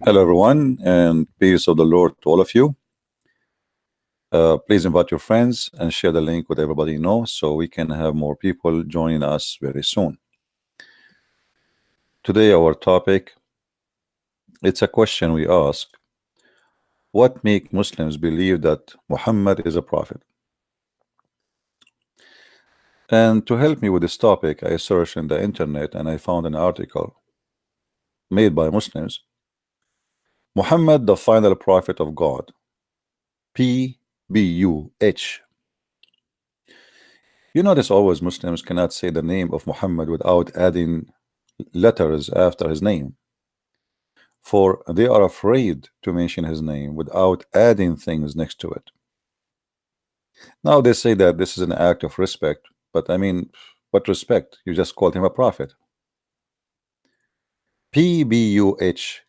Hello, everyone, and peace of the Lord to all of you. Please invite your friends and share the link with everybody you know so we can have more people joining us very soon. Today, our topic, it's a question we ask. What makes Muslims believe that Muhammad is a prophet? And to help me with this topic, I searched in the internet and I found an article made by Muslims. Muhammad, the final prophet of God. PBUH. You notice always Muslims cannot say the name of Muhammad without adding letters after his name, for they are afraid to mention his name without adding things next to it. Now they say that this is an act of respect, but I mean, what respect? You just called him a prophet. PBUH.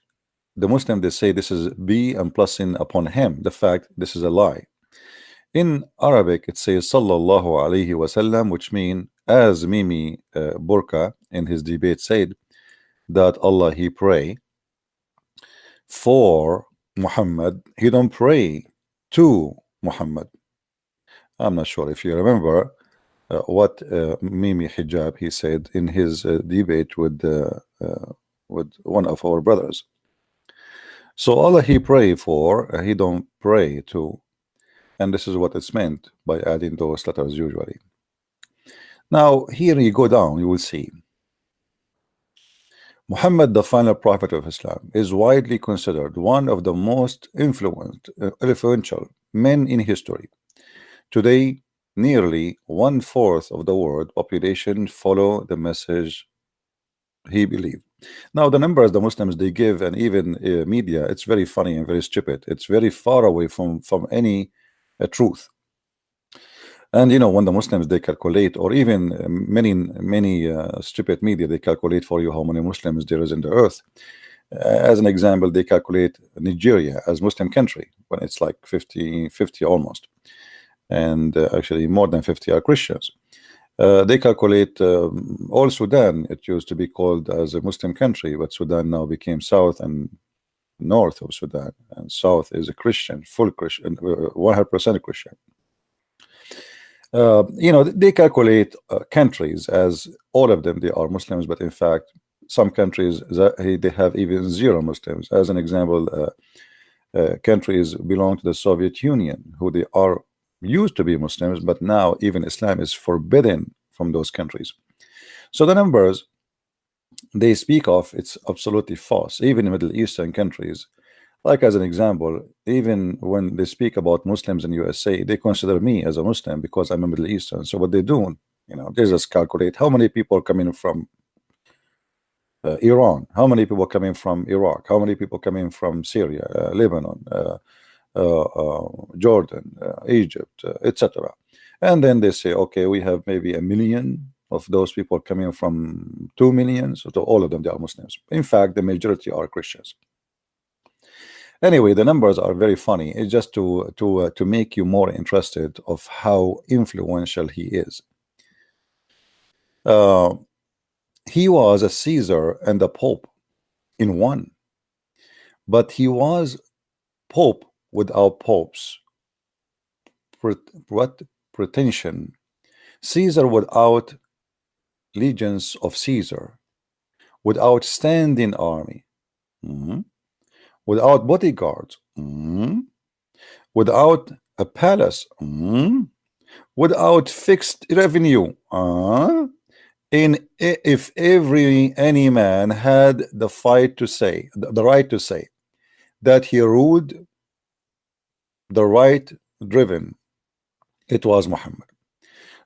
The Muslim, they say this is B and plussing upon him. The fact this is a lie. In Arabic, it says Sallallahu Alaihi Wasallam, which means, as Mimi Burka in his debate said, that Allah he pray for Muhammad, he don't pray to Muhammad. I'm not sure if you remember what Mimi Hijab he said in his debate with one of our brothers. So Allah he pray for, he don't pray to, and this is what it's meant by adding those letters usually. Now here you go down, you will see Muhammad, the final prophet of Islam, is widely considered one of the most influential men in history. Today, nearly 1/4 of the world population follow the message he believed. Now, the numbers the Muslims they give, and even media, it's very funny and very stupid. It's very far away from any truth. And you know, when the Muslims they calculate, or even many stupid media, they calculate for you how many Muslims there is in the earth. As an example, they calculate Nigeria as Muslim country when it's like 50 almost, and actually more than 50 are Christians. They calculate all Sudan. It used to be called as a Muslim country, but Sudan now became South and North of Sudan, and South is a Christian, full Christian, 100% Christian. You know, they calculate countries as all of them they are Muslims, but in fact some countries they have even 0 Muslims. As an example, countries belong to the Soviet Union, who they are used to be Muslims, but now even Islam is forbidden from those countries. So the numbers they speak of, it's absolutely false. Even in Middle Eastern countries, like as an example, even when they speak about Muslims in USA, they consider me as a Muslim because I'm a Middle Eastern. So what they do, you know, they just calculate how many people coming from Iran, how many people coming from Iraq, how many people coming from Syria, Lebanon, Jordan, Egypt, etc. And then they say, okay, we have maybe 1 million of those people coming from 2 million, so to all of them they are Muslims. In fact, the majority are Christians. Anyway, the numbers are very funny. It's just to make you more interested of how influential he is. He was a Caesar and a Pope in one, but he was Pope without popes. What pretension? Caesar without legions of Caesar, without standing army, without bodyguards, without a palace, without fixed revenue. If any man had the right to say that he ruled the right driven, it was Muhammad.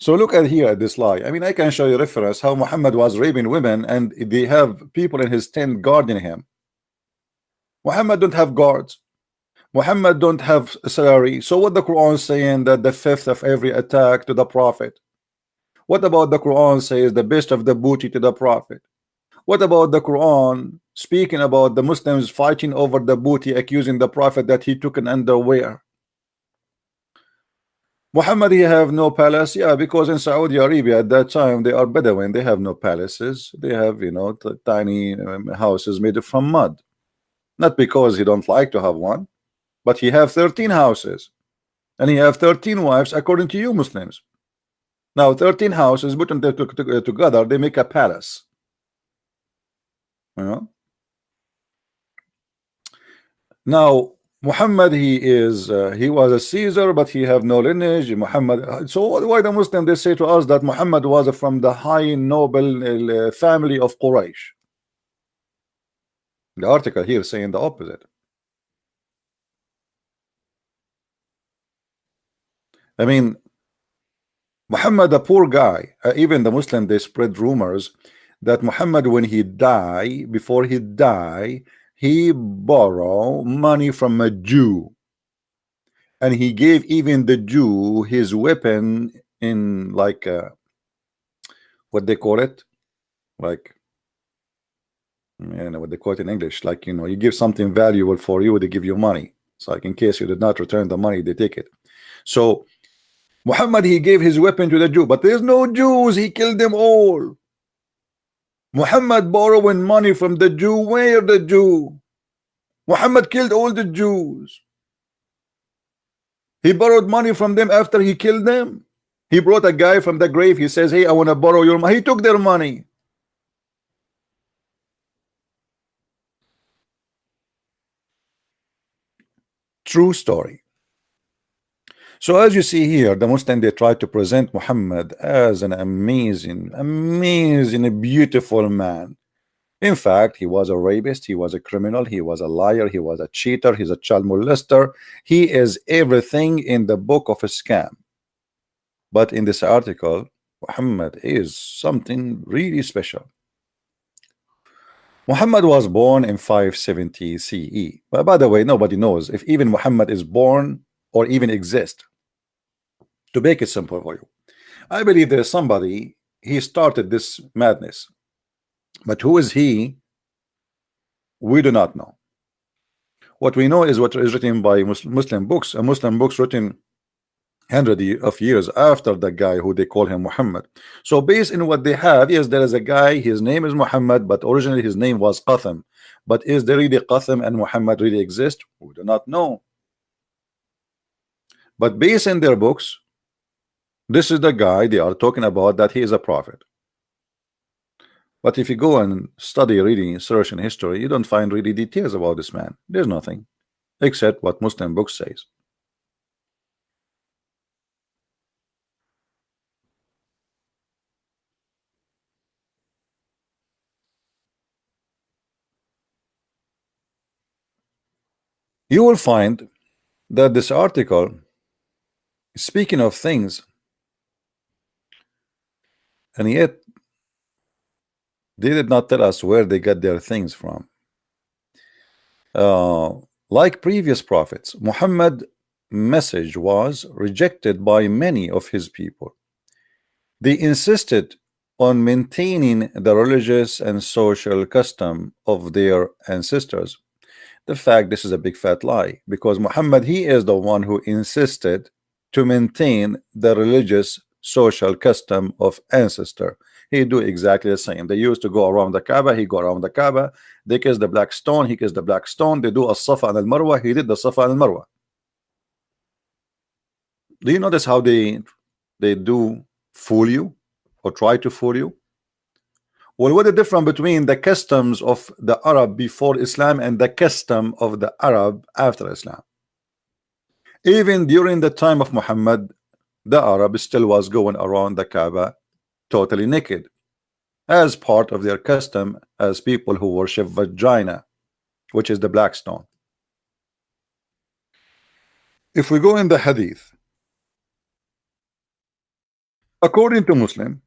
So look at here at this lie. I mean, I can show you reference how Muhammad was raping women and they have people in his tent guarding him. Muhammad don't have guards. Muhammad don't have a salary. So what the Quran saying that the 5th of every attack to the Prophet? What about the Quran says the best of the booty to the Prophet? What about the Quran speaking about the Muslims fighting over the booty, accusing the Prophet that he took an underwear? Muhammad he have no palace, yeah, because in Saudi Arabia at that time they are Bedouin, they have no palaces, they have, you know, tiny houses made from mud. not because he don't like to have one, but he have 13 houses and he have 13 wives according to you Muslims. Now 13 houses put them together, they make a palace. You know. Now Muhammad, he was a Caesar, but he have no lineage. Muhammad. So why the Muslim they say to us that Muhammad was from the high noble family of Quraysh? The article here saying the opposite. I mean, Muhammad, a poor guy. Even the Muslim they spread rumors that Muhammad, when he die, before he die, he borrow money from a Jew, and he gave even the Jew his weapon in like what they call it, like you know what they call it in English, like you know you give something valuable for you, they give you money. So like in case you did not return the money, they take it. So Muhammad, he gave his weapon to the Jew, but there's no Jews, he killed them all. Muhammad borrowing money from the Jew. Where the Jew? Muhammad killed all the Jews. He borrowed money from them after he killed them. He brought a guy from the grave. He says, hey, I want to borrow your money. He took their money. True story. So as you see here, the Muslim they try to present Muhammad as an amazing, beautiful man. In fact, he was a rapist, he was a criminal, he was a liar, he was a cheater, he's a child molester. He is everything in the book of a scam. But in this article, Muhammad is something really special. Muhammad was born in 570 CE. But by the way, nobody knows if even Muhammad is born or even exist. To make it simple for you, I believe there is somebody, he started this madness. But who is he? We do not know. What we know is what is written by Muslim books, a Muslim books written hundreds of years after the guy who they call him Muhammad. So based on what they have, yes, there is a guy, his name is Muhammad, but originally his name was Qasim. But is there really Qasim and Muhammad really exist? We do not know. But based in their books, this is the guy they are talking about, that he is a prophet. But if you go and study, reading, search in history, you don't find really details about this man. There's nothing except what Muslim books says. You will find that this article, speaking of things, and yet they did not tell us where they got their things from. Like previous prophets, Muhammad's message was rejected by many of his people. They insisted on maintaining the religious and social custom of their ancestors. The fact, this is a big fat lie, because Muhammad, he is the one who insisted to maintain the religious social custom of ancestor. He do exactly the same. They used to go around the Kaaba, he go around the Kaaba. They kiss the black stone, he kissed the black stone. They do a Safa and al Marwa, he did the Safa and al Marwa. Do you notice how they do fool you or try to fool you? Well, what is the difference between the customs of the Arab before Islam and the custom of the Arab after Islam? Even during the time of Muhammad, the Arab still was going around the Kaaba totally naked, as part of their custom as people who worship vagina, which is the black stone. If we go in the hadith, according to Muslim,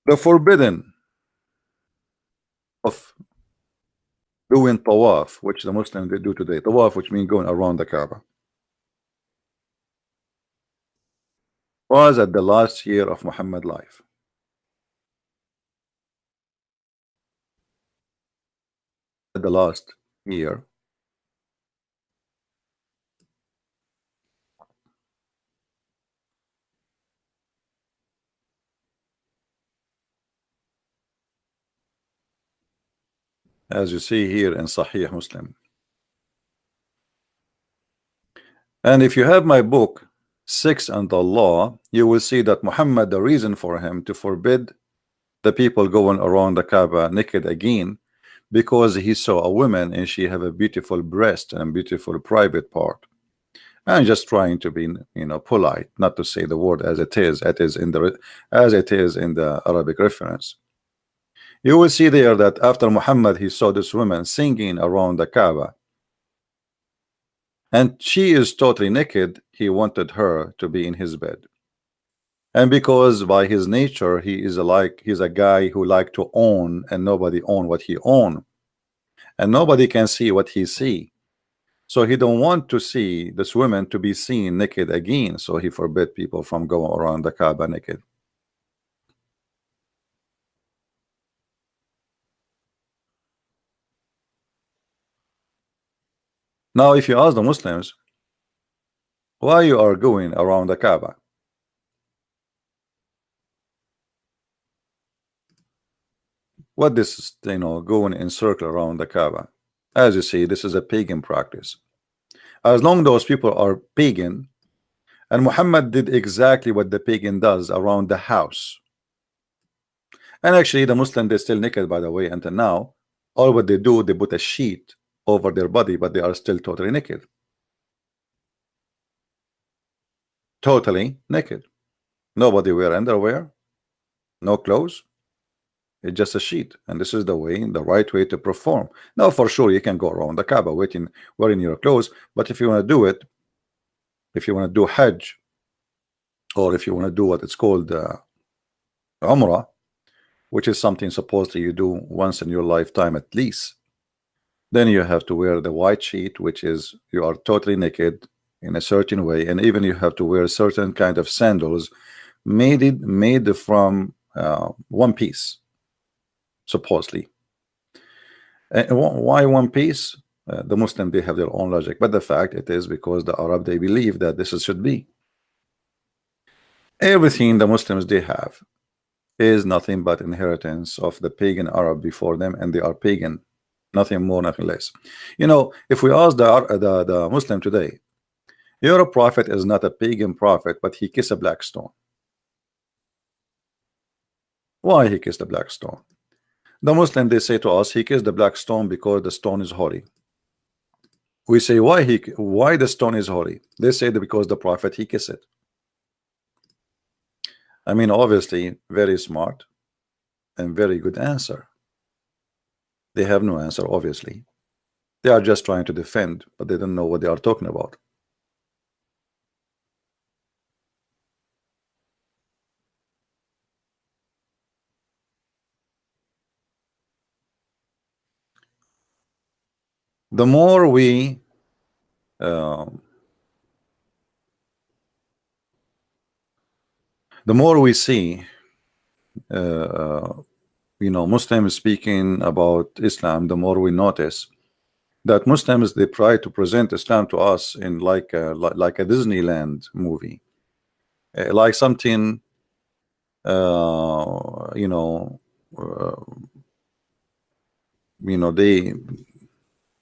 the forbidden of doing tawaf, which the Muslims they do today, tawaf, which means going around the Kaaba, was at the last year of Muhammad's life. At the last year, as you see here in Sahih Muslim. And if you have my book, Six and the Law, you will see that Muhammad, the reason for him to forbid the people going around the Kaaba naked again, because he saw a woman and she have a beautiful breast and beautiful private part. And just trying to be, polite, not to say the word as it is, as it is in the Arabic reference. You will see there that after Muhammad he saw this woman singing around the Kaaba, and she is totally naked. He wanted her to be in his bed, and because by his nature he's a guy who like to own, and nobody own what he own, and nobody can see what he see. So he don't want to see this woman to be seen naked again. So he forbid people from going around the Kaaba naked. Now, if you ask the Muslims why you are going around the Kaaba, what this is, going in circle around the Kaaba. As you see, this is a pagan practice. As long those people are pagan, and Muhammad did exactly what the pagan does around the house. And actually, the Muslim, they're still naked, by the way, until now. All what they do, they put a sheet over their body, but they are still totally naked. Totally naked. Nobody wear underwear, no clothes. It's just a sheet, and this is the right way to perform. Now, for sure, you can go around the Kaaba wearing your clothes, but if you want to do it, if you want to do Hajj, or if you want to do what it's called Umrah, which is something supposedly you do once in your lifetime at least, then you have to wear the white sheet, which is you are totally naked in a certain way, and even you have to wear certain kind of sandals made from one piece, supposedly. And why one piece? The Muslim, they have their own logic, but the fact it is because the Arab, they believe that this should be. Everything the Muslims they have is nothing but inheritance of the pagan Arab before them, and they are pagan, nothing more, nothing less. If we ask the Muslim today, your prophet is not a pagan prophet, but he kissed a black stone. Why he kissed the black stone? The Muslim, they say to us, he kissed the black stone because the stone is holy. We say, why the stone is holy? They say that because the prophet he kissed it. I mean, obviously, very smart and very good answer. They have no answer, obviously. They are just trying to defend, but they don't know what they are talking about. The more we see Muslims speaking about Islam, the more we notice that Muslims, they try to present Islam to us in like a Disneyland movie, like something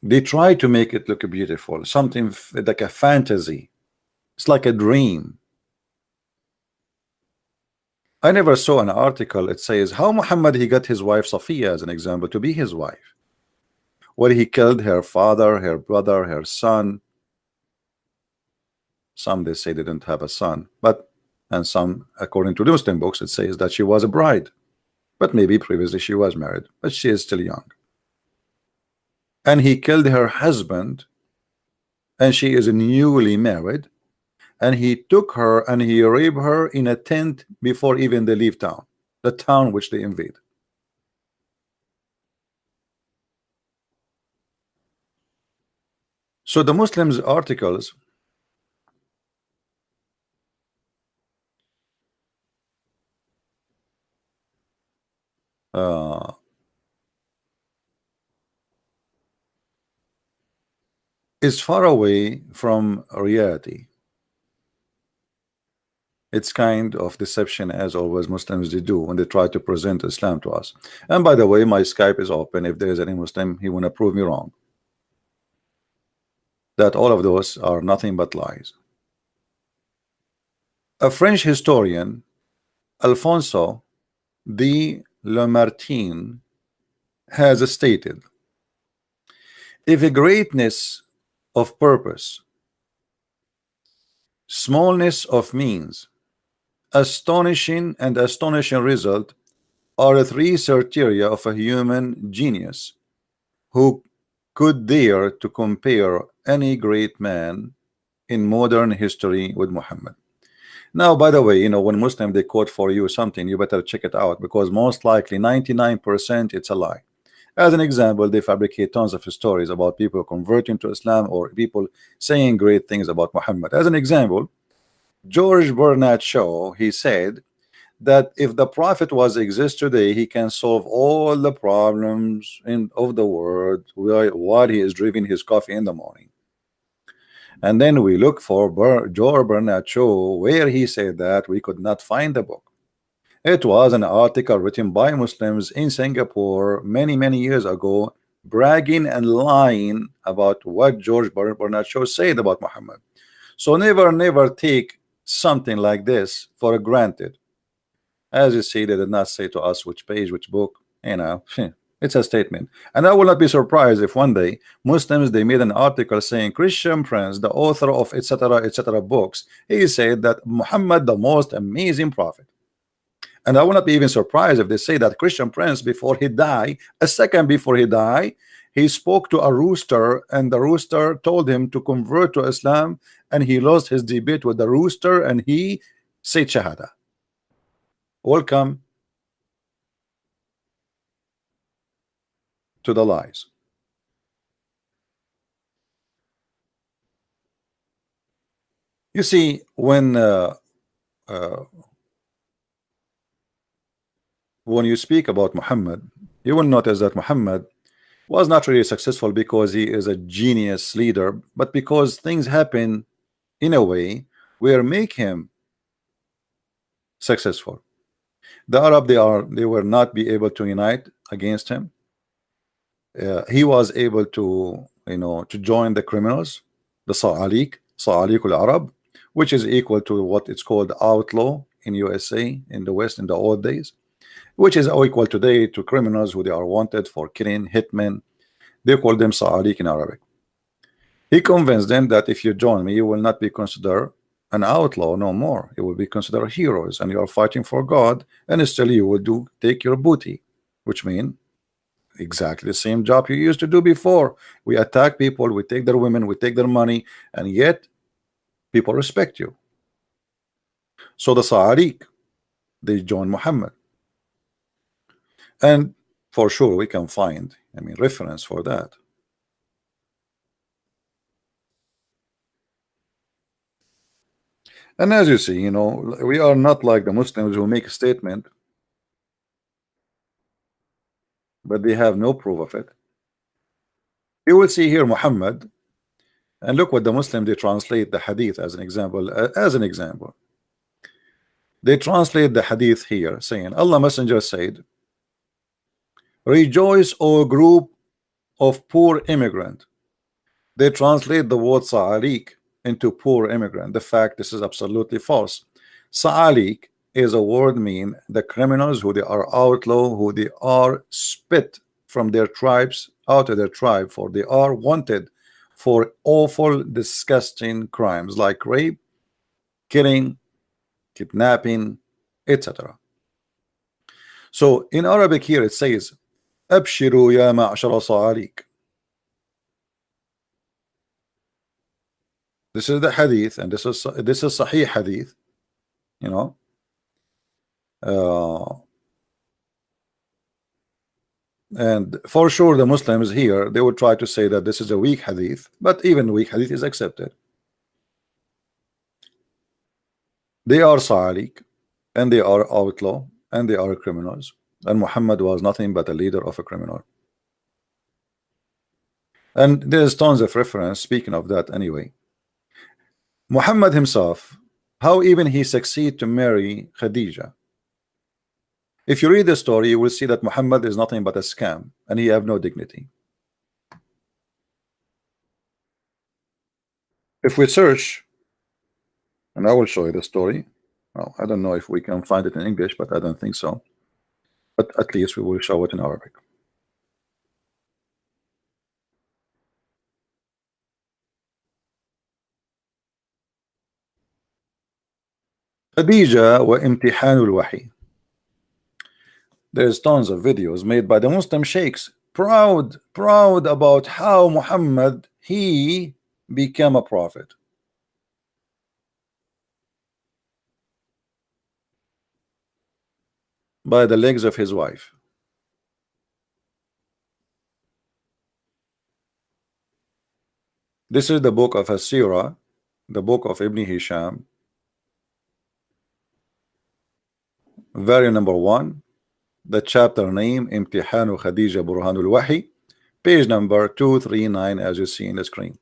they try to make it look beautiful, something like a fantasy. It's like a dream. I never saw an article it says how Muhammad he got his wife Safiya as an example to be his wife, where he killed her father, her brother, her son. Some they say they didn't have a son, and some, according to the Muslim books, it says that she was a bride, but maybe previously she was married, but she is still young. And he killed her husband, and she is newly married, and he took her and he raped her in a tent before even they leave town, the town which they invade. So the Muslims articles is far away from reality. It's kind of deception, as always Muslims they do when they try to present Islam to us. And by the way, my Skype is open. If there is any Muslim, he want to prove me wrong, that all of those are nothing but lies. A French historian, Alfonso de Lamartine, has stated, if a greatness of purpose, smallness of means, astonishing and astonishing result are the three criteria of a human genius who could dare to compare any great man in modern history with Muhammad. Now, by the way, when Muslim they quote for you something, you better check it out, because most likely 99% it's a lie. As an example, they fabricate tons of stories about people converting to Islam or people saying great things about Muhammad. As an example, George Bernard Shaw, he said that if the prophet was exist today, he can solve all the problems of the world while he is drinking his coffee in the morning. And then we look for George Bernard Shaw, where he said that we could not find the book. It was an article written by Muslims in Singapore many years ago, bragging and lying about what George Bernard Shaw said about Muhammad. So never take something like this for granted. As you see, they did not say to us which page, which book, it's a statement. And I will not be surprised if one day Muslims they made an article saying Christian Prince, the author of etc books, he said that Muhammad the most amazing prophet. And I will not be even surprised if they say that Christian Prince, before he died, a second before he died, he spoke to a rooster, and the rooster told him to convert to Islam, and he lost his debate with the rooster, and he said Shahada. Welcome to the lies. You see, when you speak about Muhammad, you will notice that Muhammad was not really successful because he is a genius leader, but because things happen in a way where make him successful. The Arab they were not be able to unite against him. He was able to to join the criminals, the Sa'alik al-Arab, which is equal to what it's called outlaw in USA in the West in the old days, which is equal today to criminals who they are wanted for killing, hitmen. They call them Sa'alik in Arabic. He convinced them that if you join me, you will not be considered an outlaw no more. You will be considered heroes, and you are fighting for God, and still you will take your booty, which means exactly the same job you used to do before. We attack people, we take their women, we take their money, and yet people respect you. So the Sa'alik, they join Muhammad, and for sure we can find reference for that. And as you see, we are not like the Muslims who make a statement but they have no proof of it. You will see here Muhammad, and look what the Muslim they translate the hadith as an example. They translate the hadith here saying Allah Messenger said, rejoice, O group of poor immigrant. They translate the word Sa'alik into poor immigrant. The fact this is absolutely false. Sa'alik is a word mean the criminals who they are outlaw, who they are spit from their tribes out of their tribe, for they are wanted for awful disgusting crimes like rape, killing, kidnapping, etc. So in Arabic here it says Abshiru ya ma'ashara Sa'alik. This is the hadith, and this is Sahih hadith, and for sure the Muslims here they would try to say that this is a weak hadith, but even weak hadith is accepted. They are Sa'alik, and they are outlaw, and they are criminals, and Muhammad was nothing but a leader of a criminal. And there's tons of reference speaking of that anyway. Muhammad himself, How even he succeed to marry Khadija. If you read the story, you will see that Muhammad is nothing but a scam, and he have no dignity. If we search, and I will show you the story. Well, I don't know if we can find it in English, but I don't think so. But at least we will show it in Arabic. Khadija wa imtihanul wahi. There's tons of videos made by the Muslim sheikhs, proud about how Muhammad he became a prophet by the legs of his wife. This is the book of As-Sirah, the book of Ibn Hisham, volume number 1, the chapter name Imtihanu Khadija Burhanul Wahi, page number 239, as you see in the screen.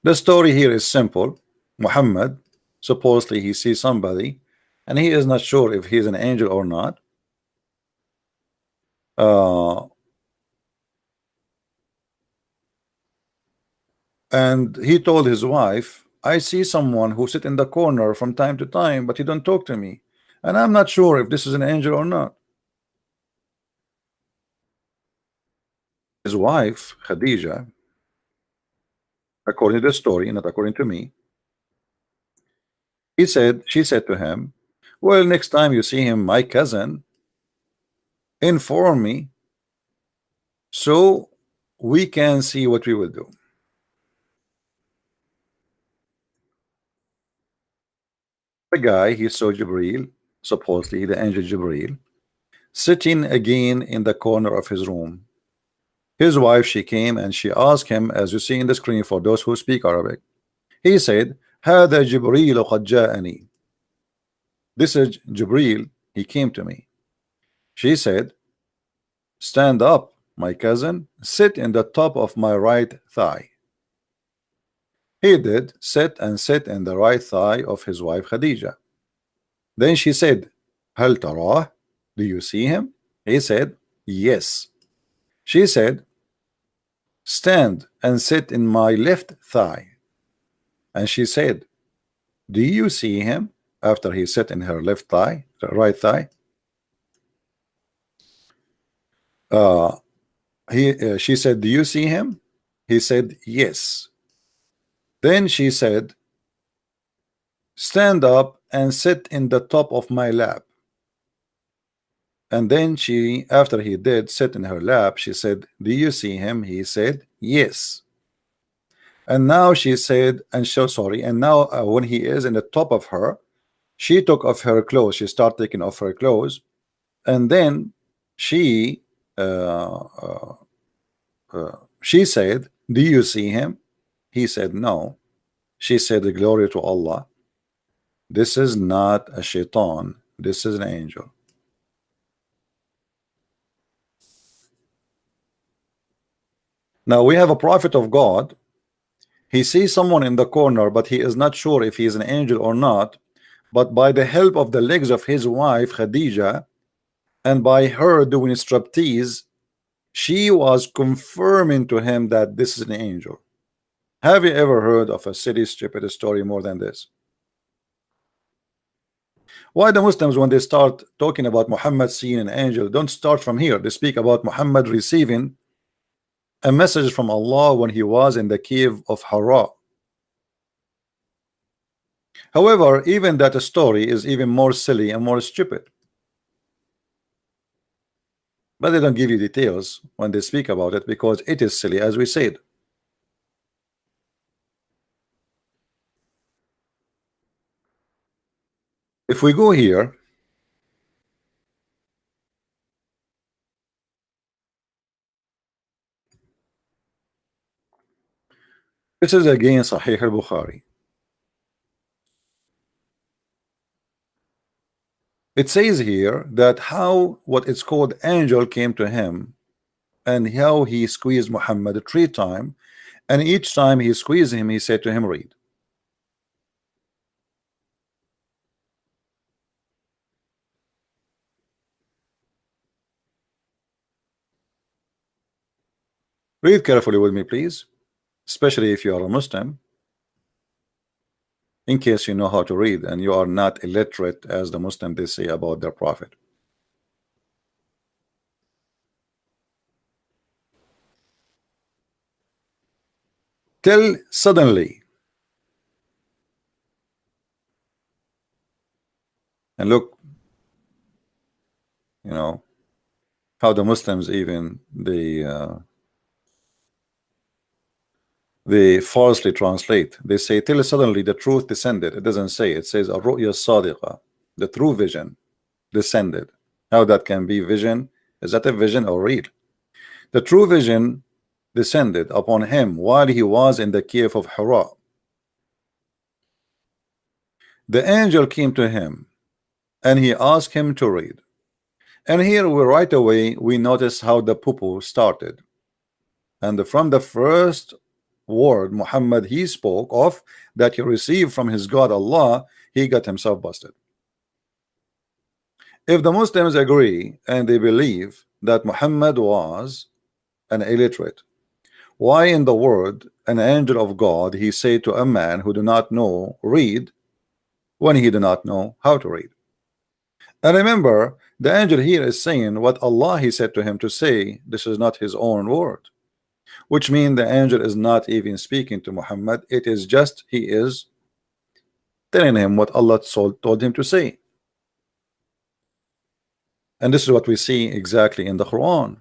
The story here is simple. Muhammad, supposedly he sees somebody and he is not sure if he's an angel or not. And he told his wife, I see someone who sit in the corner from time to time, but he don't talk to me, and I'm not sure if this is an angel or not. His wife Khadija, according to the story, not according to me, she said to him, well, next time you see him, my cousin, inform me so we can see what we will do. The guy, he saw Jibril, supposedly the angel Jibril, sitting again in the corner of his room. His wife, she came and she asked him, as you see in the screen for those who speak Arabic. He said, هذا جبريل قد جاءني. This is Jibril, he came to me. She said, stand up, my cousin, sit in the top of my right thigh. He did sit in the right thigh of his wife Khadija. Then she said, هل تراه? Do you see him? He said, yes. She said, stand and sit in my left thigh. And she said, do you see him? After he sat in her left thigh, the right thigh. She said, do you see him? He said, yes. Then she said, stand up and sit in the top of my lap. And then she, after he did sit in her lap, she said, do you see him? He said, yes. And now she said, and so sorry, and now when he is in the top of her, she took off her clothes. She started taking off her clothes, and then she said, do you see him? He said, no. She said, glory to Allah, this is not a shaitan, this is an angel. Now we have a prophet of God. He sees someone in the corner, but he is not sure if he is an angel or not. But by the help of the legs of his wife Khadija, and by her doing striptease, she was confirming to him that this is an angel. Have you ever heard of a silly, stupid story more than this? Why the Muslims, when they start talking about Muhammad seeing an angel, don't start from here? They speak about Muhammad receiving a message from Allah when he was in the cave of Hira. However, even that story is even more silly and more stupid. But they don't give you details when they speak about it because it is silly, as we said. If we go here, this is again Sahih al-Bukhari. It says here that how what is called angel came to him, and how he squeezed Muhammad 3 times, and each time he squeezed him, he said to him, read. Read carefully with me, please, especially if you are a Muslim, in case you know how to read and you are not illiterate as the Muslim they say about their prophet. Till suddenly, and look, you know how the Muslims even they falsely translate. They say till suddenly the truth descended. It doesn't say. It says الرؤيا الصادقة, the true vision descended. How that can be vision? Is that a vision or real? The true vision descended upon him while he was in the cave of Hira. The angel came to him and he asked him to read. And here we right away we notice how the poo-poo started. And from the first word Muhammad he spoke of that he received from his God Allah, he got himself busted. If the Muslims agree and they believe that Muhammad was an illiterate, why in the world an angel of God he say to a man who do not know read when he do not know how to read? And remember, the angel here is saying what Allah he said to him to say. This is not his own word, which means the angel is not even speaking to Muhammad. It is just he is telling him what Allah told him to say. And this is what we see exactly in the Quran,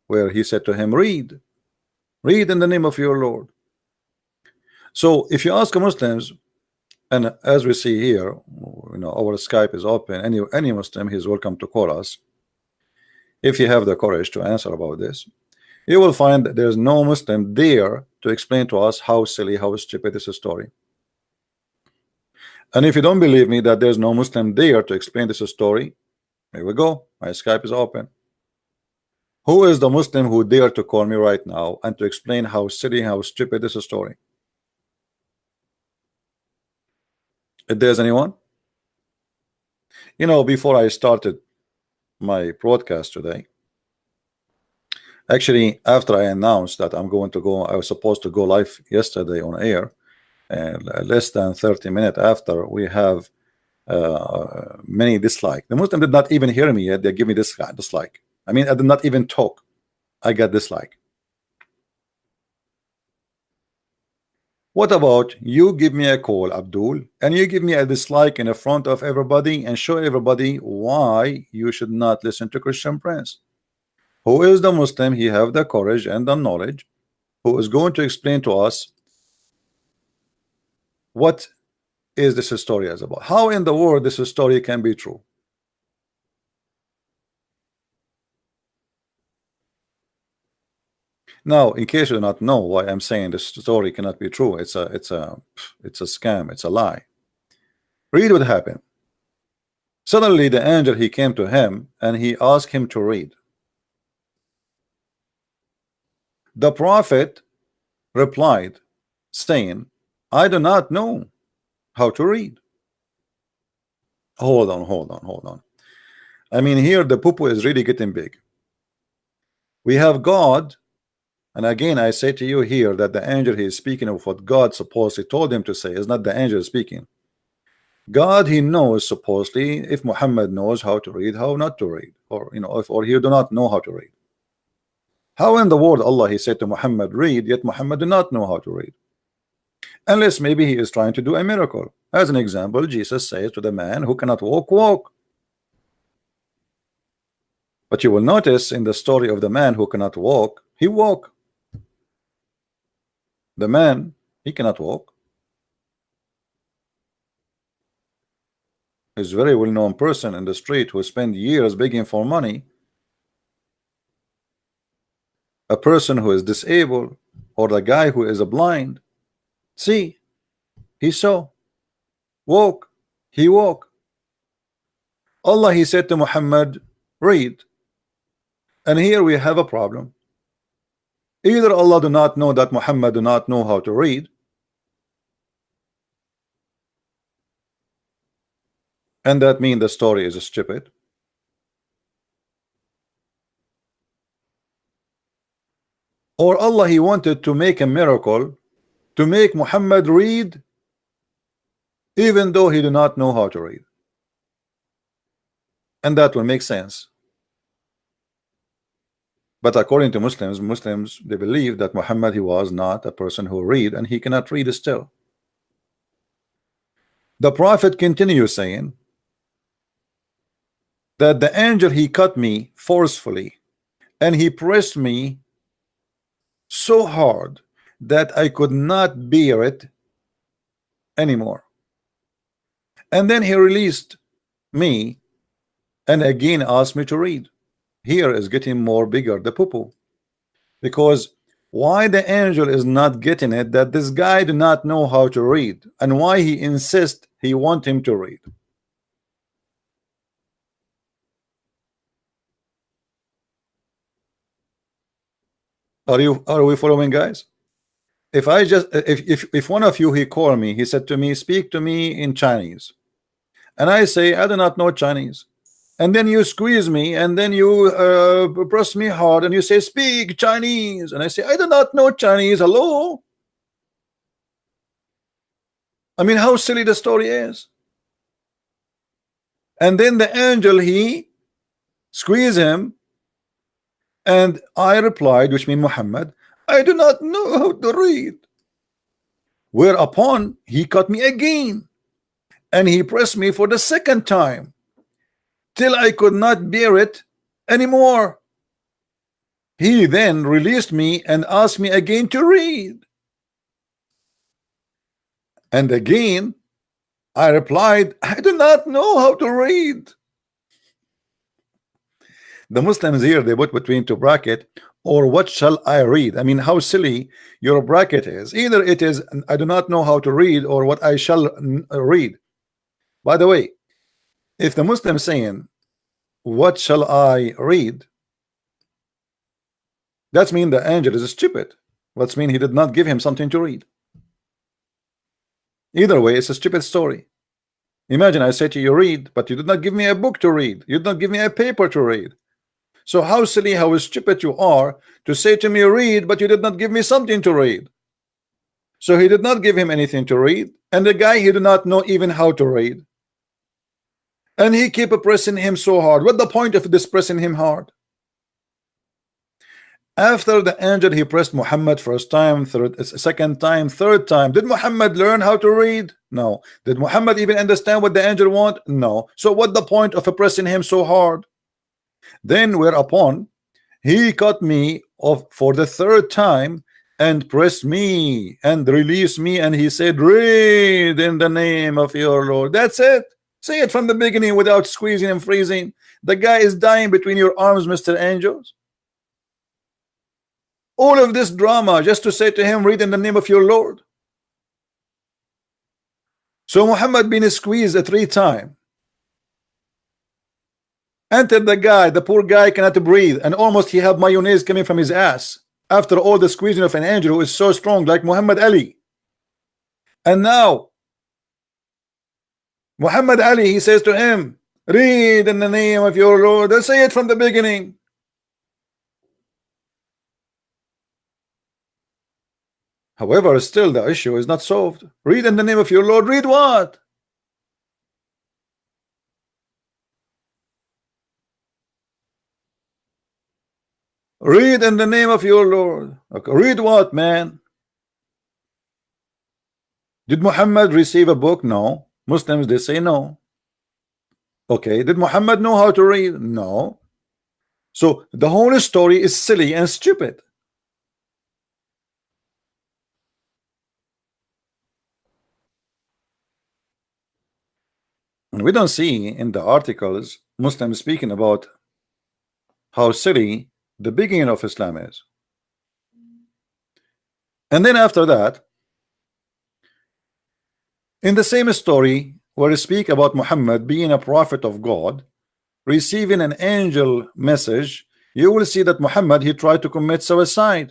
where he said to him, read in the name of your Lord. So if you ask Muslims, and as we see here, our Skype is open, any Muslim is welcome to call us if you have the courage to answer about this. You will find that there's no Muslim there to explain to us how silly, how stupid this story. And if you don't believe me that there's no Muslim there to explain this story, here we go. My Skype is open. Who is the Muslim who dare to call me right now and to explain how silly, how stupid this story? If there's anyone, before I started my broadcast today, actually, after I announced that I'm going to go, I was supposed to go live yesterday on air, and less than 30 minutes after, we have many dislike. The Muslim did not even hear me yet. They give me this dislike. I mean, I did not even talk. I got dislike. What about you give me a call, Abdul, and you give me a dislike in the front of everybody and show everybody why you should not listen to Christian Prince? Who is the Muslim? He have the courage and the knowledge, who is going to explain to us what is this story is about. How in the world this story can be true? Now, in case you do not know why I'm saying this story cannot be true, it's a scam, it's a lie. Read what happened. Suddenly the angel he came to him and he asked him to read. The prophet replied, saying, I do not know how to read. Hold on. I mean, here the poo-poo is really getting big. We have God, and again I say to you here that the angel he is speaking of what God supposedly told him to say is not the angel speaking. God he knows supposedly if Muhammad knows how to read, how not to read, or or he do not know how to read. How in the world Allah he said to Muhammad read, yet Muhammad do not know how to read? Unless maybe he is trying to do a miracle. As an example, Jesus says to the man who cannot walk, walk. But you will notice in the story of the man who cannot walk, he walk. The man, he cannot walk. He's a very well-known person in the street who spent years begging for money. A person who is disabled, or the guy who is blind, see, he saw, walk, he walk. Allah he said to Muhammad, read. And here we have a problem. Either Allah do not know that Muhammad do not know how to read, and that means the story is stupid, Or Allah, he wanted to make a miracle to make Muhammad read even though he do not know how to read. And that will make sense. But according to Muslims, they believe that Muhammad, he was not a person who read, and he cannot read still. The Prophet continues saying that the angel, he cut me forcefully, and he pressed me so hard that I could not bear it anymore. And then he released me and again asked me to read. Here is getting more bigger, the poo-poo. Because why the angel is not getting it that this guy do not know how to read, and why he insists he want him to read. Are we following, guys? If I just if one of you, he called me, he said to me, speak to me in Chinese, and I say I do not know Chinese, and then you squeeze me, and then you press me hard, and you say speak Chinese, and I say I do not know Chinese. Hello. I mean, how silly the story is. And then the angel, he squeeze him, and I replied, which means Muhammad, I do not know how to read. Whereupon he cut me again, and he pressed me for the second time till I could not bear it anymore. He then released me and asked me again to read. And again I replied, I do not know how to read. The Muslims here, they put between two bracket, or what shall I read? I mean, how silly your bracket is. Either it is I do not know how to read, or what I shall read. By the way, if the Muslim saying what shall I read, that means the angel is stupid. That means he did not give him something to read. Either way, it's a stupid story. Imagine I say to you read, but you did not give me a book to read. You did not give me a paper to read. So how silly, how stupid you are to say to me read, but you did not give me something to read. So he did not give him anything to read, and the guy, he did not know even how to read, and he keep pressing him so hard. What the point of this pressing him hard? After the angel, he pressed Muhammad first time, second time, third time. Did Muhammad learn how to read? No. Did Muhammad even understand what the angel want? No. So what the point of pressing him so hard? Then whereupon he cut me off for the third time and pressed me and released me, and he said, read in the name of your Lord. That's it. Say it from the beginning without squeezing and freezing. The guy is dying between your arms, Mr. Angels. All of this drama just to say to him, read in the name of your Lord. So Muhammad been squeezed 3 times. Entered the guy, the poor guy cannot breathe, and almost he have mayonnaise coming from his ass after all the squeezing of an angel who is so strong like Muhammad Ali. And now Muhammad Ali, he says to him, read in the name of your Lord. Let's say it from the beginning. However, still the issue is not solved. Read in the name of your Lord. Read what? Read in the name of your Lord. Okay. Read what, man? Did Muhammad receive a book? No. Muslims, they say no. Okay. Did Muhammad know how to read? No. So the whole story is silly and stupid. And we don't see in the articles Muslims speaking about how silly the beginning of Islam is. And then after that, in the same story where we speak about Muhammad being a prophet of God, receiving an angel message, you will see that Muhammad, he tried to commit suicide.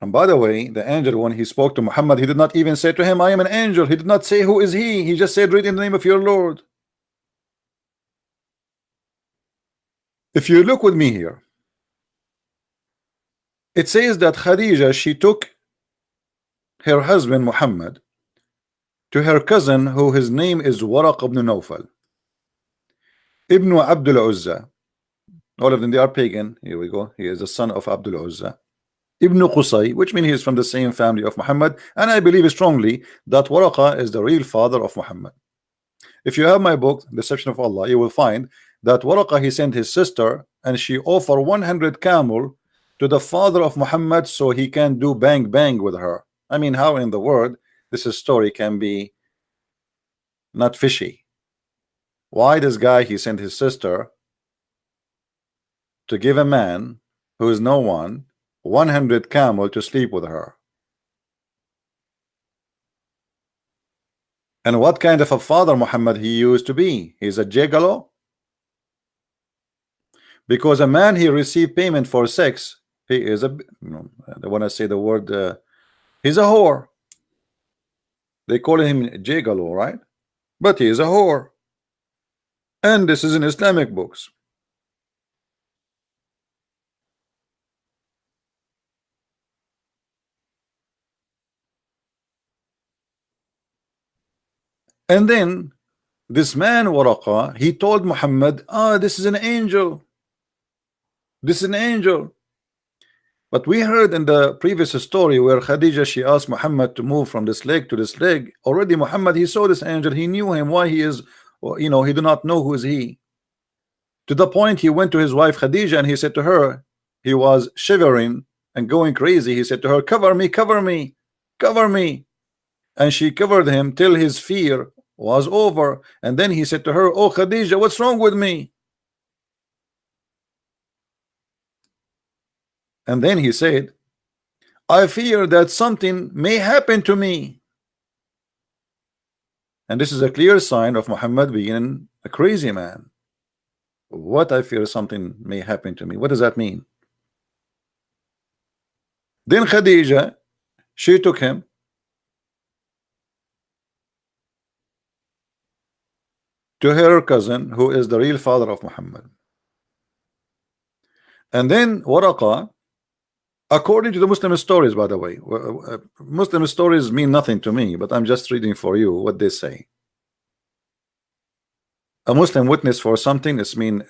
And by the way, the angel, when he spoke to Muhammad, he did not even say to him, I am an angel. He did not say, who is he? He just said, read in the name of your Lord. If you look with me here, it says that Khadija, she took her husband Muhammad to her cousin, who his name is Waraq ibn Nawfal, Ibn Abdul Uzza. All of them, they are pagan. Here we go. He is the son of Abdul Uzza. Ibn Qusay, which means he is from the same family of Muhammad. And I believe strongly that Waraqa is the real father of Muhammad. If you have my book, Deception of Allah, you will find that Waraqa, he sent his sister and she offered 100 camel to the father of Muhammad so he can do bang bang with her. I mean, how in the world this story can be not fishy? Why this guy, he sent his sister to give a man who is no one 100 camel to sleep with her? And what kind of a father Muhammad he used to be? He's a gigolo? Because a man, he received payment for sex, he is a, I want to say the word, he's a whore. They call him gigolo, right? But he is a whore. And this is in Islamic books. And then this man Waraqa, he told Muhammad, this is an angel. This is an angel. But we heard in the previous story where Khadija, she asked Muhammad to move from this leg to this leg. Already Muhammad, he saw this angel. He knew him. Why he is, he did not know who is he. To the point he went to his wife Khadija and he said to her, he was shivering and going crazy. He said to her, cover me, cover me, cover me. And she covered him till his fear was over. And then he said to her, oh Khadija, what's wrong with me? And then he said, I fear that something may happen to me. And this is a clear sign of Muhammad being a crazy man. What, I fear something may happen to me? What does that mean? Then Khadija, she took him to her cousin, who is the real father of Muhammad. And then Waraqa, according to the Muslim stories, by the way, Muslim stories mean nothing to me, but I'm just reading for you what they say. A Muslim witness for something, it means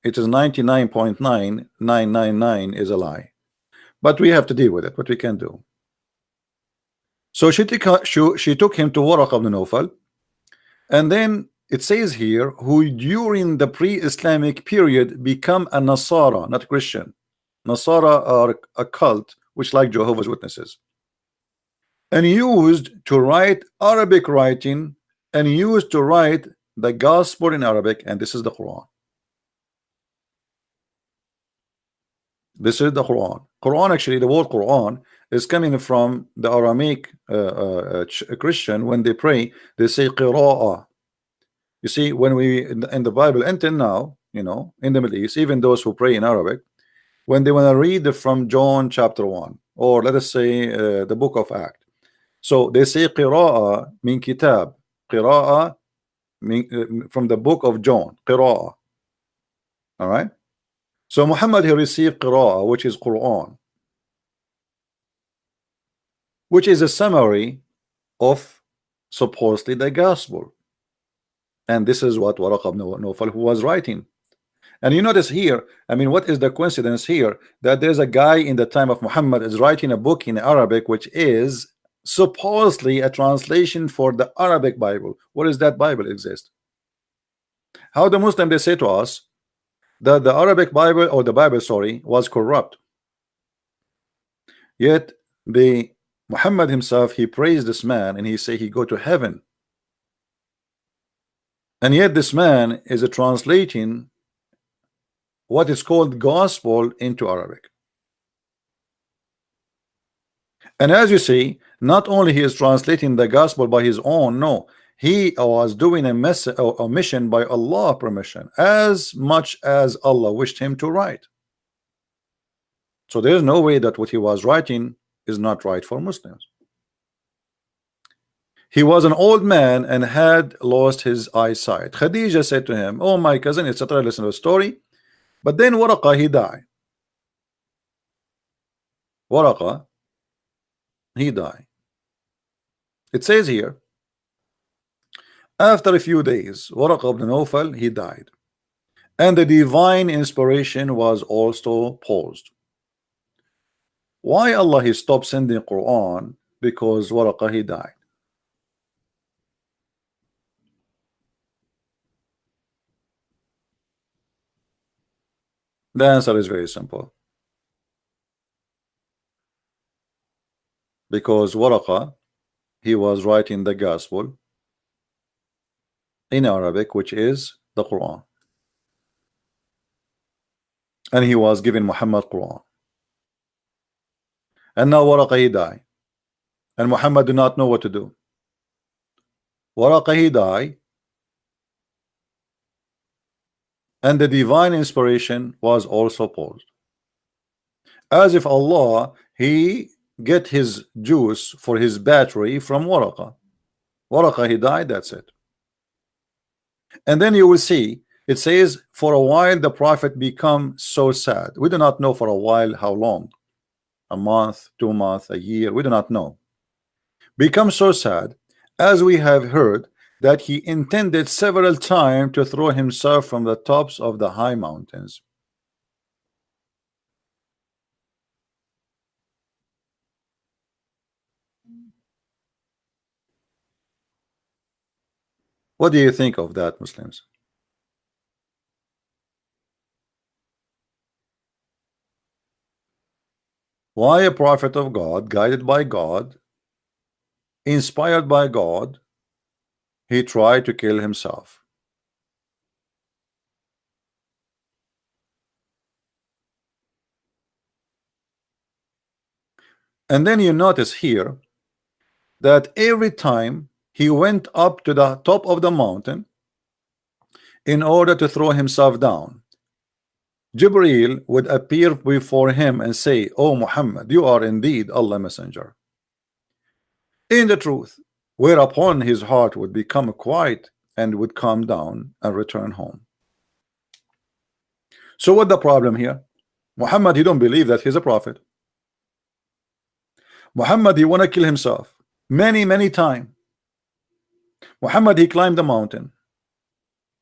it is 99.9999 is a lie. But we have to deal with it. What we can do. So she took him to Waraq ibn Nawfal, and then it says here, who during the pre-Islamic period become a Nasara, not Christian. Nasara are a cult which like Jehovah's Witnesses, and used to write Arabic writing and used to write the gospel in Arabic, and this is the Quran. This is the Quran. Quran, actually, the word Quran is coming from the Aramaic Christian. When they pray, they say qira'ah. You see, when we in the Bible until now, in the Middle East, even those who pray in Arabic, when they want to read from John chapter 1, or let us say the book of Acts, so they say qira'ah min kitab, qira'ah from the book of John, qira'ah. All right. So Muhammad, he received qira'ah, which is Quran, which is a summary of supposedly the gospel. And this is what Waraq ibn Nawfal who was writing. And you notice here, I mean, what is the coincidence here? That there's a guy in the time of Muhammad is writing a book in Arabic, which is supposedly a translation for the Arabic Bible. What is that Bible exist? How the Muslim, they say to us that the Arabic Bible, or the Bible, sorry, was corrupt. Yet the Muhammad himself, he praised this man and he say he go to heaven. And yet this man is translating what is called gospel into Arabic. And as you see, not only he is translating the gospel by his own, no, he was doing a mission by Allah permission, as much as Allah wished him to write. So there is no way that what he was writing is not right for Muslims. He was an old man and had lost his eyesight. Khadija said to him, "Oh, my cousin," etc. Listen to the story. But then Waraqa, he died. Waraqa, he died. It says here, after a few days, Waraqa ibn Nawfal, he died, and the divine inspiration was also paused. Why Allah he stopped sending Quran? Because Waraqa, he died. The answer is very simple. Because Waraqa, he was writing the gospel in Arabic, which is the Quran, and he was giving Muhammad Quran. And now Waraqa, he died, and Muhammad did not know what to do. Waraqa, he died, and the divine inspiration was also paused, as if Allah he get his juice for his battery from Waraqa. Waraqa, he died, that's it. And then you will see it says, for a while the prophet become so sad. We do not know for a while how long, a month, 2 months, a year, we do not know. Become so sad, as we have heard that he intended several times to throw himself from the tops of the high mountains. What do you think of that, Muslims? Why a prophet of God, guided by God, inspired by God, he tried to kill himself? And then you notice here that every time he went up to the top of the mountain in order to throw himself down, Jibreel would appear before him and say, "Oh Muhammad, you are indeed Allah messenger in the truth," whereupon his heart would become quiet and would calm down and return home. So what the problem here? Muhammad, he don't believe that he's a prophet. Muhammad, he want to kill himself many times. Muhammad, he climbed the mountain.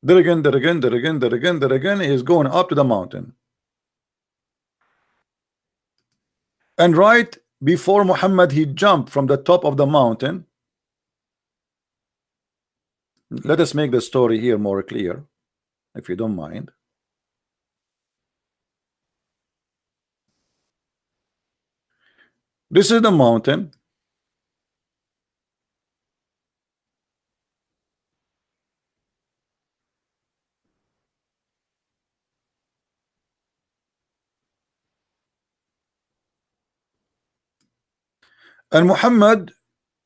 There again, he is going up to the mountain. And right before Muhammad he jumped from the top of the mountain, let us make the story here more clear, if you don't mind. This is the mountain. And Muhammad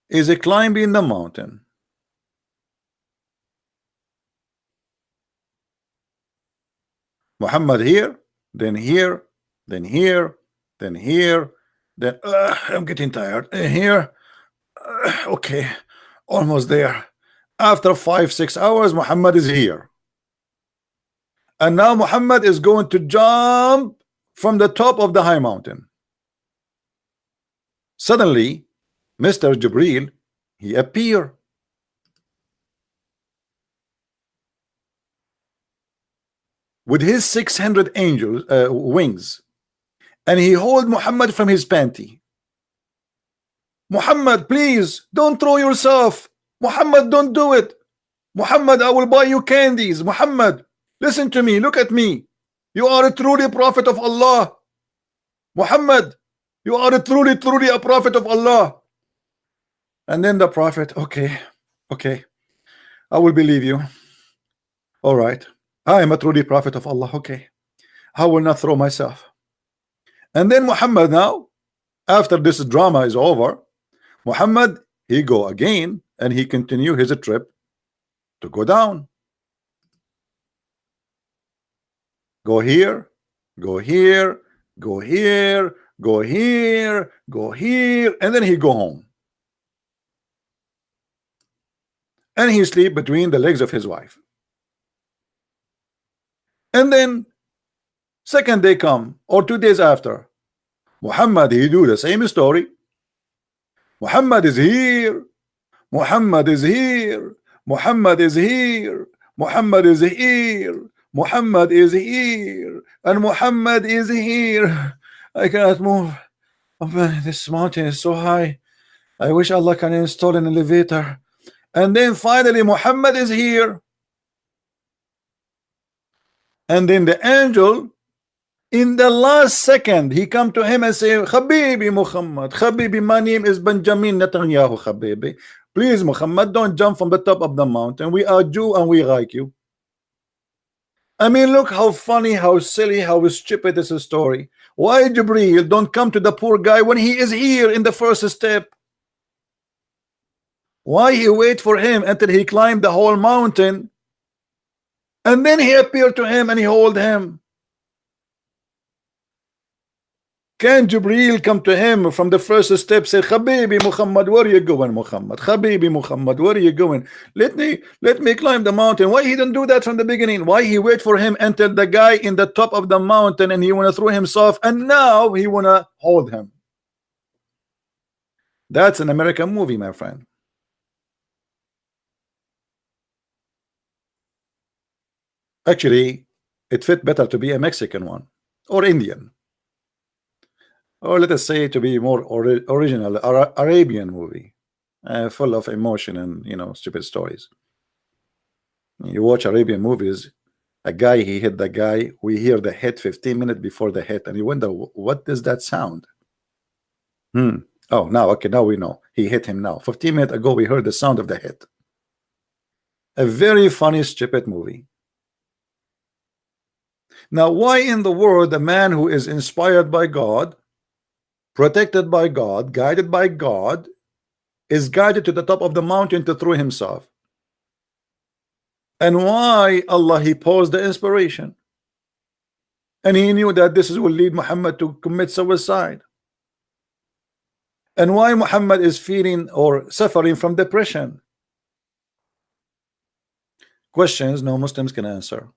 is climbing the mountain. Muhammad here, then here, then here, then here, then I'm getting tired. Here, okay, almost there. After 5-6 hours, Muhammad is here. And now Muhammad is going to jump from the top of the high mountain. Suddenly, Mr. Jibreel, he appeared. With his 600 angels wings, and he hold Muhammad from his panty. Muhammad, please don't throw yourself. Muhammad, don't do it. Muhammad, I will buy you candies. Muhammad, listen to me, look at me. You are a truly prophet of Allah. Muhammad, you are a truly a prophet of Allah. And then the prophet, okay, I will believe you. All right, I am a truly prophet of Allah. Okay, I will not throw myself. And then Muhammad, now after this drama is over, Muhammad, he go again and he continue his trip to go down. Go here, go here, go here, go here, and then he go home. And he sleep between the legs of his wife. And then second day come, or 2 days after, Muhammad, he do the same story. Muhammad is here. Muhammad is here. Muhammad is here. Muhammad is here. Muhammad is here. And Muhammad is here. I cannot move. Oh man, this mountain is so high. I wish Allah can install an elevator. And then finally Muhammad is here. And then the angel, in the last second, he come to him and say, Habibi Muhammad, Habibi, my name is Benjamin Netanyahu, Habibi. Please, Muhammad, don't jump from the top of the mountain. We are Jew and we like you. I mean, look how funny, how silly, how stupid this is story. Why Jibreel don't come to the poor guy when he is here in the first step? Why he wait for him until he climbed the whole mountain, and then he appeared to him and he hold him? Can Jibreel come to him from the first step, say, Habibi Muhammad, where are you going, Muhammad? Habibi Muhammad, where are you going? Let me climb the mountain. Why he didn't do that from the beginning? Why he wait for him until the guy in the top of the mountain and he wanna throw himself, and now he wanna hold him? That's an American movie, my friend. Actually, it fit better to be a Mexican one or Indian, or let us say to be more original Arabian movie, full of emotion and stupid stories. You watch Arabian movies, a guy he hit the guy, we hear the hit 15 minutes before the hit, and you wonder what does that sound. Oh, now okay, now we know he hit him. Now 15 minutes ago we heard the sound of the hit. A very funny stupid movie. Now why in the world a man who is inspired by God, protected by God, guided by God, is guided to the top of the mountain to throw himself? And why Allah he paused the inspiration, and he knew that this will lead Muhammad to commit suicide? And why Muhammad is feeling or suffering from depression? Questions no Muslims can answer.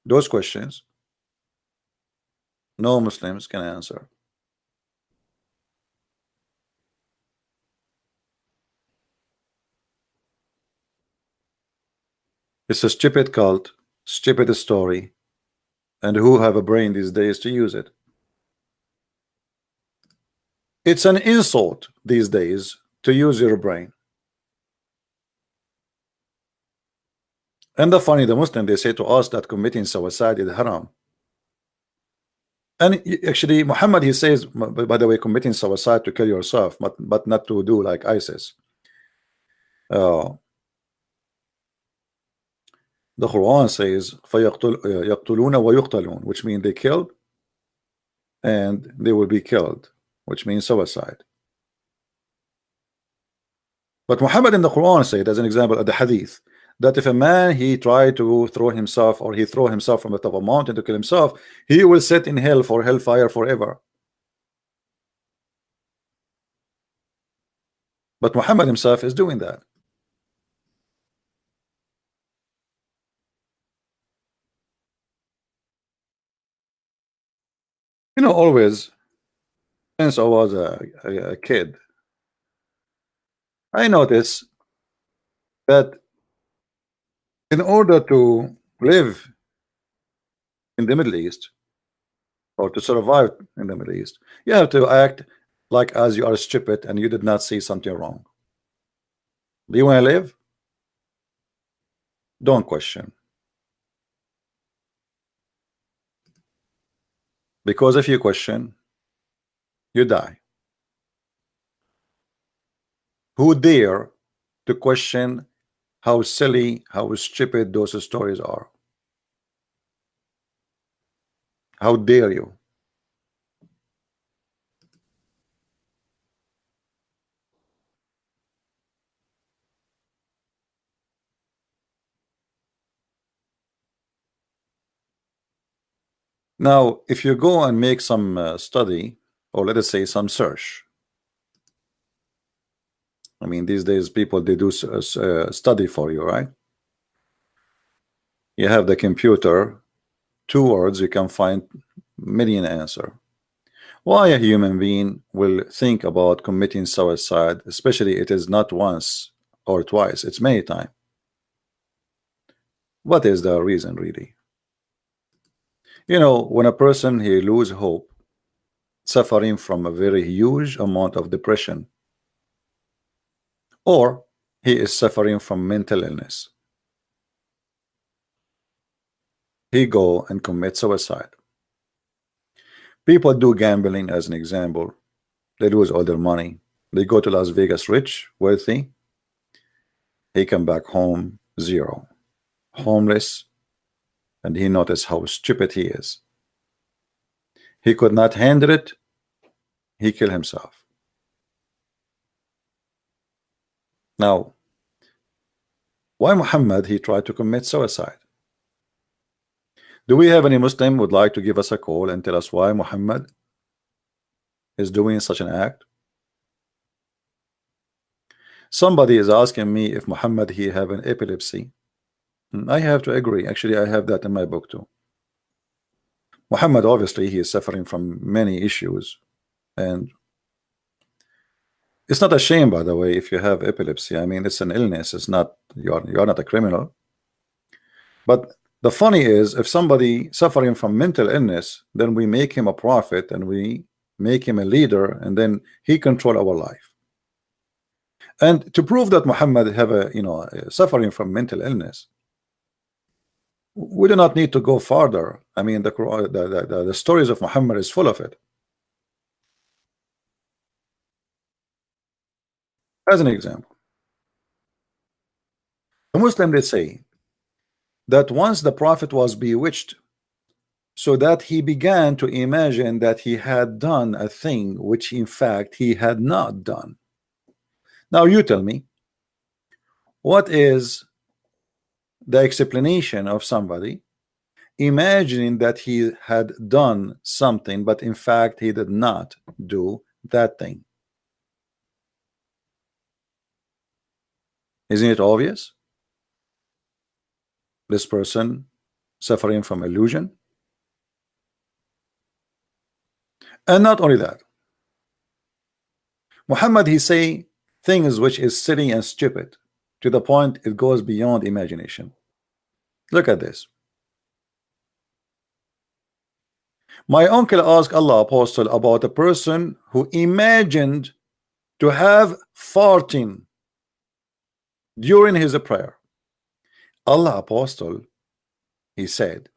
Those questions no Muslims can answer. It's a stupid cult, stupid story, and who have a brain these days to use it? It's an insult these days to use your brain. And the funny, the Muslim, they say to us that committing suicide is haram. And actually Muhammad, he says, by the way, committing suicide to kill yourself, but not to do like ISIS. The Quran says يقتلون ويقتلون, which means they killed and they will be killed, which means suicide. But Muhammad in the Quran said, as an example at the hadith, that if a man he tried to throw himself, or he throw himself from the top of a mountain to kill himself, he will sit in hell for hellfire forever. But Muhammad himself is doing that. Always since I was a kid, I noticed that in order to live in the Middle East, or to survive in the Middle East, you have to act like as you are stupid and you did not see something wrong. Do you want to live? Don't question. Because if you question, you die. Who dare to question how silly, how stupid those stories are? How dare you? Now, if you go and make some study, or let us say some search, I mean, these days people they do study for you, right? You have the computer, two words, you can find million answer. Why a human being will think about committing suicide, especially it is not once or twice, it's many times. What is the reason really? You know, when a person he lose hope, suffering from a very huge amount of depression, or he is suffering from mental illness, he go and commit suicide. People do gambling as an example. They lose all their money. They go to Las Vegas rich, wealthy. He come back home zero, homeless, and he noticed how stupid he is. He could not handle it. He killed himself. Now, why Muhammad he tried to commit suicide? Do we have any Muslim would like to give us a call and tell us why Muhammad is doing such an act? Somebody is asking me if Muhammad he have an epilepsy. I have to agree. Actually, I have that in my book too. Muhammad obviously he is suffering from many issues, and it's not a shame, by the way, if you have epilepsy. I mean, it's an illness. It's not you're not a criminal. But the funny is, if somebody suffering from mental illness, then we make him a prophet and we make him a leader, and then he control our life. And to prove that Muhammad have a suffering from mental illness, we do not need to go farther. I mean, the stories of Muhammad is full of it. As an example, the Muslim they say that once the Prophet was bewitched, so that he began to imagine that he had done a thing which in fact he had not done. Now you tell me, what is the explanation of somebody imagining that he had done something, but in fact he did not do that thing? Isn't it obvious? This person suffering from illusion. And not only that, Muhammad he say things which is silly and stupid to the point it goes beyond imagination. Look at this. My uncle asked Allah Apostle about a person who imagined to have farting during his prayer. Allah Apostle he said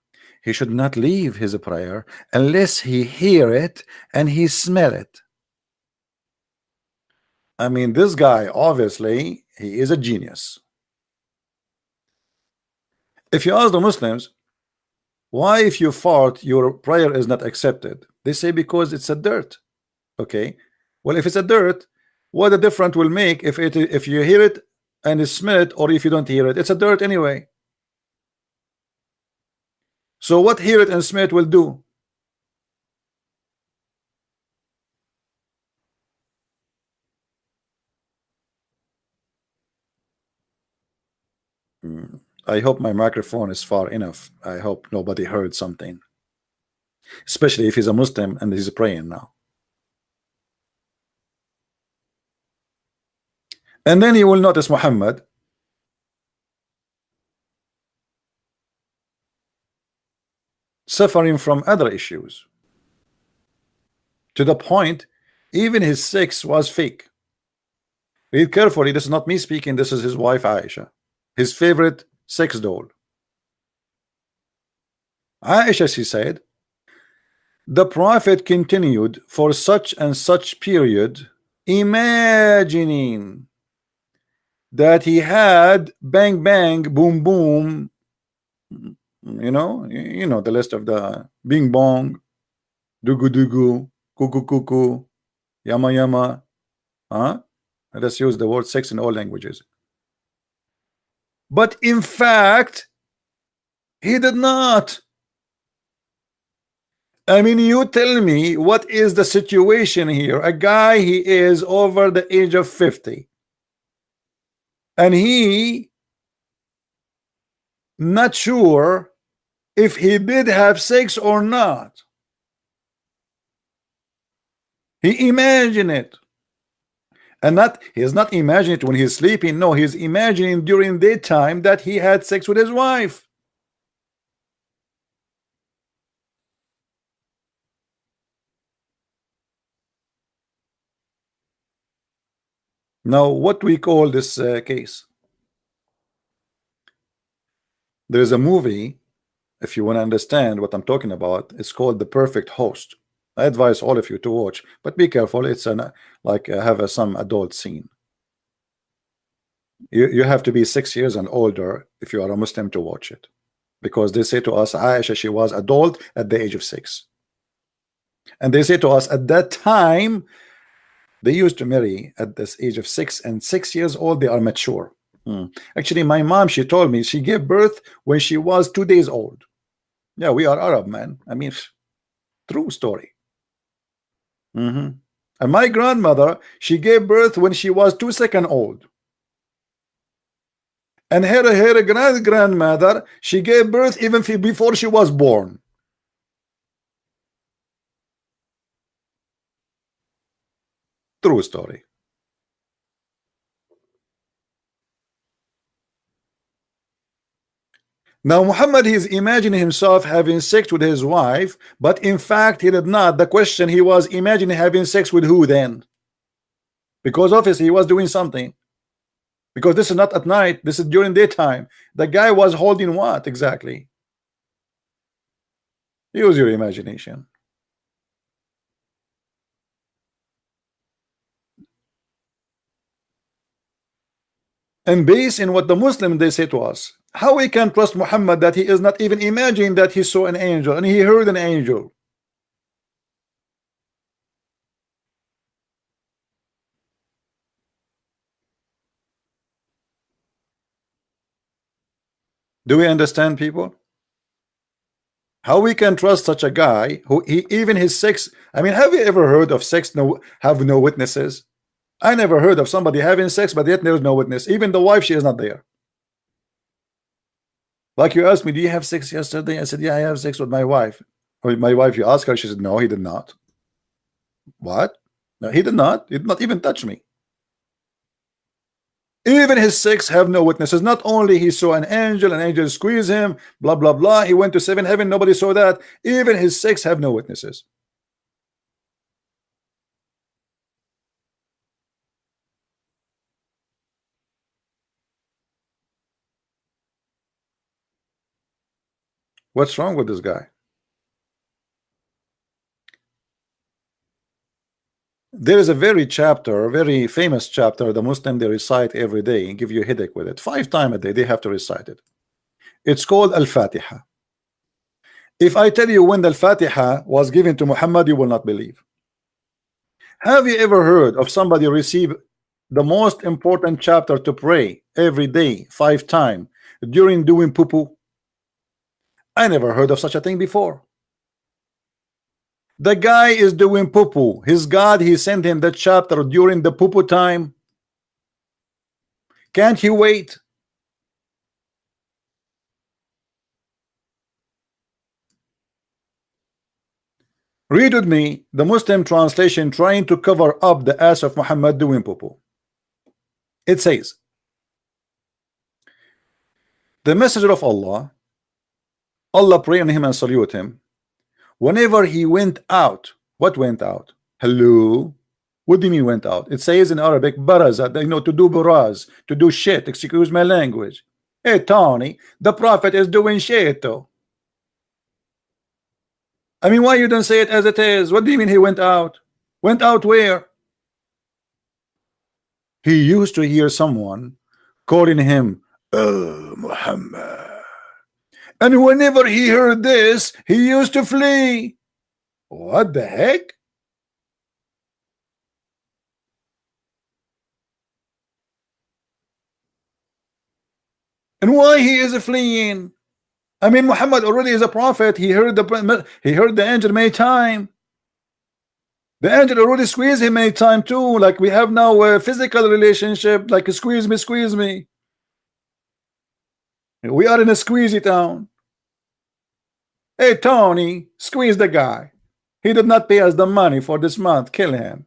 he should not leave his prayer unless he hear it and he smell it. I mean, this guy obviously he is a genius. If you ask the Muslims why if you fart your prayer is not accepted, they say because it's a dirt. Okay, well, if it's a dirt, what a difference will make if you hear it and you smell it, or if you don't hear it? It's a dirt anyway. So what hear it and smell it will do? I hope my microphone is far enough. I hope nobody heard something, especially if he's a Muslim and he's praying now. And then you will notice Muhammad suffering from other issues, to the point even his sex was fake. Read carefully, this is not me speaking, this is his wife Aisha, his favorite sex doll. Aisha, she said, the Prophet continued for such and such period imagining that he had bang bang boom boom, you know the list of the bing bong, dugu dugu, kuku kuku, yama yama. Let's use the word sex in all languages. But in fact he did not. I mean, you tell me what is the situation here? A guy, he is over the age of 50, and he not sure if he did have sex or not. He imagine it. And not, he's not imagining it when he's sleeping. No, he's imagining during daytime that he had sex with his wife. Now, what we call this case? There is a movie, if you want to understand what I'm talking about, it's called The Perfect Host. I advise all of you to watch, but be careful. It's an like have some adult scene. You have to be 6 years and older if you are a Muslim to watch it, because they say to us, Aisha, she was adult at the age of 6, and they say to us at that time they used to marry at this age of 6, and 6 years old they are mature. Actually, my mom, she told me she gave birth when she was 2 days old. Yeah, we are Arab, man. I mean, true story. And my grandmother, she gave birth when she was 2 seconds old. And her grandmother, she gave birth even before she was born. True story. Now Muhammad, he's imagining himself having sex with his wife, but in fact he did not. The question, he was imagining having sex with who then? Because obviously he was doing something. Because this is not at night, this is during daytime. The guy was holding what exactly? Use your imagination. And based in what the Muslim they say to us, how we can trust Muhammad that he is not even imagining that he saw an angel and he heard an angel? Do we understand, people? How we can trust such a guy who he even his sex? I mean, have you ever heard of sex have no witnesses? I never heard of somebody having sex, but yet there's no witness. Even the wife, she is not there. Like you asked me, do you have sex yesterday? I said, yeah, I have sex with my wife. Or my wife, you ask her, she said, no, he did not. What? No, he did not. He did not even touch me. Even his sex have no witnesses. Not only he saw an angel squeeze him, blah blah blah. He went to 7 heaven, nobody saw that. Even his sex have no witnesses. What's wrong with this guy? There is a very famous chapter, the Muslim they recite every day and give you a headache with it. 5 times a day they have to recite it. It's called Al-Fatiha. If I tell you when the Al-Fatiha was given to Muhammad, you will not believe. Have you ever heard of somebody receive the most important chapter to pray every day 5 times during doing poo-poo? I never heard of such a thing before. The guy is doing poo-poo. His God, he sent him that chapter during the poo-poo time. Can't he wait? Read with me the Muslim translation trying to cover up the ass of Muhammad doing poo-poo. It says, the messenger of Allah, Allah pray on him and salute him, whenever he went out. What went out? Hello? What do you mean went out? It says in Arabic, baraza, to do buraz, to do shit, excuse my language. Hey Tony, the prophet is doing shit though. I mean, why you don't say it as it is? What do you mean he went out? Went out where? He used to hear someone calling him, oh Muhammad, and whenever he heard this, he used to flee. What the heck? And why he is fleeing? I mean, Muhammad already is a prophet. He heard the angel many times. The angel already squeezed him many times too. Like we have now a physical relationship, like squeeze me, squeeze me. We are in a squeezy town. Hey Tony, squeeze the guy. He did not pay us the money for this month. Kill him.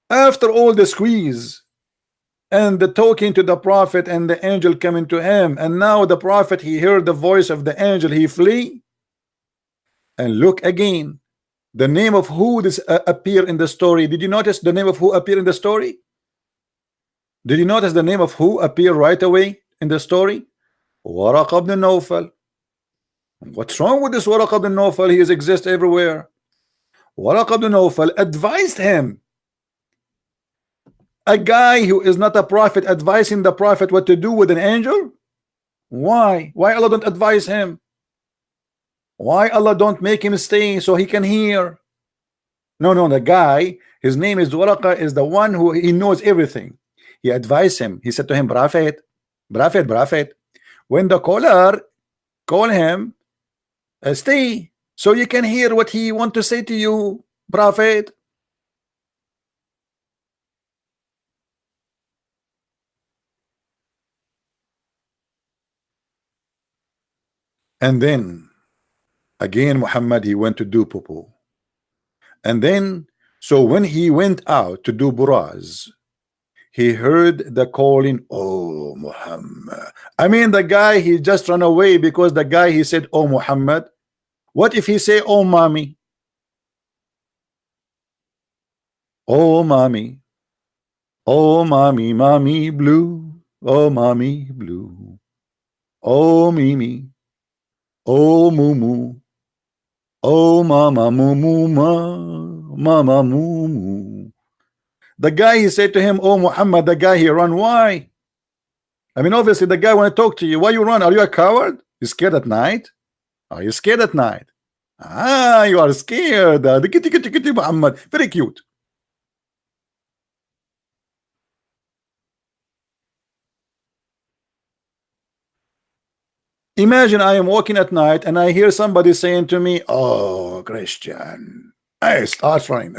After all the squeeze and the talking to the prophet and the angel coming to him, and now the prophet, he heard the voice of the angel, he flee. And look again, the name of who this appear in the story. Did you notice the name of who appear in the story? Did you notice the name of who appear right away in the story? Waraq ibn Nawfal. What's wrong with this Waraq ibn Nawfal? He exists everywhere. Waraq ibn Nawfal advised him. A guy who is not a prophet advising the prophet what to do with an angel? Why? Why Allah don't advise him? Why Allah don't make him stay so he can hear? No, the guy, his name is Waraqa, is the one who he knows everything. He advised him. He said to him, Prophet, when the caller call him, stay so you can hear what he want to say to you, Prophet. And then again Muhammad, he went to do poo. And then so when he went out to do buraz, he heard the calling, oh Muhammad. I mean, the guy, he just ran away because the guy, he said, oh Muhammad. What if he say, oh mommy? Oh mommy. Oh mommy, mommy blue. Oh mommy blue. Oh Mimi. Oh Mumu. Oh mama Mumu, mama Mumu. The guy, he said to him, oh Muhammad. The guy, he run. Why? I mean, obviously the guy want to talk to you. Why you run? Are you a coward? You scared at night? Are you scared at night? Ah, you are scared. The kitty Muhammad, very cute. Imagine I am walking at night and I hear somebody saying to me, oh Christian. I start running.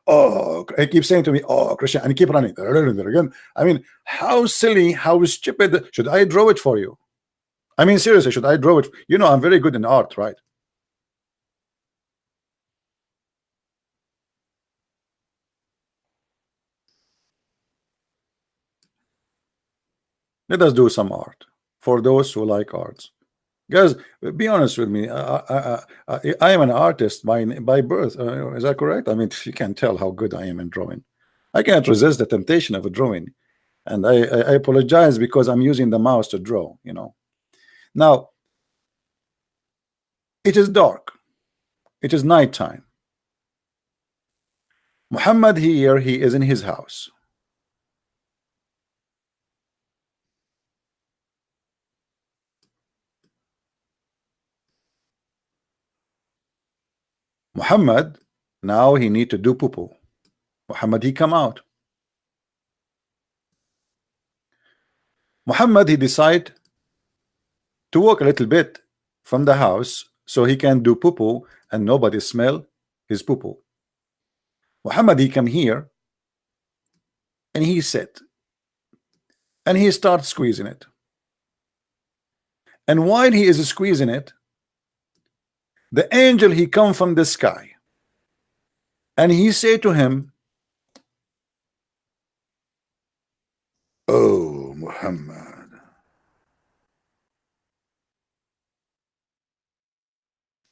Oh, I keep saying to me, oh Christian, and keep running. I mean, how silly, how stupid. Should I draw it for you? I mean, seriously, should I draw it? You know, I'm very good in art, right? Let us do some art for those who like arts. Guys, be honest with me. I am an artist by birth. Is that correct? I mean, you can tell how good I am in drawing. I can't resist the temptation of a drawing, and I apologize because I'm using the mouse to draw. You know. Now, it is dark. It is nighttime. Muhammad here, he is in his house. Muhammad, now he need to do poo-poo. Muhammad, he come out. Muhammad, he decide to walk a little bit from the house so he can do poo-poo and nobody smell his poo-poo. Muhammad, he come here and he sit and he starts squeezing it. And while he is squeezing it, the angel, he come from the sky and he say to him, oh Muhammad,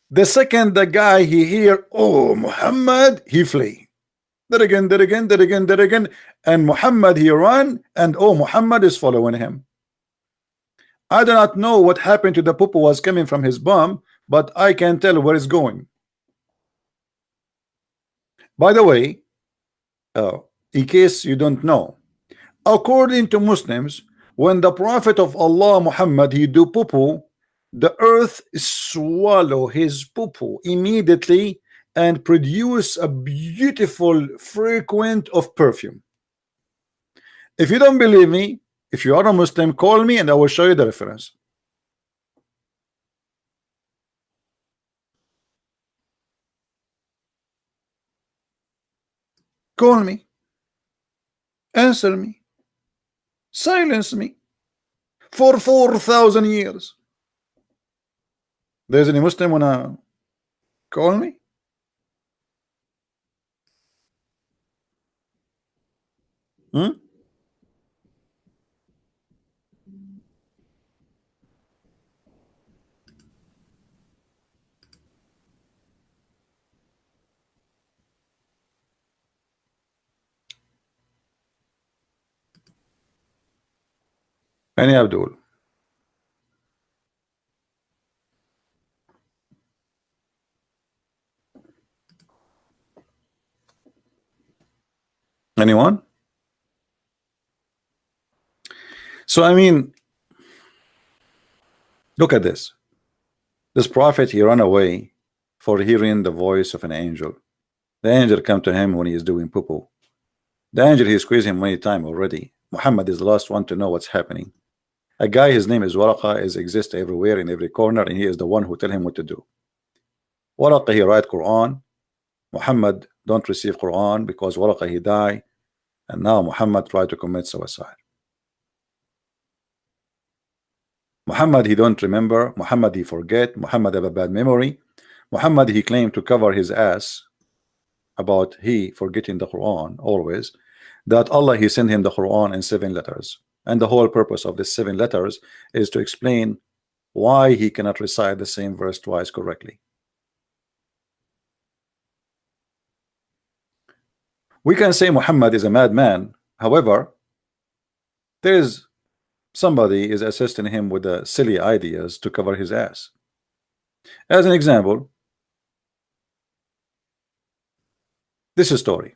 the second the guy he hear, oh Muhammad, he flee. That again, and Muhammad, he run, and oh Muhammad is following him. I do not know what happened to the poo-poo was coming from his bum, but I can tell where it's going. By the way, in case you don't know, according to Muslims, when the Prophet of Allah Muhammad, he do poo-poo, the earth swallow his poo-poo immediately and produce a beautiful fragrance of perfume. If you don't believe me, if you are a Muslim, call me and I will show you the reference. Call me, answer me, silence me for 4,000 years. There's any Muslim wanna call me? Hmm? Any Abdul? Anyone? So I mean, look at this. This prophet, he ran away for hearing the voice of an angel. The angel come to him when he is doing poo-poo. The angel, he squeezed him many times already. Muhammad is the last one to know what's happening. A guy, his name is Waraqa, is exist everywhere in every corner, and he is the one who tell him what to do. Waraqa, he write Quran. Muhammad don't receive Quran because Waraqa, he die, and now Muhammad try to commit suicide. Muhammad, he don't remember. Muhammad, he forget. Muhammad have a bad memory. Muhammad, he claimed to cover his ass about he forgetting the Quran always, that Allah, he sent him the Quran in 7 letters, and the whole purpose of the 7 letters is to explain why he cannot recite the same verse twice correctly. We can say Muhammad is a madman. However, there is somebody is assisting him with the silly ideas to cover his ass. As an example, this is story.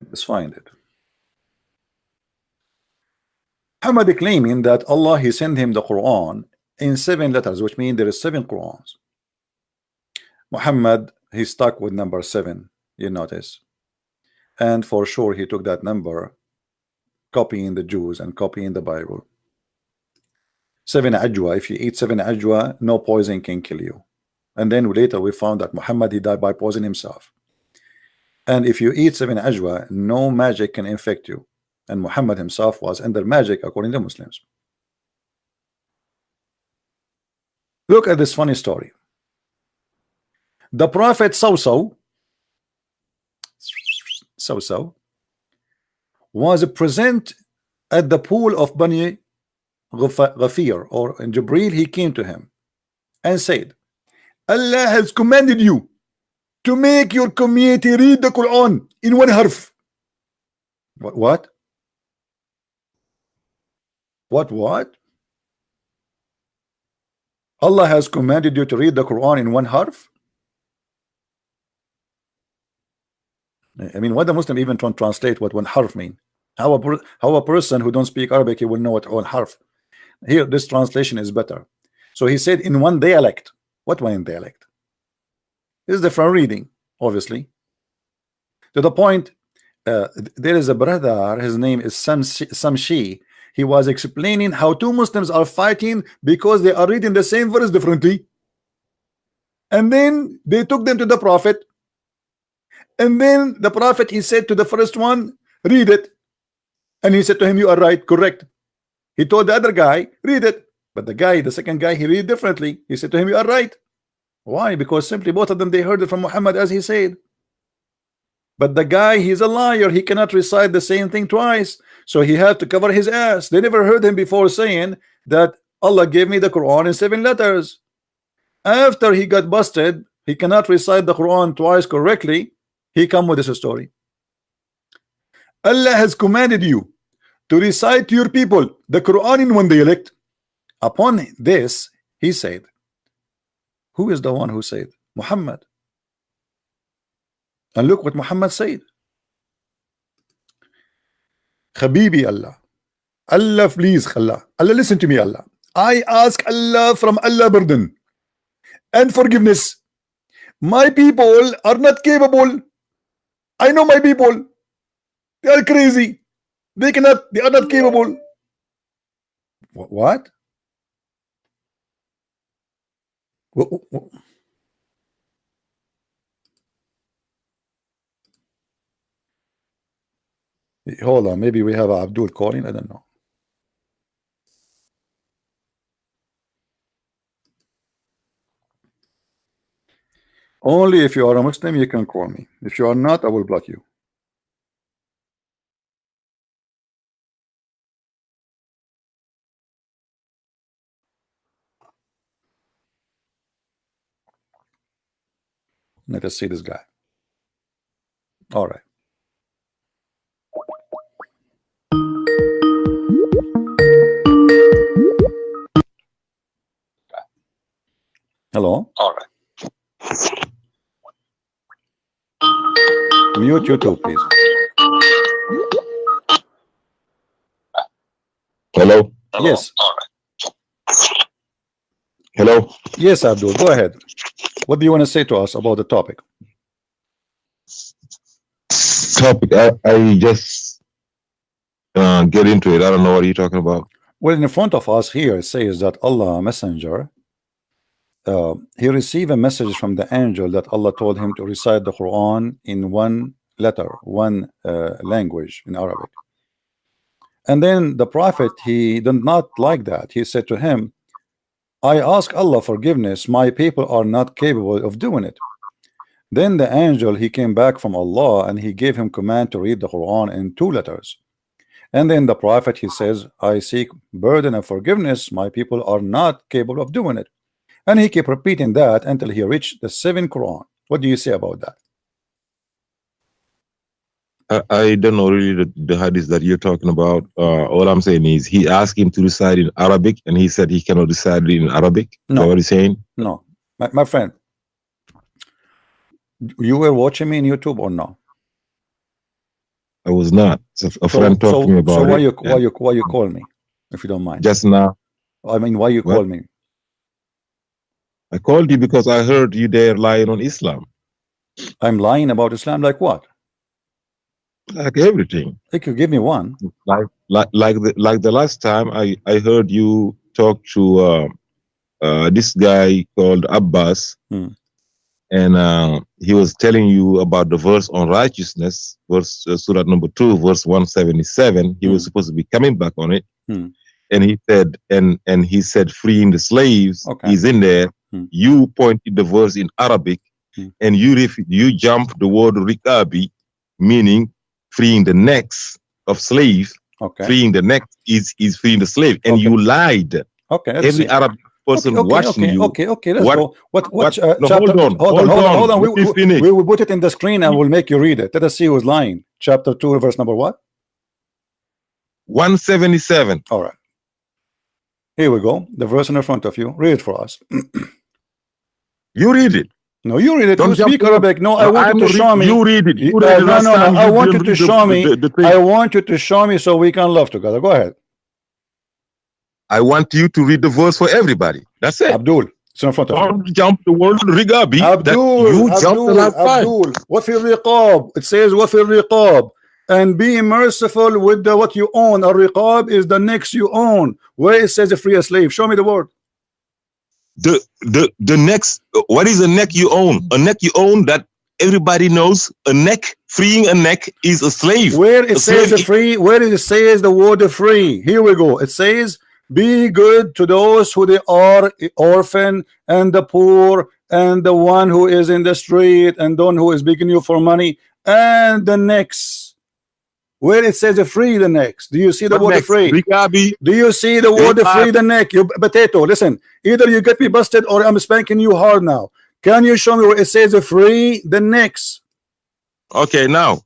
Let's find it. Muhammad claiming that Allah, he sent him the Quran in 7 letters, which means there is 7 Qurans. Muhammad, he stuck with number 7, you notice, and for sure he took that number, copying the Jews and copying the Bible. 7 ajwa, if you eat 7 ajwa, no poison can kill you. And then later we found that Muhammad, he died by poison himself. And if you eat 7 ajwa, no magic can infect you. And Muhammad himself was under magic according to Muslims. Look at this funny story. The prophet Sawsaw was present at the pool of Bani Ghafir, or in Jibreel, he came to him and said, Allah has commanded you to make your community read the Quran in 1 harf. What? Allah has commanded you to read the Quran in 1 harf? I mean, what the Muslim even translate what 1 harf mean? How a person who don't speak Arabic, he will know what 1 harf. Here, this translation is better. So he said in 1 dialect. What 1 dialect? This is different reading, obviously. To the point, there is a brother, his name is Samshi. He was explaining how 2 Muslims are fighting because they are reading the same verse differently. And then they took them to the Prophet. And then the Prophet, he said to the first one, read it. And he said to him, you are right, correct. He told the other guy, read it. But the second guy, he read it differently. He said to him, you are right. Why? Because simply both of them, they heard it from Muhammad as he said. But the guy, he's a liar. He cannot recite the same thing twice. So he had to cover his ass. They never heard him before saying that Allah gave me the Quran in 7 letters. After he got busted, he cannot recite the Quran twice correctly. He come with this story. Allah has commanded you to recite to your people the Quran in 1 dialect. Upon this, he said, who is the one who said? Muhammad. And look what Muhammad said. Habibi Allah. Allah, please, Allah. Allah, listen to me, Allah. I ask Allah from Allah burden and forgiveness. My people are not capable. I know my people. They are crazy. They are not capable. What? Hold on, maybe we have Abdul calling. I don't know. Only if you are a Muslim you can call me. If you are not, I will block you. Let us see this guy. All right. Hello. All right. Mute YouTube, please. Hello. Yes. All right. Hello. Yes, Abdul. Go ahead. What do you want to say to us about the topic? I just get into it. I don't know what you're talking about. Well, in front of us here it says that Allah Messenger, he received a message from the angel that Allah told him to recite the Quran in one letter, one language in Arabic. And then the Prophet, he did not like that. He said to him, I ask Allah forgiveness. My people are not capable of doing it. Then the angel, he came back from Allah and he gave him command to read the Quran in 2 letters. And then the Prophet, he says, I seek burden and forgiveness. My people are not capable of doing it. And he kept repeating that until he reached the 7th Quran. What do you say about that? I don't know really the hadith that you're talking about. All I'm saying is he asked him to recite in Arabic and he said he cannot recite it in Arabic. No. Is that what he's saying? No. My friend, you were watching me on YouTube or no? I was not. So a friend talked to me about so it. why you call me, if you don't mind? Just now. I mean, why you call me? I called you because I heard you there lying on Islam. I'm lying about Islam like what? Like everything. You could give me one. Like the last time I heard you talk to this guy called Abbas, and he was telling you about the verse on righteousness, verse surah number 2, verse 177. He was supposed to be coming back on it, and he said, and he said, freeing the slaves. Okay. He's in there. You pointed the verse in Arabic, and you jumped the word rikabi, meaning freeing the necks of slaves. Okay. Freeing the neck is freeing the slave, and you lied. Okay. Every Arab person watching you. Okay. Let's go. What chapter? Hold on. We will put it in the screen and we'll make you read it. Let us see who's lying. Chapter 2, verse number what? 177. All right. Here we go. The verse in front of you. Read it for us. You read it. No, you read it. You speak Arabic. No, I want you to show me. You read it. No. I want you to show me. I want you to show me so we can love together. Go ahead. I want you to read the verse for everybody. That's it. Abdul, it's in front of you. Don't jump the word rigabi. Abdul, وَفِي الرِّقَابِ. It says وَفِي الرِّقَابِ. And be merciful with what you own. A riqab is the necks you own. Where it says free a slave. Show me the word. The next, what is a neck you own? A neck you own that everybody knows. A neck, freeing a neck is a slave. Where it says free, where it says the word free. Here we go. It says, be good to those who they are orphan and the poor and the one who is in the street and the one who is begging you for money and the next. Where it says free the next. Do you see the word free? Do you see the word free the neck? You potato, listen. Either you get me busted or I'm spanking you hard now. Can you show me where it says free the next? Okay, now.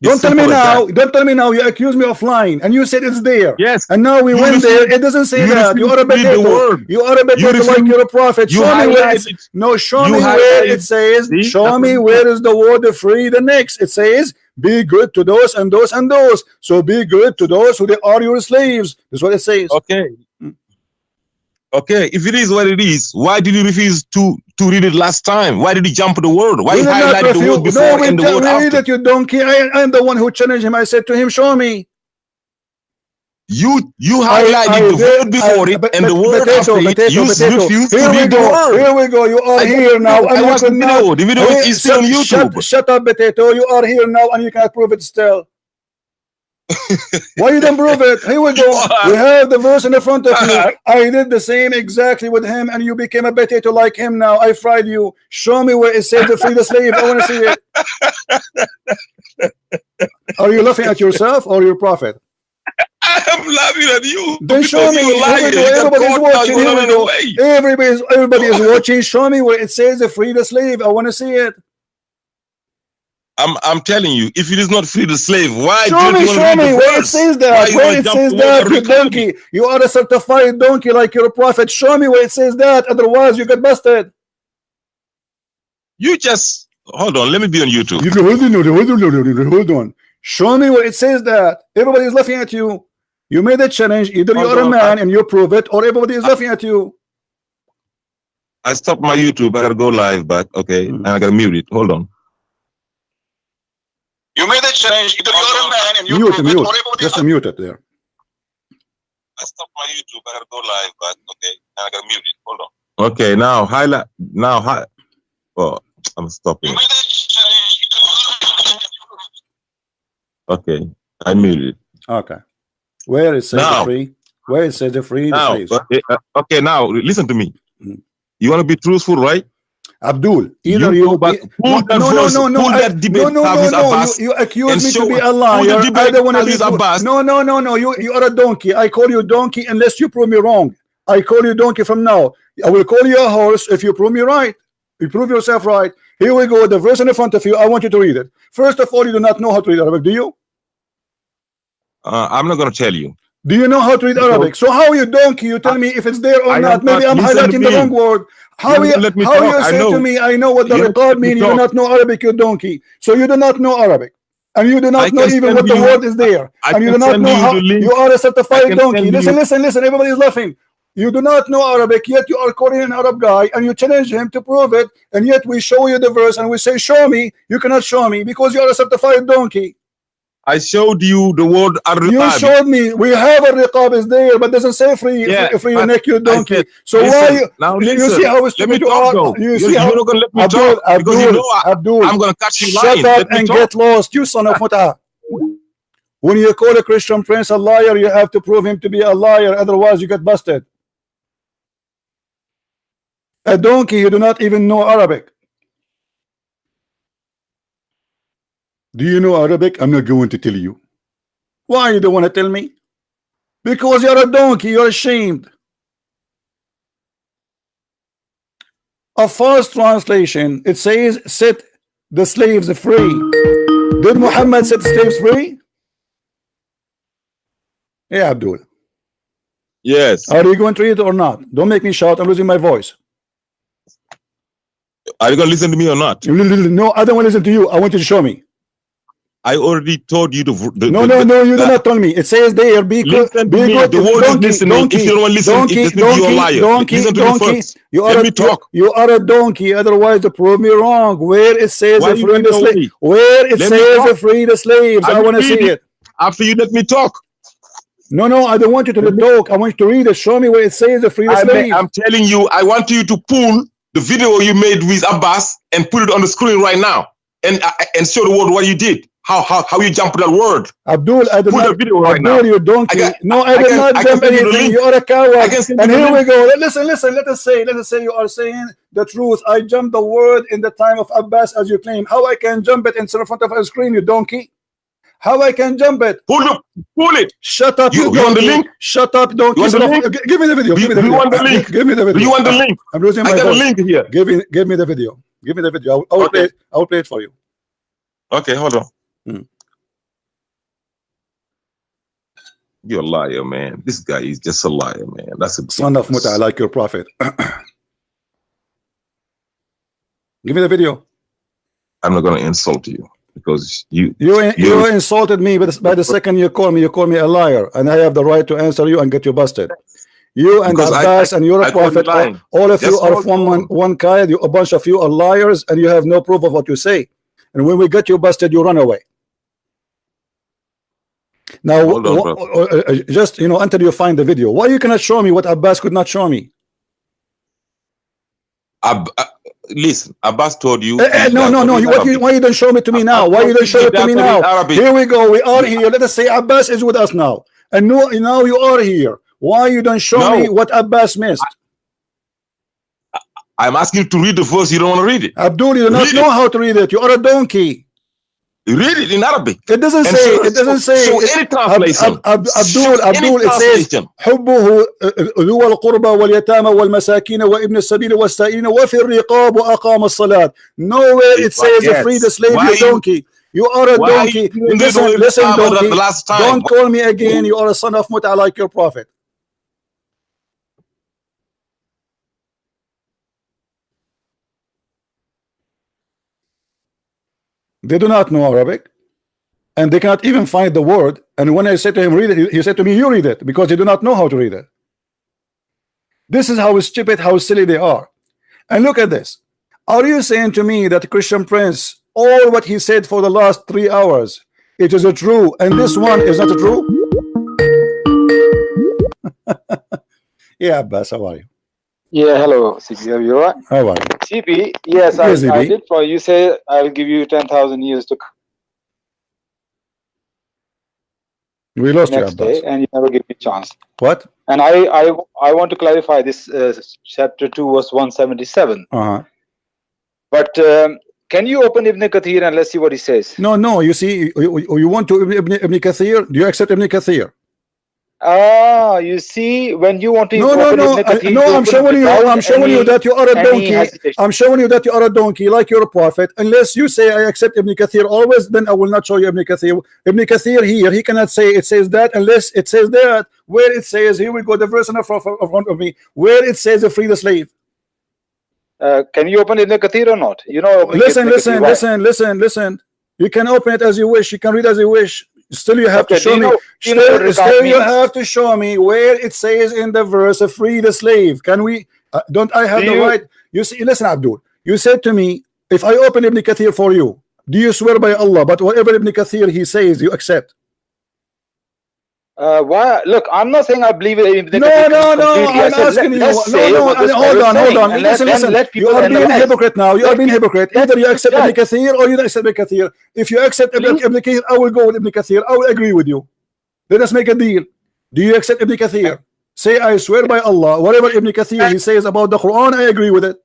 Don't tell me now. Don't tell me now. You accuse me of lying, and you said it's there. Yes. And now we went there. It doesn't say that. You are a potato. You are a potato like you're a prophet. Show me where it's. No, show me where it says. Show me where is the word free the next. It says, be good to those and those and those. So be good to those who they are your slaves. That's what it says. Okay. Okay, if it is what it is, why did you refuse to read it last time? Why did you jump the word? Why you highlighted the word before and the word after? Read it, you donkey. I'm the one who challenged him. I said to him, show me. You highlighted the word before it and the word after it. You refused to read the word. Here we go. You are here now. I watched the video. The video is still on YouTube. Shut up, potato. You are here now and you cannot prove it still. Why you don't prove it? Here we go. We have the verse in the front of you. I did the same exactly with him and you became a potato like him now. I fried you. Show me where it says to free the slave. I want to see it. Are you laughing at yourself or your prophet? I'm laughing at you. Then show me. Everybody's watching. Everybody is watching. Show me where it says to free the slave. I want to see it. I'm telling you, if it is not free the slave, why show me where it says that? Where it says that, you donkey. You are a certified donkey like your prophet. Show me where it says that, otherwise you get busted. You just hold on, let me be on YouTube. Hold on. Show me where it says that. Everybody is laughing at you. You made a challenge, either you are a man and you prove it, or everybody is laughing at you. I stopped my YouTube, I gotta go live back, okay, and I gotta mute it. Hold on. You made a change. Either you're a man and you mute. Just mute it there. I stopped my YouTube. I gotta go live, but okay, now I gotta mute it. Hold on. Okay, now highlight. Now oh, I'm stopping. Okay, I muted. Okay. Where it says the free? Where it says the free? Now, okay, now listen to me. You want to be truthful, right? Abdul, either you accuse me to be a liar. I don't want to be. No. You are a donkey. I call you a donkey unless you prove me wrong. I call you donkey from now. I will call you a horse if you prove me right. You prove yourself right. Here we go. The verse in front of you. I want you to read it. First of all, you do not know how to read Arabic, do you? I'm not going to tell you. Do you know how to read Arabic? So how you donkey? You tell me if it's there or not. Maybe I'm highlighting the wrong word. How you say to me, I know what the riqab means, you do not know Arabic, you donkey. So you do not know Arabic. And you do not know even what the word is there. And you do not know how you are a certified donkey. Listen, everybody is laughing. You do not know Arabic, yet you are calling an Arab guy and you challenge him to prove it, and yet we show you the verse and we say, show me. You cannot show me because you are a certified donkey. I showed you the word ar-riqab. You showed me. We have a riqab is there, but doesn't say free. Free your neck, you donkey. Said, so listen, why you see how stupid you are? You see how you're not gonna let me talk because you know I'm gonna catch you lying. Shut up and get lost, you son of muta. When you call a Christian prince a liar, you have to prove him to be a liar, otherwise you get busted. A donkey, you do not even know Arabic. Do you know Arabic? I'm not going to tell you. Why you don't want to tell me? Because you're a donkey, you're ashamed. A false translation, it says set the slaves free. Did Muhammad set slaves free? Yeah, Abdul. Yes. Are you going to read it or not? Don't make me shout, I'm losing my voice. Are you going to listen to me or not? No, I don't want to listen to you. I want you to show me. I already told you no, you did not tell me. It says there, be good. The word is listening. If you don't want to listen, you're a liar. Donkey. You are a donkey. Otherwise, to prove me wrong. Where it says free the slave. Where it says free the slaves. I want to see it. After you let me talk. No, I don't want you to talk. I want you to read it. Show me where it says free the slaves. I'm telling you, I want you to pull the video you made with Abbas and put it on the screen right now, and show the world what you did. How you jump that word? Abdul, I did not. Video right Abdul, you donkey. I did not jump anything. You are a coward. And here we go. Listen. Let us say you are saying the truth. I jumped the word in the time of Abbas, as you claim. How I can jump it in front of a screen, you donkey? How I can jump it? Pull it. Shut up, you want the link? Shut up, donkey. Give me the video. Give me the video. Do you want the link? I'm losing my voice. I got a link here. Give me the video. Give me the video. I will play it for you. Okay, hold on. You're a liar, man. This guy is just a liar, man. That's a son of muta. I like your prophet. Give me the video. I'm not going to insult you because you insulted me, but by the second you call me a liar, and I have the right to answer you and get you busted. You and Because Abbas and you're a I call you prophet. lying. All of you That's are all from true. one kind. A bunch of you are liars, and you have no proof of what you say. And when we get you busted, you run away. Now, Hold on, brother. just until you find the video. Why you cannot show me what Abbas could not show me? Listen, Abbas told you. No. Why you don't show me to me now? Why you don't show it to me now? Here we go. We are here. Let us say Abbas is with us now, and now you are here. Why you don't show me what Abbas missed? I'm asking you to read the verse. You don't want to read it. Abdul, you do not know how to read it. You are a donkey. Read it in Arabic. It doesn't say. It doesn't say. Show any translation. Abdul, it says حبه ذو القربى واليتامى والمساكين وابن السبيل والسائلين وفي الرقاب وأقام الصلاة. Nowhere it says free the slave. You donkey. You are a donkey. Listen, donkey. Don't call me again. You are a son of Muta like your prophet. They do not know Arabic, and they cannot even find the word. And when I said to him, read it, he said to me, you read it, because they do not know how to read it. This is how stupid, how silly they are. And look at this. Are you saying to me that Christian Prince, all what he said for the last 3 hours, it is a true, and this one is not a true? Yeah, Abbas, how are you? Yeah, hello, CP. Are you alright? How are you? CP, yes, I did for you. Say I'll give you 10,000 years to We lost you, next Abbas. day, and you never give me a chance. What? And I want to clarify this chapter 2 verse 177. But can you open Ibn Kathir and let's see what he says? No. You see, you want to Ibn Kathir? Do you accept Ibn Kathir? You see, when you want to no, I'm showing you that you are a donkey. I'm showing you that you are a donkey, like you're a prophet. Unless you say I accept Ibn Kathir always, then I will not show you Ibn Kathir. Ibn Kathir here, he cannot say it says that unless it says that. Where it says, here we go, the verse in front of me, where it says free the slave. Can you open Ibn Kathir or not? You know. Listen. You can open it as you wish. You can read as you wish. Still, you have to show me. Still, you have to show me where it says in the verse free the slave. Can we? Don't I have the right? You see, listen, Abdul. You said to me, if I open Ibn Kathir for you, do you swear by Allah? But whatever Ibn Kathir he says, you accept. Why? Look, I'm not saying I believe in Ibn Kathir. No. I'm asking you. Hold on. Listen. You are being a hypocrite now. You are being a hypocrite. Either you accept Ibn Kathir or you don't accept Ibn Kathir. If you accept Ibn Kathir, I will go with Ibn Kathir. I will agree with you. Let us make a deal. Do you accept Ibn Kathir? Say, I swear by Allah, whatever Ibn Kathir he says about the Quran, I agree with it.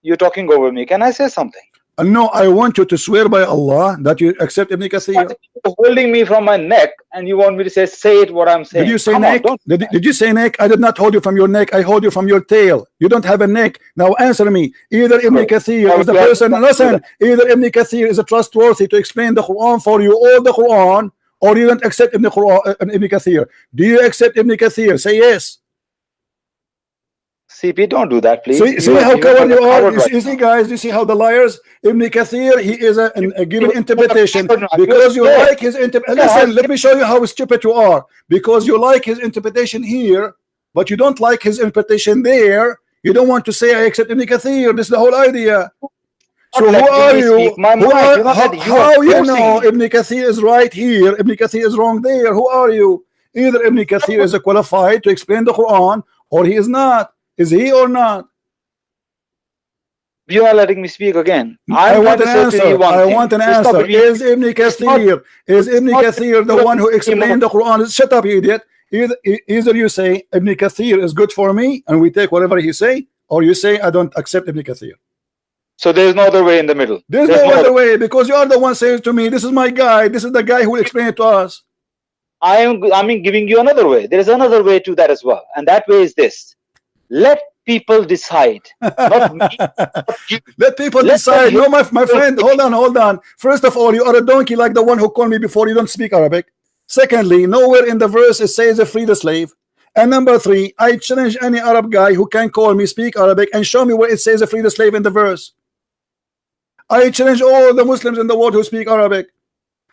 You're talking over me. Can I say something? No, I want you to swear by Allah that you accept Ibn Kathir. You're holding me from my neck and you want me to say it what I'm saying. Did you say neck? Did you say neck? I did not hold you from your neck. I hold you from your tail. You don't have a neck. Now answer me. Either Ibn Kathir is the person, listen, either Ibn Kathir is trustworthy to explain the Quran for you, all the Quran, or you don't accept Ibn Kathir. Do you accept Ibn Kathir? Say yes. CP, don't do that, please. See how coward you are. You see, guys, you see how the liars. Ibn Kathir, he is a given interpretation because you like his interpretation. Listen, let me show you how stupid you are. Because you like his interpretation here, but you don't like his interpretation there. You don't want to say I accept Ibn Kathir. This is the whole idea. So who are you? How you know Ibn Kathir is right here, Ibn Kathir is wrong there? Who are you? Either Ibn Kathir is qualified to explain the Quran, or he is not. Is he or not? You are letting me speak again. I want an answer. I want an answer. Is Ibn Kathir the one who explained the Quran? Shut up, you idiot. Either you say Ibn Kathir is good for me and we take whatever he say, or you say I don't accept Ibn Kathir. So there's no other way in the middle. There's no other way, because you are the one saying to me, this is my guy, this is the guy who will explain it to us. I mean giving you another way. There is another way to that as well, and that way is this. Let people decide. Not me. Let people decide. No, my friend, hold on. First of all, you are a donkey like the one who called me before. You don't speak Arabic. Secondly, nowhere in the verse it says free the slave. And number 3, I challenge any Arab guy who can call me, speak Arabic, and show me where it says free the slave in the verse. I challenge all the Muslims in the world who speak Arabic.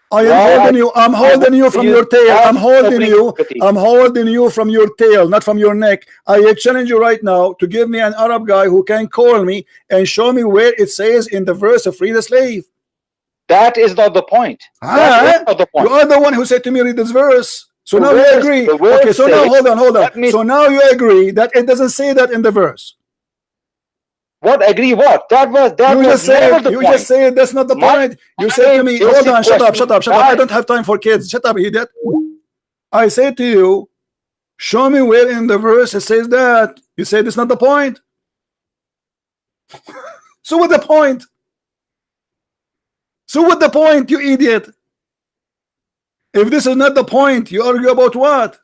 I am holding you. I'm holding you from your tail. I'm holding you. I'm holding you from your tail, not from your neck. I challenge you right now to give me an Arab guy who can call me and show me where it says in the verse to free the slave. That is not the point. That is not the point. You are the one who said to me, read this verse. So now you agree. Okay, so now hold on. So now you agree that it doesn't say that in the verse. What agree what? That was you just said that's not the point. You said to me, hold on, shut up. I don't have time for kids. Shut up, idiot. I say to you, show me where in the verse it says that. You said it's not the point. So what's the point? So what's the point, you idiot? If this is not the point, you argue about what?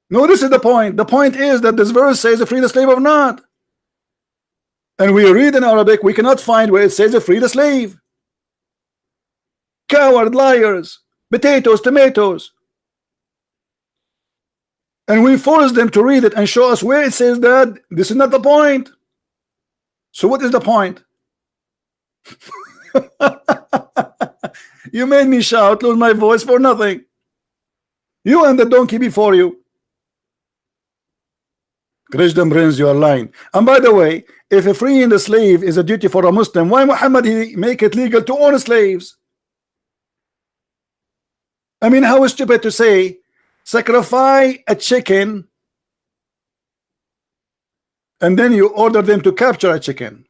No, this is the point. The point is that this verse says free the slave or not. And we read in Arabic, we cannot find where it says free the slave. Coward, liars, potatoes, tomatoes. And we force them to read it and show us where it says that. This is not the point. So what is the point? You made me shout, lose my voice for nothing. You and the donkey before you. Christian brains, you are lying. And by the way, if freeing the slave is a duty for a Muslim, why Muhammad he make it legal to own slaves? I mean, how stupid to say sacrifice a chicken and then you order them to capture a chicken.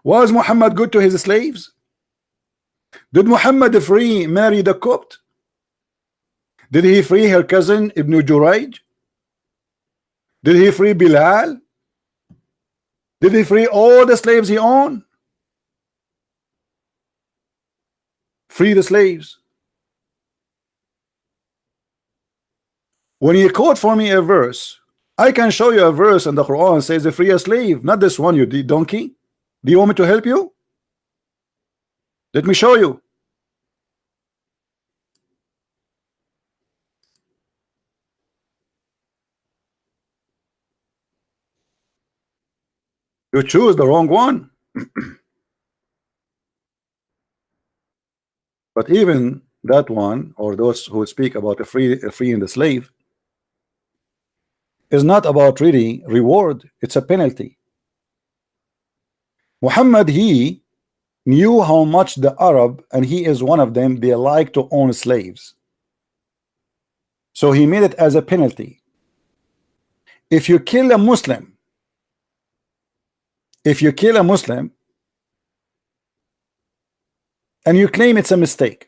Was Muhammad good to his slaves? Did Muhammad free Mary the Copt? Did he free her cousin Ibn Jurayj? Did he free Bilal? Did he free all the slaves he owned? Free the slaves. When you quote for me a verse, I can show you a verse in the Quran says free a slave, not this one, you donkey. Do you want me to help you? Let me show you. You choose the wrong one. But even that one, or those who speak about a freeing the slave, is not about really reward, it's a penalty. Muhammad, he knew how much the Arab, and he is one of them, they like to own slaves. So he made it as a penalty. If you kill a Muslim, and you claim it's a mistake,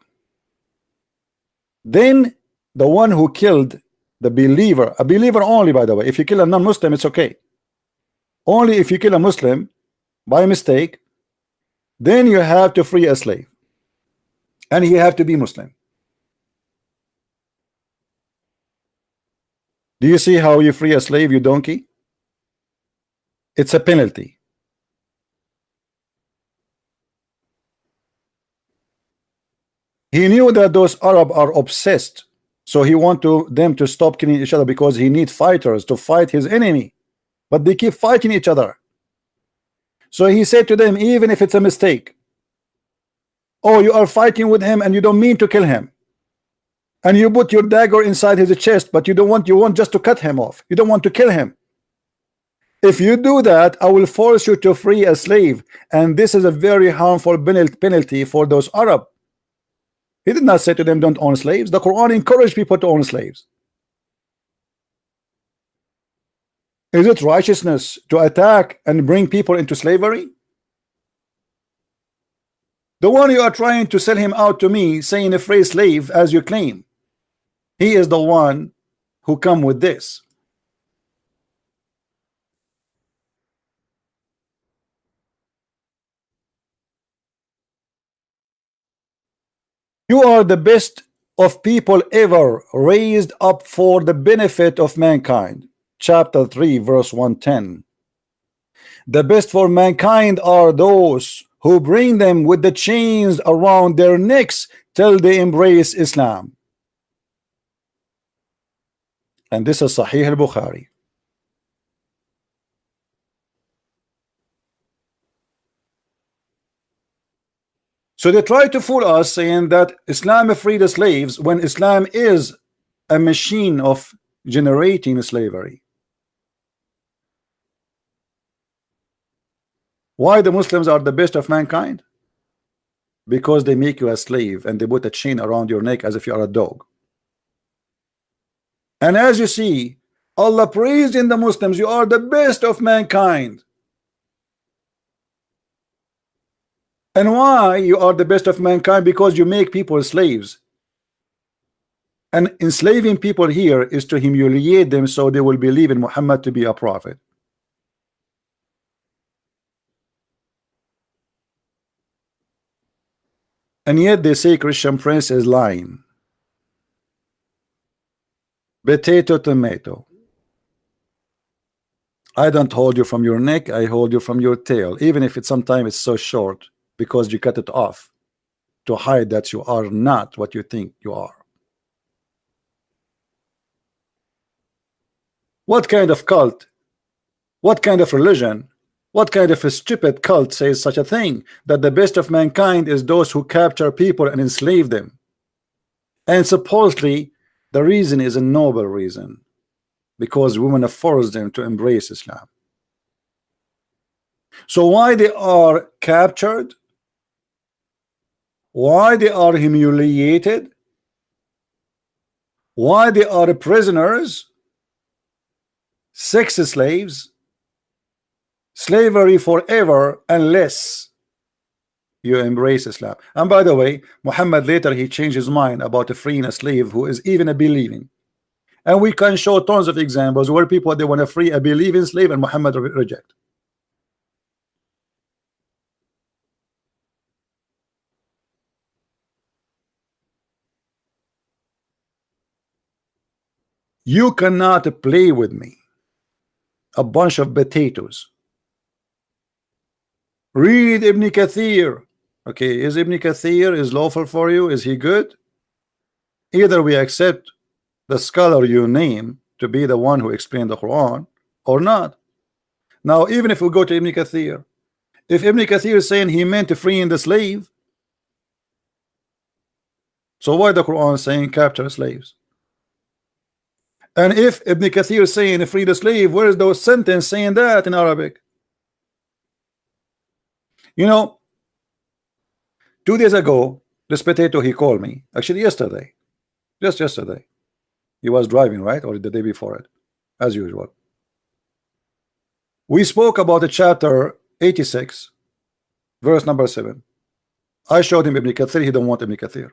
then the one who killed the believer, a believer only, by the way, if you kill a non-Muslim, it's okay. Only if you kill a Muslim by mistake, then you have to free a slave, and he have to be Muslim. Do you see how you free a slave, you donkey? It's a penalty. He knew that those Arab are obsessed, so he want them to stop killing each other because he needs fighters to fight his enemy, but they keep fighting each other. So he said to them, even if it's a mistake, oh, you are fighting with him and you don't mean to kill him, and you put your dagger inside his chest, but you want just to cut him off, you don't want to kill him. If you do that, I will force you to free a slave, and this is a very harmful penalty for those Arab. He did not say to them, don't own slaves. The Quran encouraged people to own slaves. Is it righteousness to attack and bring people into slavery? The one you are trying to sell him out to me, saying a free slave as you claim, he is the one who come with this. You are the best of people ever, raised up for the benefit of mankind. Chapter 3, verse 110. The best for mankind are those who bring them with the chains around their necks till they embrace Islam. And this is Sahih al-Bukhari. So they try to fool us saying that Islam freed the slaves when Islam is a machine of generating slavery. Why the Muslims are the best of mankind? Because they make you a slave and they put a chain around your neck as if you are a dog. And as you see, Allah praised in the Muslims, you are the best of mankind. And why you are the best of mankind? Because you make people slaves. And enslaving people here is to humiliate them so they will believe in Muhammad to be a prophet. And yet they say Christian Prince is lying. Potato, tomato. I don't hold you from your neck, I hold you from your tail, even if it's sometimes it's so short, because you cut it off to hide that you are not what you think you are. What kind of cult, what kind of religion, what kind of a stupid cult says such a thing, that the best of mankind is those who capture people and enslave them? And supposedly the reason is a noble reason, because women have forced them to embrace Islam. So why they are captured, why they are humiliated, why they are prisoners, sex slaves, slavery forever, unless you embrace Islam. And by the way, Muhammad later he changed his mind about freeing a slave who is even a believing. And we can show tons of examples where people they want to free a believing slave and Muhammad reject. You cannot play with me, a bunch of potatoes. Read Ibn Kathir. Okay, is Ibn Kathir is lawful for you? Is he good? Either we accept the scholar you name to be the one who explained the Quran or not. Now, even if we go to Ibn Kathir, if Ibn Kathir is saying he meant to freeing the slave, so why the Quran saying capture slaves? And if Ibn Kathir is saying free the slave, where is those sentence saying that in Arabic? You know, 2 days ago, this potato he called me, actually yesterday, just yesterday. He was driving, right? Or the day before it, as usual. We spoke about the chapter 86, verse number 7. I showed him Ibn Kathir, he don't want Ibn Kathir.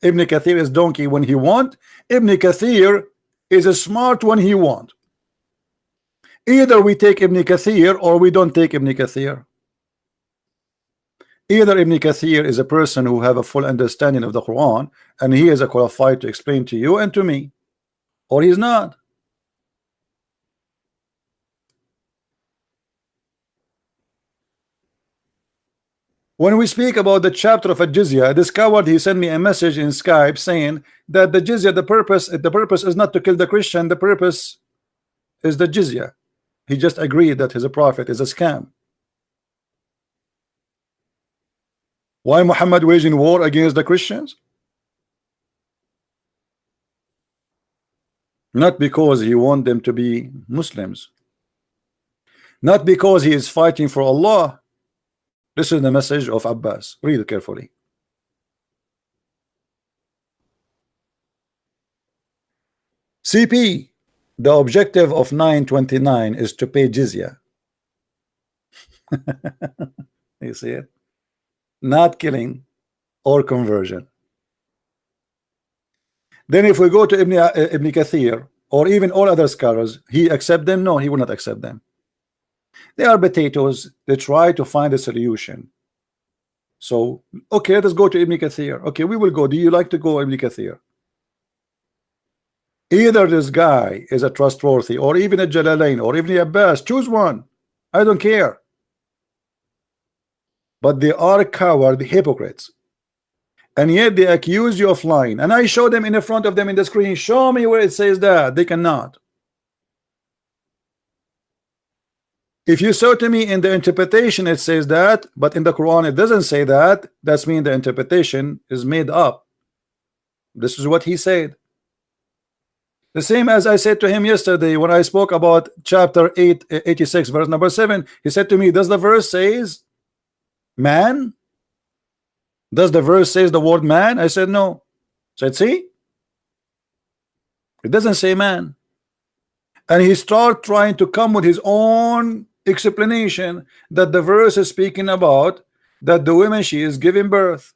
Ibn Kathir is donkey when he want. Ibn Kathir is a smart when he want. Either we take Ibn Kathir or we don't take Ibn Kathir. Either Ibn Kathir is a person who have a full understanding of the Quran and he is a qualified to explain to you and to me, or he's not. When we speak about the chapter of al-jizya, this coward he sent me a message in Skype saying that the jizya, the purpose is not to kill the Christian, the purpose is the jizya. He just agreed that his prophet is a scam. Why Muhammad waging war against the Christians? Not because he wants them to be Muslims, not because he is fighting for Allah. This is the message of Abbas. Read it carefully. CP, the objective of 929 is to pay jizya. You see it? Not killing or conversion. Then if we go to Ibn Kathir or even all other scholars, he accept them? No, he will not accept them. They are potatoes. They try to find a solution. So okay, let us go to Ibn Kathir. Okay, we will go. Do you like to go Ibn Kathir? Either this guy is a trustworthy or even a Jalalain or even Abbas, choose one. I don't care. But they are coward hypocrites, and yet they accuse you of lying. And I show them in front of them in the screen. Show me where it says that. They cannot. If you saw to me in the interpretation it says that, but in the Quran it doesn't say that, that's mean the interpretation is made up. This is what he said. The same as I said to him yesterday when I spoke about chapter 86 verse number 7. He said to me, does the verse says man? Does the verse says the word man? I said no. Said see, it doesn't say man. And he started trying to come with his own explanation that the verse is speaking about that the woman she is giving birth.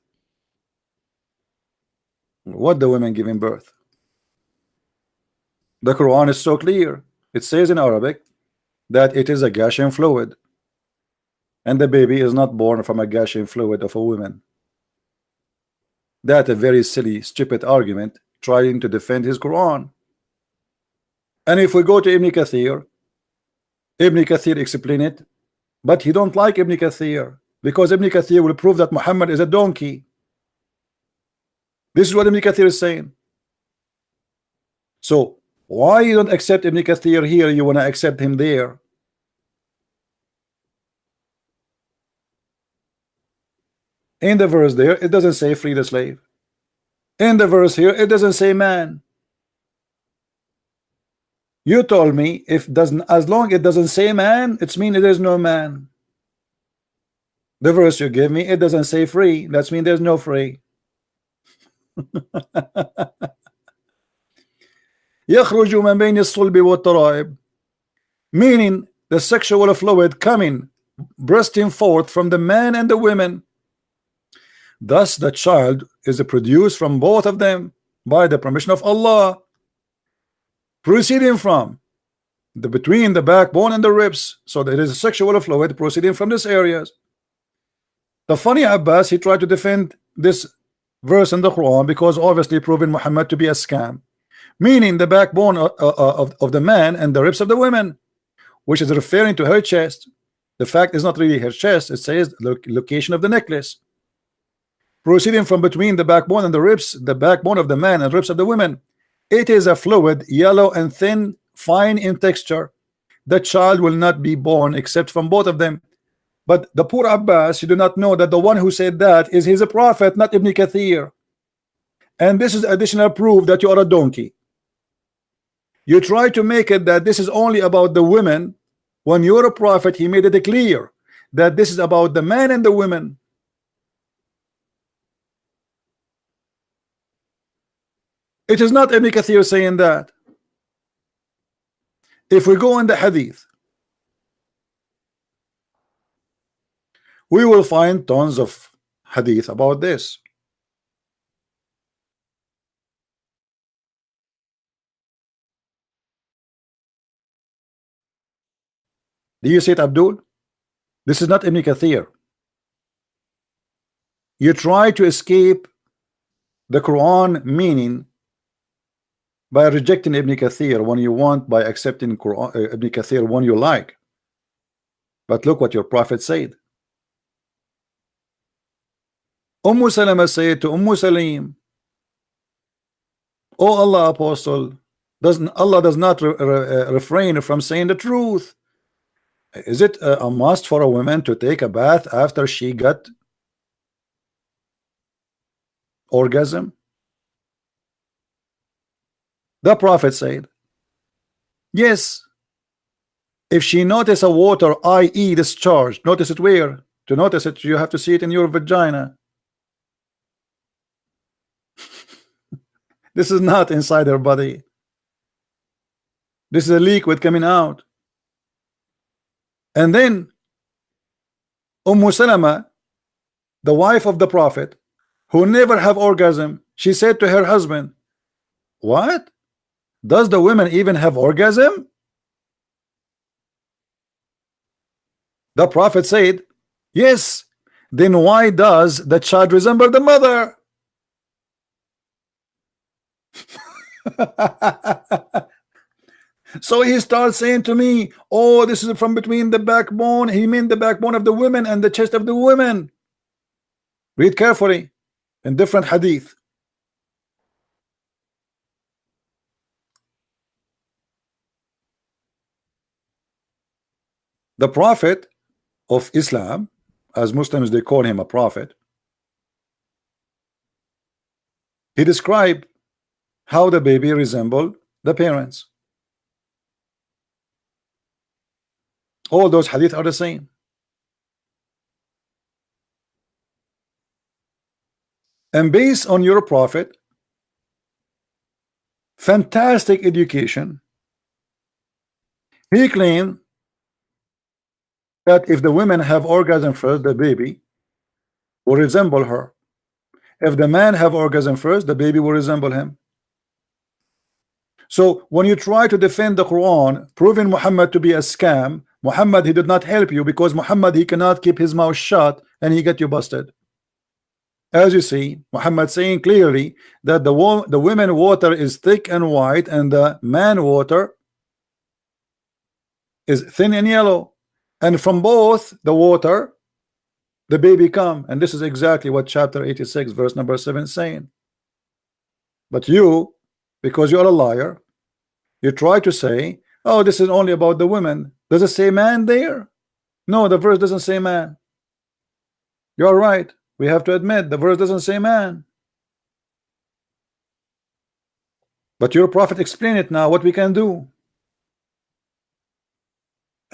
What the women giving birth? The Quran is so clear. It says in Arabic that it is a Gaussian fluid, and the baby is not born from a Gaussian fluid of a woman. That's a very silly, stupid argument trying to defend his Quran. And if we go to Ibn Kathir explain it, but he don't like Ibn Kathir because Ibn Kathir will prove that Muhammad is a donkey. This is what Ibn Kathir is saying. So why you don't accept Ibn Kathir here, you want to accept him there? In the verse there it doesn't say free the slave. In the verse here it doesn't say man. You told me if doesn't, as long it doesn't say man, it's mean there's no man. The verse you give me, it doesn't say free, that's mean there's no free. يخرج من بين الصلب والترائب, meaning the sexual fluid coming, bursting forth from the man and the women. Thus the child is produced from both of them by the permission of Allah, proceeding from between the backbone and the ribs. So there is a sexual fluid proceeding from these areas. The funny Abbas, he tried to defend this verse in the Quran because obviously proving Muhammad to be a scam, meaning the backbone of the man and the ribs of the women, which is referring to her chest. The fact is not really her chest, it says location of the necklace. Proceeding from between the backbone and the ribs, the backbone of the man and ribs of the women. It is a fluid, yellow and thin, fine in texture. The child will not be born except from both of them. But the poor Abbas, you do not know that the one who said that is his prophet, not Ibn Kathir. And this is additional proof that you are a donkey. You try to make it that this is only about the women, when you're a prophet, he made it clear that this is about the man and the women. It is not Ibn Kathir saying that. If we go in the hadith, we will find tons of hadith about this. Do you see it, Abdul? This is not Ibn Kathir. You try to escape the Quran meaning by rejecting Ibn Kathir when you want, by accepting Quran, Ibn Kathir when you like. But look what your prophet said. Salama said to Salim, "Oh Allah, apostle, Allah does not refrain from saying the truth. Is it a must for a woman to take a bath after she got orgasm?" The prophet said, yes, if she notice a water, i.e. discharge. Notice it where? To notice it, you have to see it in your vagina. This is not inside her body. This is a liquid coming out. And then Salama, the wife of the prophet, who never have orgasm, she said to her husband, what? Does the women even have orgasm? The prophet said, yes. Then why does the child resemble the mother? So he starts saying to me, oh, this is from between the backbone. He meant the backbone of the women and the chest of the women. Read carefully in different hadith. The prophet of Islam, as Muslims they call him a prophet, he described how the baby resembled the parents. All those hadith are the same. And based on your prophet, fantastic education, he claimed that if the women have orgasm first, the baby will resemble her. If the man have orgasm first, the baby will resemble him. So when you try to defend the Quran, proving Muhammad to be a scam, Muhammad, he did not help you, because Muhammad, he cannot keep his mouth shut and he get you busted. As you see, Muhammad saying clearly that the women water is thick and white and the man water is thin and yellow, and from both the water the baby come. And this is exactly what chapter 86 verse number 7 is saying. But you, because you're a liar, you try to say, oh, this is only about the women. Does it say man there? No, the verse doesn't say man. You're right. We have to admit the verse doesn't say man. But your prophet explained it now, what we can do.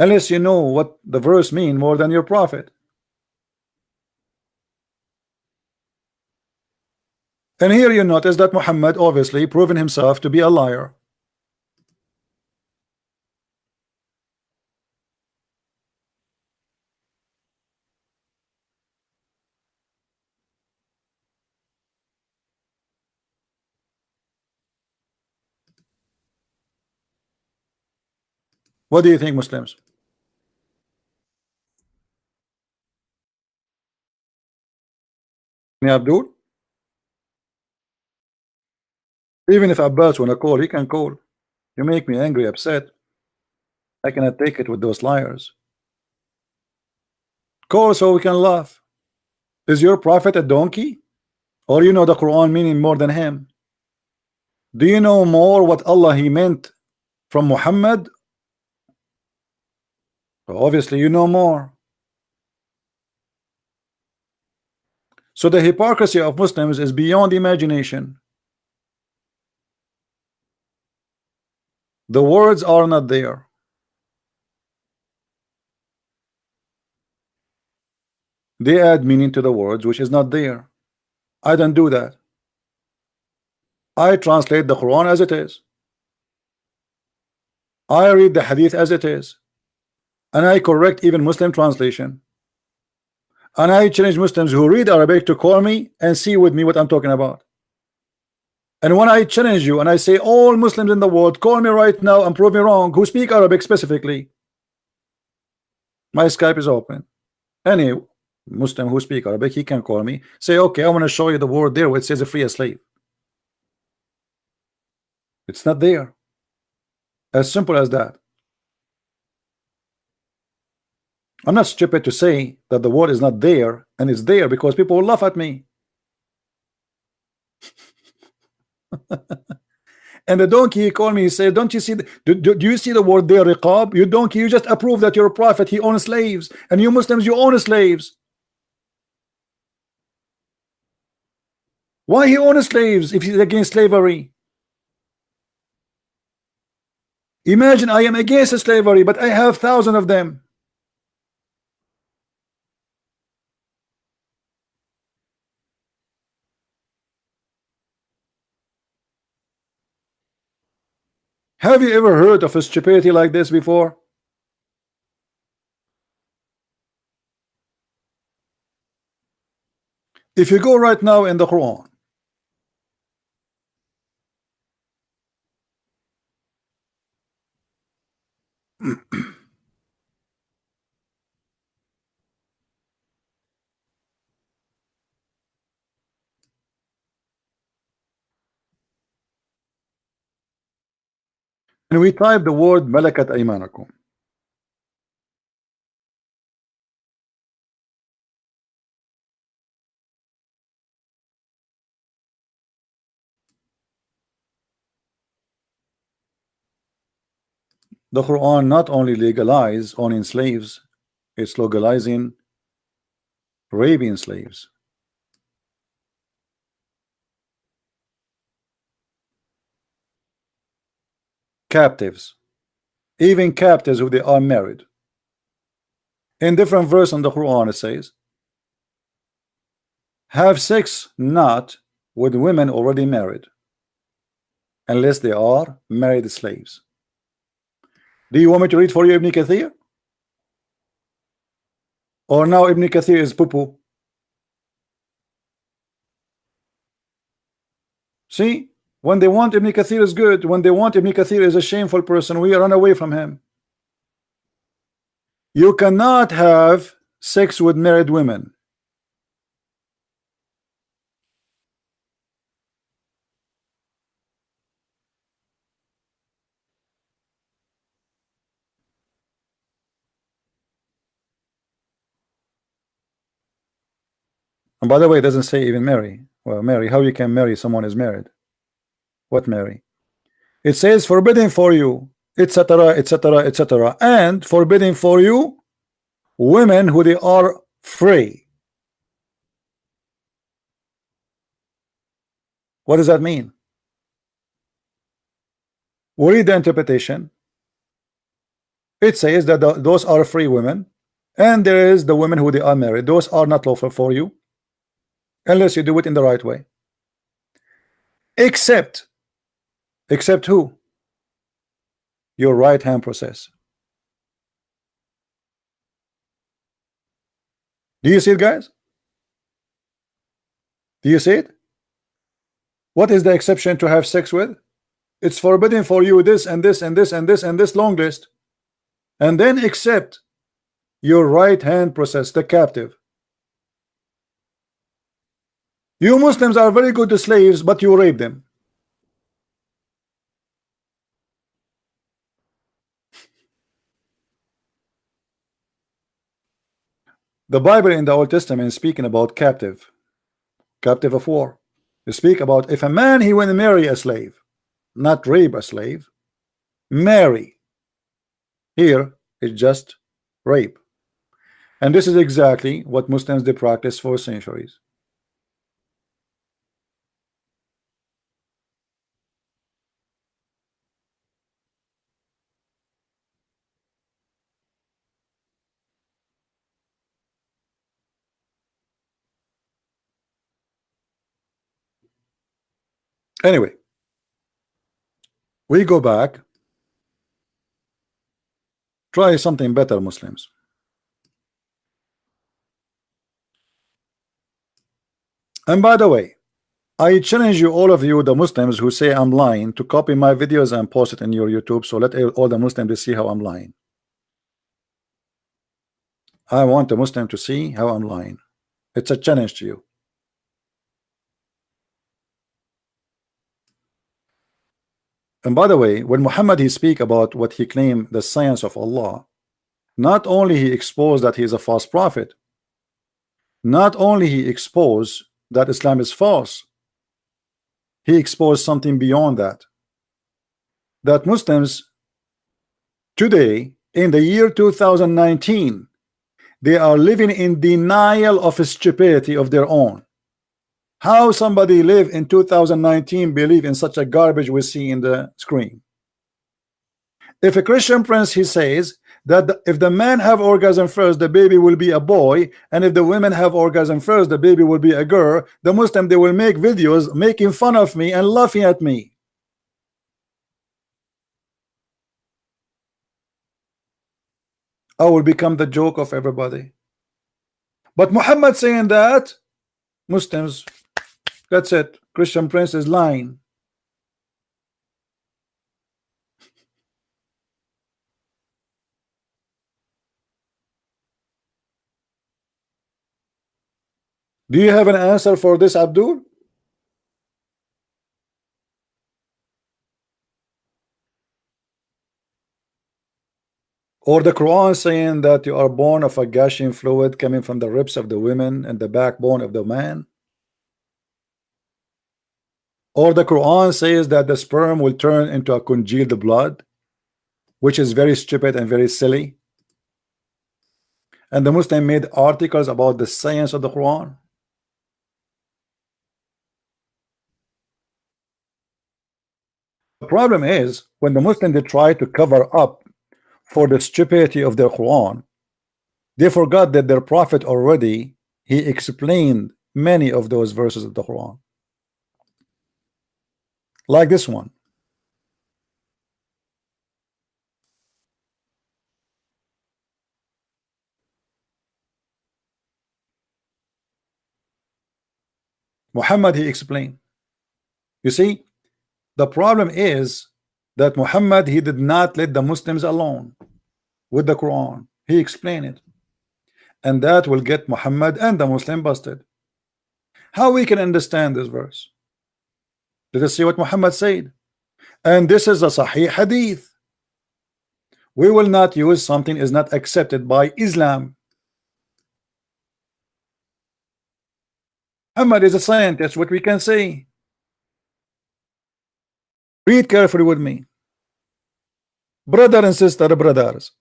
Unless you know what the verse mean more than your prophet. And here you notice that Muhammad obviously proven himself to be a liar. What do you think, Muslims? Abdul? Even if Abbas wanna call, he can call. You make me angry, upset. I cannot take it with those liars. Call so we can laugh. Is your prophet a donkey? Or you know the Quran meaning more than him? Do you know more what Allah he meant from Muhammad? Obviously you know more. So the hypocrisy of Muslims is beyond imagination. The words are not there. They add meaning to the words which is not there. I don't do that. I translate the Quran as it is. I read the hadith as it is. And I correct even Muslim translation. And I challenge Muslims who read Arabic to call me and see with me what I'm talking about. And when I challenge you and I say all Muslims in the world, call me right now and prove me wrong, who speak Arabic specifically, my Skype is open. Any Muslim who speak Arabic, he can call me, say, okay, I want to show you the word there where it says a free a slave. It's not there. As simple as that. I'm not stupid to say that the word is not there, and it's there because people will laugh at me. And the donkey, he called me, he said, don't you see do you see the word there, riqab? You donkey, you just approve that you're a prophet, he owns slaves, and you Muslims, you own slaves. Why he owns slaves if he's against slavery? Imagine I am against slavery, but I have thousands of them. Have you ever heard of a stupidity like this before? If you go right now in the Quran, and we type the word malakat aymanakum, The Quran not only legalize owning slaves, it's legalizing raping slaves. Captives, even captives who they are married. In different verse in the Quran it says, have sex not with women already married, unless they are married slaves. Do you want me to read for you Ibn Kathir? Or now Ibn Kathir is poo-poo? See, when they want Ibn Kathir is good, when they want Ibn Kathir is a shameful person, we run away from him. You cannot have sex with married women. And by the way, it doesn't say even marry. Well, marry, how you can marry someone is married? What marry? It says forbidden for you, etc., etc., etc., and forbidden for you women who they are free. What does that mean? We read the interpretation. It says that those are free women, and there is the women who they are married. Those are not lawful for you unless you do it in the right way. Except who? Your right hand process. Do you see it, guys? Do you see it? What is the exception to have sex with? It's forbidden for you this and this and this and this and this long list, and then except your right hand process, the captive. You Muslims are very good to slaves, but you rape them. The Bible in the Old Testament speaking about captive of war. You speak about if a man he will marry a slave, not rape a slave, marry. Here it's just rape. And this is exactly what Muslims they practice for centuries. Anyway, we go back. Try something better, Muslims. And by the way, I challenge you, all of you, the Muslims who say I'm lying, to copy my videos and post it in your YouTube, so let all the Muslims see how I'm lying. I want the Muslim to see how I'm lying. It's a challenge to you. And by the way, when Muhammad he speak about what he claimed the science of Allah, not only he exposed that he is a false prophet, not only he exposed that Islam is false, he exposed something beyond that. That Muslims today in the year 2019, they are living in denial of stupidity of their own. How somebody live in 2019 believe in such a garbage we see in the screen? If a Christian Prince he says that if the man have orgasm first, the baby will be a boy, and if the women have orgasm first, the baby will be a girl, the Muslim they will make videos making fun of me and laughing at me. I will become the joke of everybody. But Muhammad saying that, Muslims, that's it. Christian Prince is lying. Do you have an answer for this, Abdul? Or the Quran saying that you are born of a gushing fluid coming from the ribs of the women and the backbone of the man? Or the Quran says that the sperm will turn into a congealed blood? which is very stupid and very silly, and the Muslim made articles about the science of the Quran. The problem is when the Muslims they try to cover up for the stupidity of their Quran, they forgot that their prophet already he explained many of those verses of the Quran, like this one. Muhammad he explained. You see, the problem is that Muhammad he did not let the Muslims alone with the Quran. He explained it, and that will get Muhammad and the Muslim busted. How we can understand this verse? Let us see what Muhammad said, and this is a Sahih Hadith. We will not use something is not accepted by Islam. Muhammad is a scientist. What we can say? Read carefully with me, brother and sister, brothers.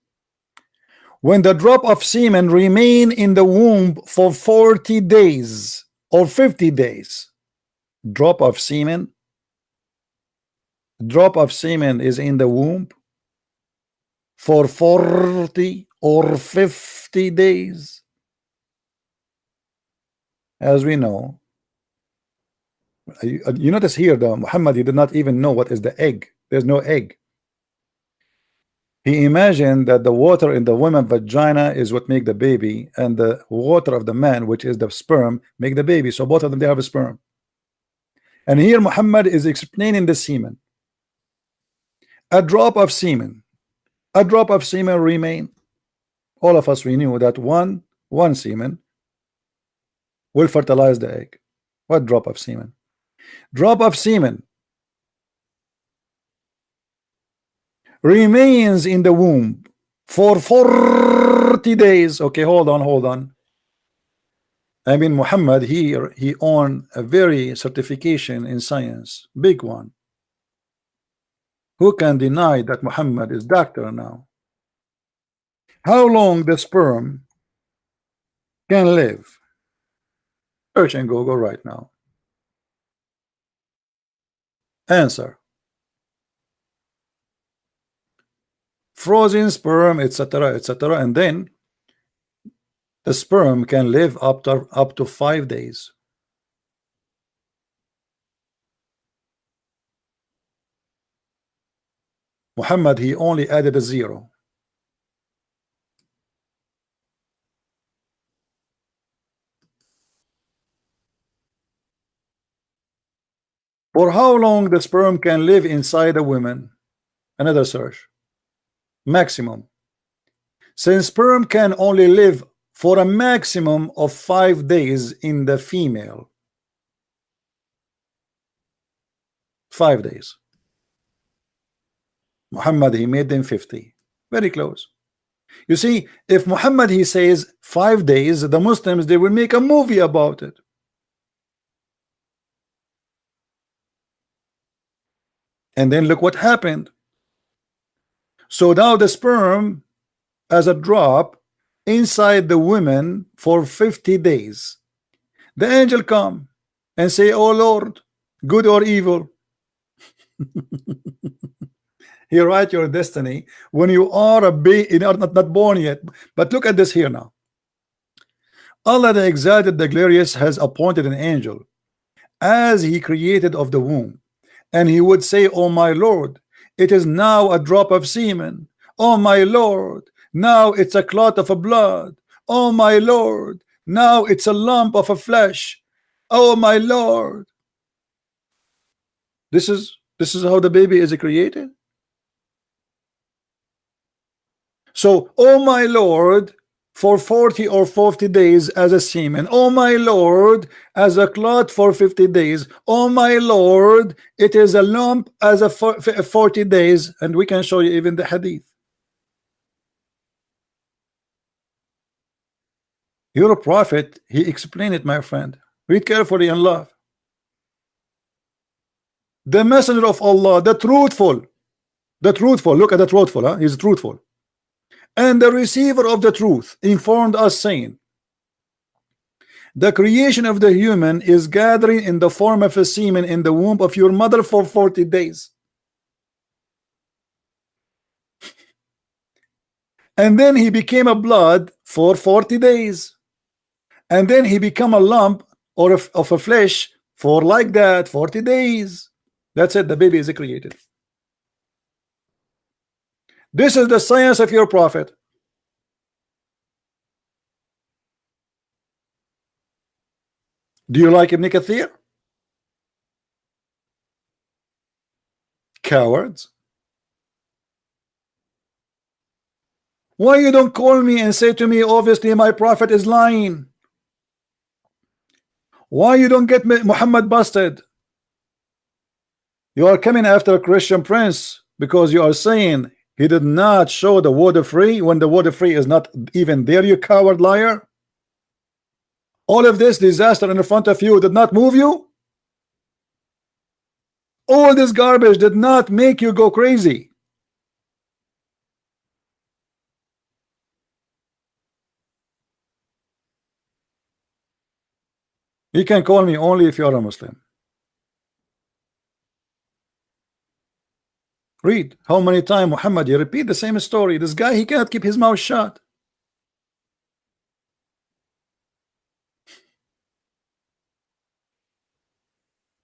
When the drop of semen remain in the womb for 40 days or 50 days, drop of semen is in the womb for 40 or 50 days. As we know, you notice here the Muhammad he did not even know what is the egg. There's no egg. He imagined that the water in the woman vagina is what make the baby, and the water of the man, which is the sperm, make the baby. So both of them they have a sperm. And here Muhammad is explaining the semen. A drop of semen remain. All of us we knew that one semen will fertilize the egg. What drop of semen? Drop of semen remains in the womb for 40 days. Okay, hold on. I mean, Muhammad here, he owned a very certification in science, big one. Who can deny that Muhammad is doctor now? How long the sperm can live? Search in Google right now. Answer: frozen sperm, etc., etc., and then the sperm can live up to 5 days. Muhammad he only added a 0. For how long the sperm can live inside a woman? Another search. Maximum. Since sperm can only live for a maximum of 5 days in the female. 5 days. Muhammad he made them 50. Very close. You see, if Muhammad he says 5 days, the Muslims they will make a movie about it. And then look what happened. So now the sperm as a drop inside the woman for 50 days. The angel come and say, oh Lord, good or evil? You write your destiny when you are a baby, not born yet. But look at this here now. Allah the Exalted, the Glorious, has appointed an angel as he created of the womb, and he would say, oh my Lord, it is now a drop of semen. Oh my Lord, now it's a clot of a blood. Oh my Lord, now it's a lump of a flesh. Oh my Lord. This is how the baby is created. So, oh my Lord, for 40 or 50 days as a semen. Oh my Lord, as a clot for 50 days. Oh my Lord, it is a lump as a 40 days. And we can show you even the hadith. Your prophet, he explained it, my friend. Read carefully and love. The messenger of Allah, the truthful, The truthful, look at the truthful, huh? He's truthful. And the receiver of the truth informed us, saying, the creation of the human is gathering in the form of a semen in the womb of your mother for 40 days. And then he became a blood for 40 days. And then he became a lump or of a flesh for like that 40 days. That's it, the baby is created. This is the science of your prophet. Do you like Ibn Kathir? Cowards. Why you don't call me and say to me, obviously my prophet is lying? Why you don't get Muhammad busted? You are coming after a Christian prince because you are saying he did not show the water free when the water free is not even there, you coward liar. All of this disaster in front of you did not move you. All this garbage did not make you go crazy. You can call me only if you are a Muslim. Read how many times Muhammad, you repeat the same story. This guy, he cannot keep his mouth shut.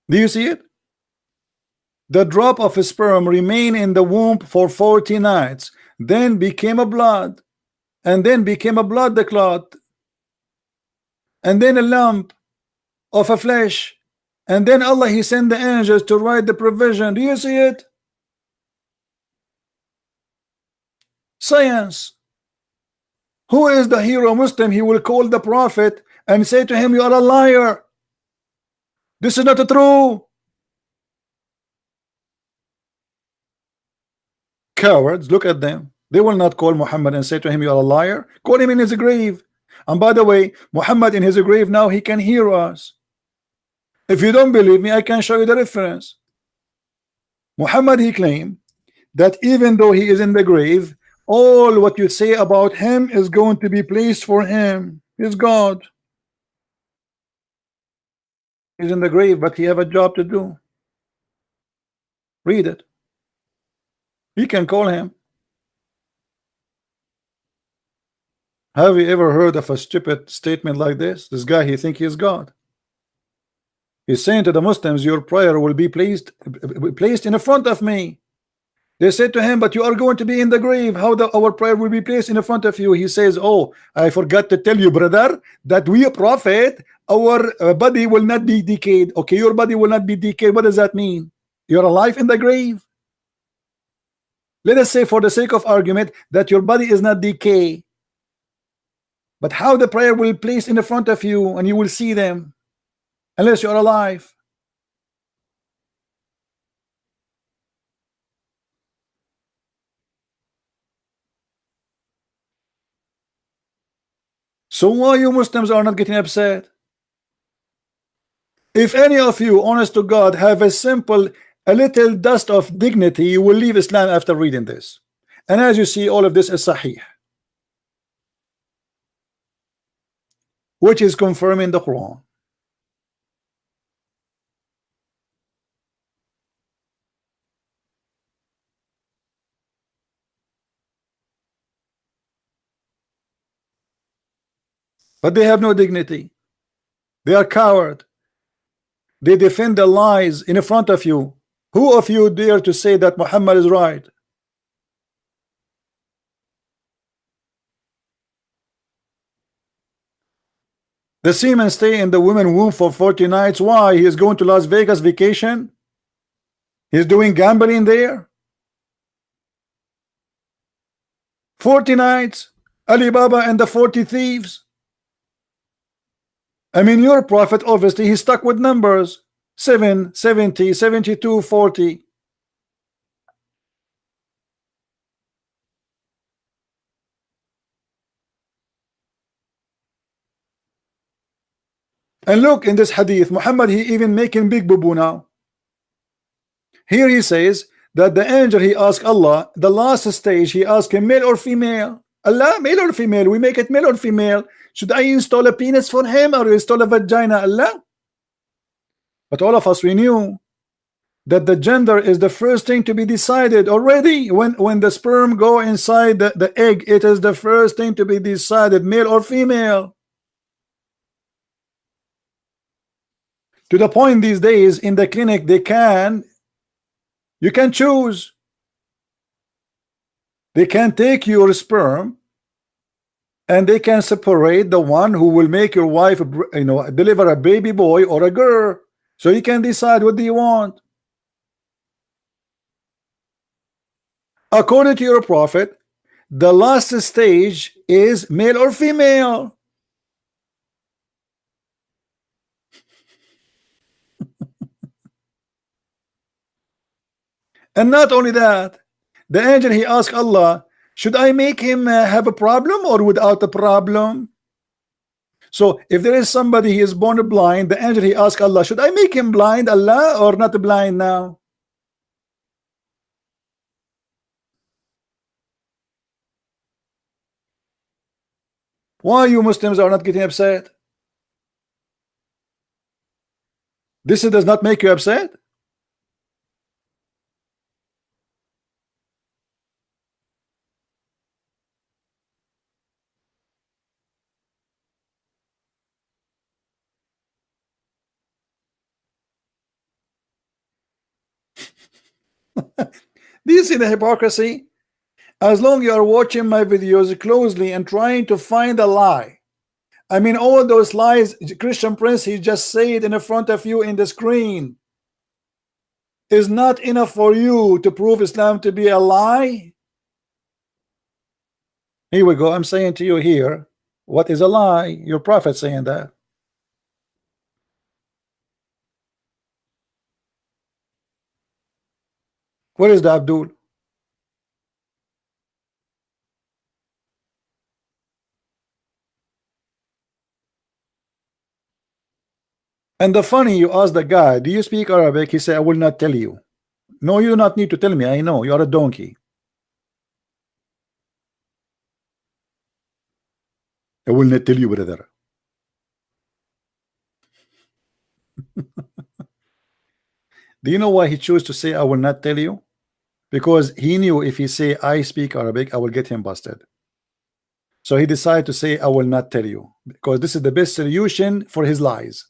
Do you see it? The drop of a sperm remained in the womb for 40 nights, then became a blood, and then became a blood the clot, and then a lump of a flesh, and then Allah, he sent the angels to write the provision. Do you see it? Science. Who is the hero Muslim? He will call the prophet and say to him, you are a liar. This is not true. Cowards, look at them. They will not call Muhammad and say to him, you are a liar. Call him in his grave. And by the way, Muhammad in his grave now, he can hear us. If you don't believe me, I can show you the reference. Muhammad, he claimed that even though he is in the grave, all what you say about him is going to be placed for him. He's God. He's in the grave, but he have a job to do. Read it. You can call him. Have you ever heard of a stupid statement like this? This guy, he think he's God. He's saying to the Muslims, your prayer will be placed in front of me. They said to him, but you are going to be in the grave. How our prayer will be placed in front of you? He says, oh, I forgot to tell you, brother, that we a prophet, our body will not be decayed. Okay, your body will not be decayed. What does that mean? You're alive in the grave. Let us say, for the sake of argument, that your body is not decay. But how the prayer will be placed in front of you and you will see them unless you're alive. So why you Muslims are not getting upset? If any of you, honest to God, have a little dust of dignity, you will leave Islam after reading this. And as you see, all of this is sahih, which is confirming the Quran. But they have no dignity. They are coward. They defend the lies in front of you. Who of you dare to say that Muhammad is right? The semen stay in the woman womb for 40 nights. Why? He is going to Las Vegas vacation? He's doing gambling there? 40 nights? Alibaba and the 40 thieves? I mean, your prophet, obviously, he's stuck with numbers. 7, 70, 72, 40. And look in this hadith, Muhammad, he even making big boo-boo now. Here he says that the angel, he asked Allah, the last stage, he asked him, male or female? Allah, male or female? We make it male or female? Should I install a penis for him or install a vagina? Allah. But all of us, we knew that the gender is the first thing to be decided already. When the sperm go inside the egg, it is the first thing to be decided, male or female. To the point these days in the clinic, you can choose. They can take your sperm and they can separate the one who will make your wife, deliver a baby boy or a girl. So you can decide what do you want. According to your prophet, the last stage is male or female. And not only that, the angel, he asked Allah, should I make him have a problem or without a problem? So if there is somebody he is born blind, the angel, he asked Allah, should I make him blind, Allah, or not blind now? Why you Muslims are not getting upset? This does not make you upset? Do you see the hypocrisy? As long you are watching my videos closely and trying to find a lie, I mean, all those lies Christian Prince, he just said in front of you in the screen, is not enough for you to prove Islam to be a lie. Here we go. I'm saying to you here, what is a lie? Your prophet saying that. Where is the Abdul? And the funny, you ask the guy, do you speak Arabic? He said, I will not tell you. No, you do not need to tell me. I know you are a donkey. I will not tell you, brother. Do you know why he chose to say I will not tell you? Because he knew if he say I speak Arabic, I will get him busted. So he decided to say I will not tell you, because this is the best solution for his lies.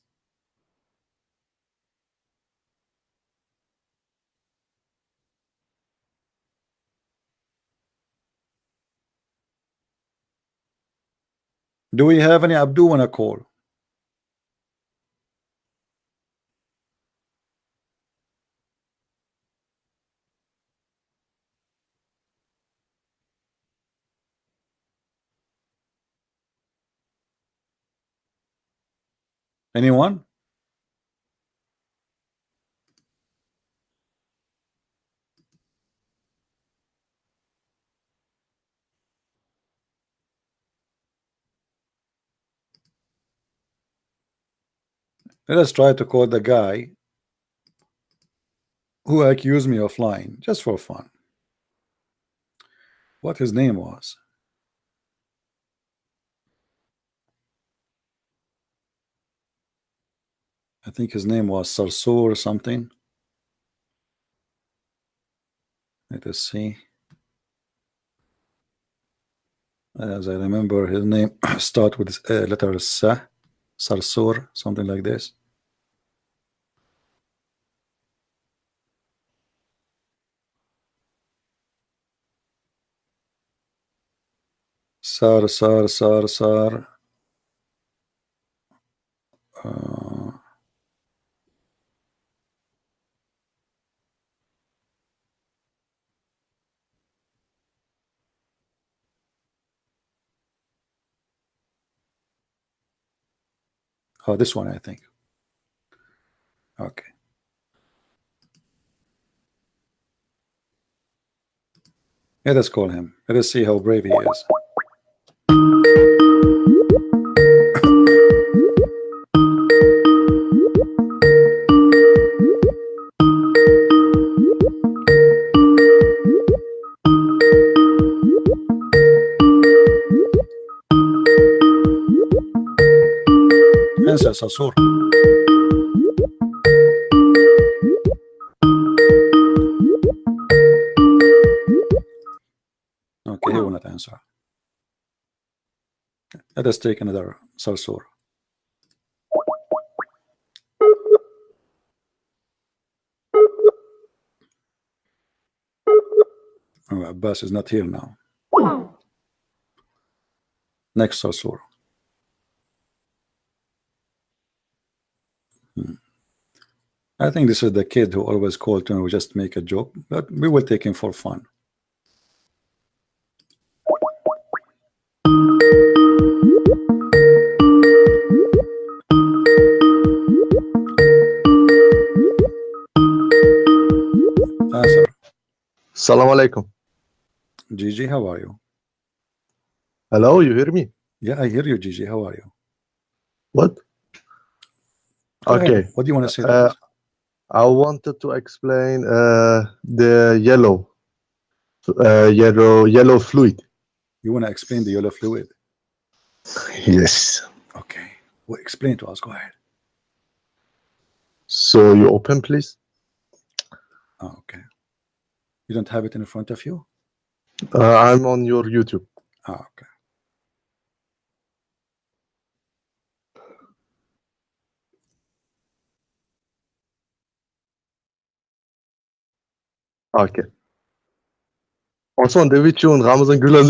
Do we have any Abdul on a call? Anyone? Let us try to call the guy who accused me of lying, just for fun. What his name was? I think his name was Sarsour or something. Let us see. As I remember, his name start with letter Sa, Sarsour, something like this. Sar. Oh, this one, I think. Okay. Let us call him. Let us see how brave he is. Answer, Sasur. Okay, he will not answer. Let us take another Sasur. Oh, Abbas is not here now. Next Sasur. I think this is the kid who always called to just make a joke, but we will take him for fun. Answer. Assalamu alaikum. Gigi, how are you? Hello, you hear me? Yeah, I hear you, Gigi. How are you? What? Okay. What do you want to say to us? I wanted to explain the yellow fluid. You want to explain the yellow fluid? Yes. Okay. Well, explain to us. Go ahead. So you open, please. Oh, okay. You don't have it in front of you? I'm on your YouTube. Ah, okay. Okay. Also, David and Ramazan Gulan.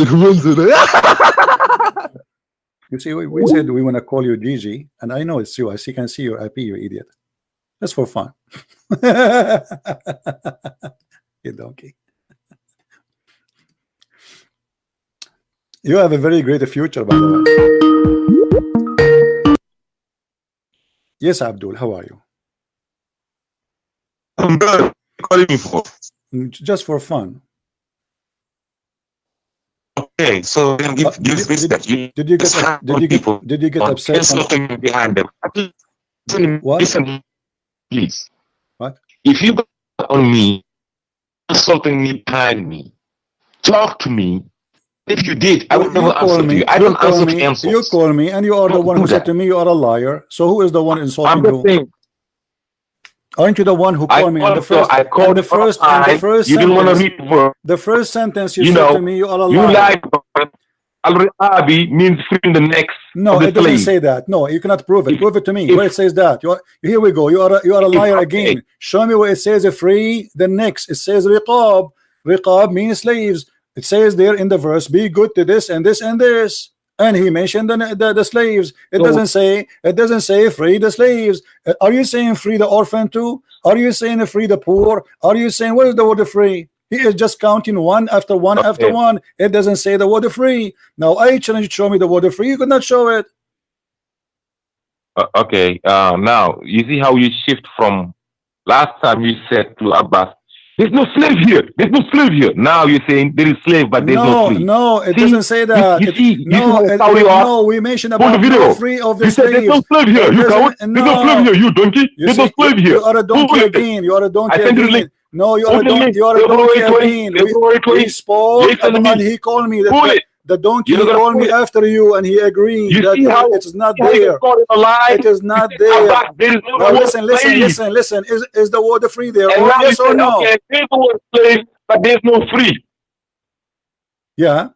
You see, we said we want to call you Gigi, and I know it's you. I can see your IP, you idiot. Just for fun. You donkey. You have a very great future, by the way. Yes, Abdul, how are you? I'm good. What are you calling me for? Just for fun. Okay, so then give respect. Did you get upset? Something behind them. What? Listen, please. What? If you got on me, something behind me, talk to me. If you did, I would never answer to you. I don't answer to insults. You call me, and you are the one who said to me you are a liar. So who is the one insulting you? Saying, aren't you the one who called me? And the first you didn't want to read the word. The first sentence you said to me, you are a liar. You lied. Al-Ri'abi means freeing the necks. No, it doesn't say that. No, you cannot prove it. Prove it to me. Where it says that? Here we go. You are a liar again. Show me where it says free the necks. It says riqab. Riqab means slaves. It says there in the verse, be good to this and this and this. And he mentioned the slaves. It doesn't say free the slaves. Are you saying free the orphan too? Are you saying free the poor? Are you saying what is the word free? He is just counting one after one after one. It doesn't say the word free. Now I challenge you to show me the word free. You could not show it. Okay. Now you see how you shift from last time you said to Abbas, there's no slave here. There's no slave here. Now you're saying there is slave, but there's no free. No, it doesn't say that. No, we mentioned about no free of the slaves. There's no slave here. You can't. There's no slave here. You donkey. There's no slave here. You are a donkey again. You are a donkey again. No, you are a donkey. You are a donkey again. We spoke, and he called me the donkey. He called me after you, and he agreed that it is not there. It is not there. Now listen. Is the word free there? Yes or no? Okay, there's the word slave, but there's no free. Yeah.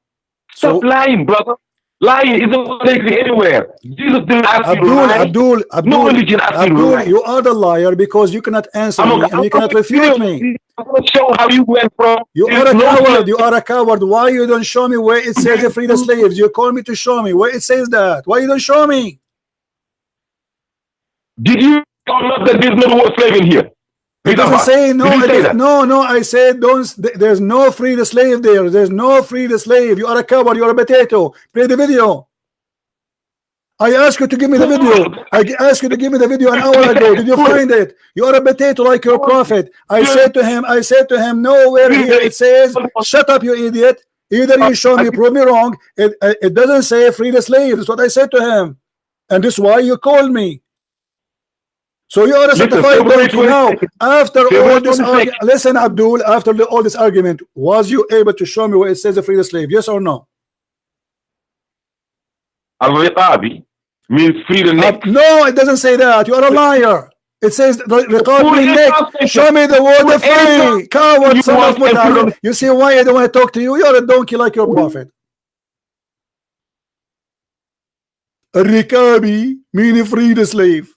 Stop lying, brother. Lying isn't anywhere. Jesus didn't ask you to lie. Abdul, no religion asked you to lie. You are the liar because you cannot answer me and you cannot refute me. I'm going to show how you went from. You are a coward. You are a coward. Why you don't show me where it says free the slaves? You call me to show me where it says that. Why you don't show me? Did you not that there's no word slave in here? It doesn't say no. No. I said don't. There's no free the slave there. There's no free the slave. You are a coward. You are a potato. Play the video. I asked you to give me the video. I asked you to give me the video an hour ago. Did you find it? You are a potato like your prophet. I said to him, nowhere here it says, shut up, you idiot. Either you show me, prove me wrong. It doesn't say free the slave. That's what I said to him. And this is why you called me. So you are a certified donkey now. After all this argument, listen, Abdul, after all this argument, was you able to show me where it says free the slave? Yes or no? Al-Riqabi. means free the neck. No, it doesn't say that. You are a liar. It says riqab means neck. Show me the word free. Coward, son of Mut'allim. You see why I don't want to talk to you? You're a donkey like your prophet. Rikabi mean free the slave.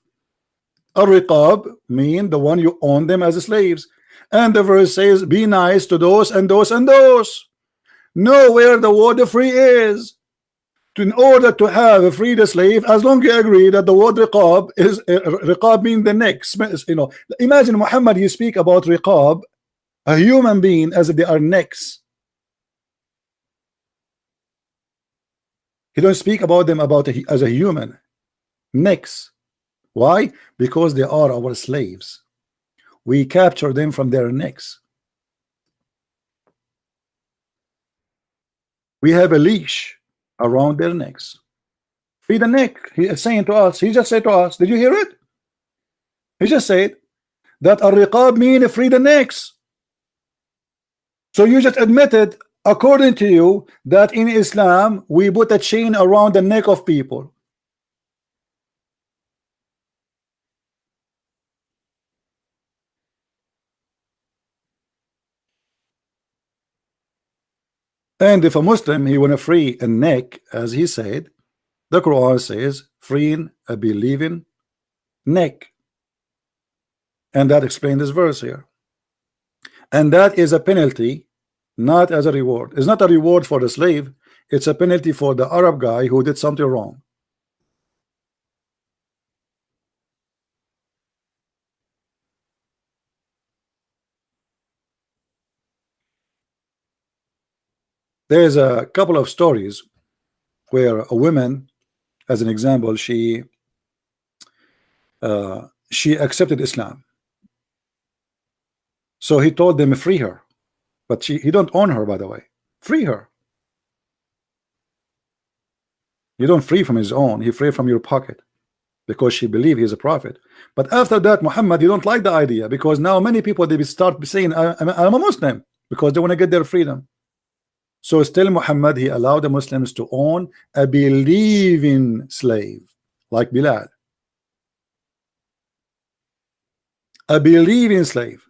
A riqab mean the one you own them as slaves. And the verse says, be nice to those and those and those. Know where the word free is. In order to have a free the slave, as long as you agree that the word riqab is riqab mean the neck. You know, imagine Muhammad, you speak about riqab, a human being, as if they are necks. He don't speak about them as a human necks. Why? Because they are our slaves. We capture them from their necks. We have a leash around their necks. Free the neck. He is saying to us, he just said to us, did you hear it? He just said that al-riqab mean free the necks. So you just admitted, according to you, that in Islam we put a chain around the neck of people. And if a Muslim, he want to free a neck, as he said, the Quran says, freeing a believing neck. And that explains this verse here. And that is a penalty, not as a reward. It's not a reward for the slave. It's a penalty for the Arab guy who did something wrong. There's a couple of stories where a woman, as an example, she accepted Islam. So he told them free her, but he don't own her, by the way. Free her. You don't free from his own, he free from your pocket, because she believed he's a prophet. But after that, Muhammad, you don't like the idea, because now many people, they start saying I'm a Muslim, because they want to get their freedom. So still Muhammad, he allowed the Muslims to own a believing slave like Bilal. A believing slave.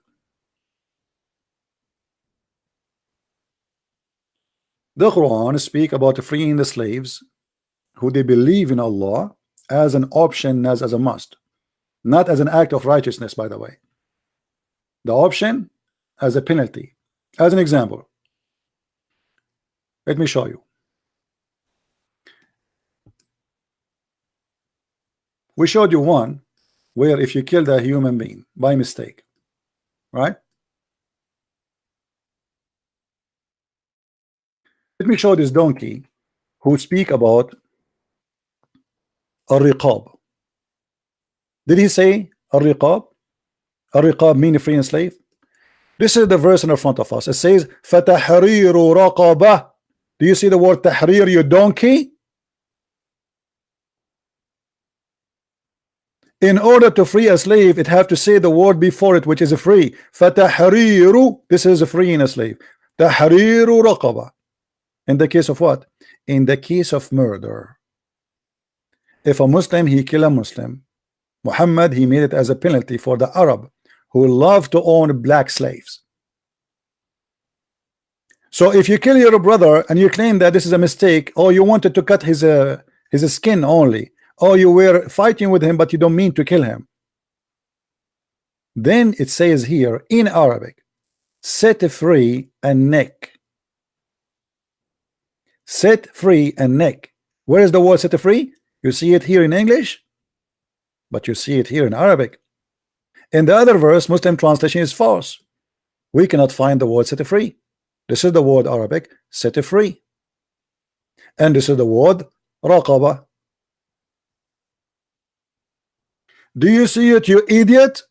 The Quran speak about freeing the slaves who they believe in Allah as an option, as a must, not as an act of righteousness, by the way. The option as a penalty. As an example, let me show you. We showed you one where if you killed a human being by mistake, right? Let me show this donkey who speak about al-riqab. Did he say al-riqab? Al-riqab mean free and slave? This is the verse in front of us. It says فَتَحْرِيرُ رَقَبَةٍ. Do you see the word tahrir, you donkey? In order to free a slave, it have to say the word before it, which is free. فَتَحْرِيرُ. This is freeing a slave. تَحْرِيرُ رَقَبَةٍ. In the case of what? In the case of murder. If a Muslim, he kill a Muslim, Muhammad, he made it as a penalty for the Arab who love to own black slaves. So if you kill your brother and you claim that this is a mistake, or you wanted to cut his skin only, or you were fighting with him but you don't mean to kill him, then it says here in Arabic, set free a neck. Set free a neck. Where is the word set free? You see it here in English, but you see it here in Arabic. In the other verse, Muslim translation is false. We cannot find the word set free. This is the word Arabic, set free. And this is the word raqaba. Do you see it, you idiot?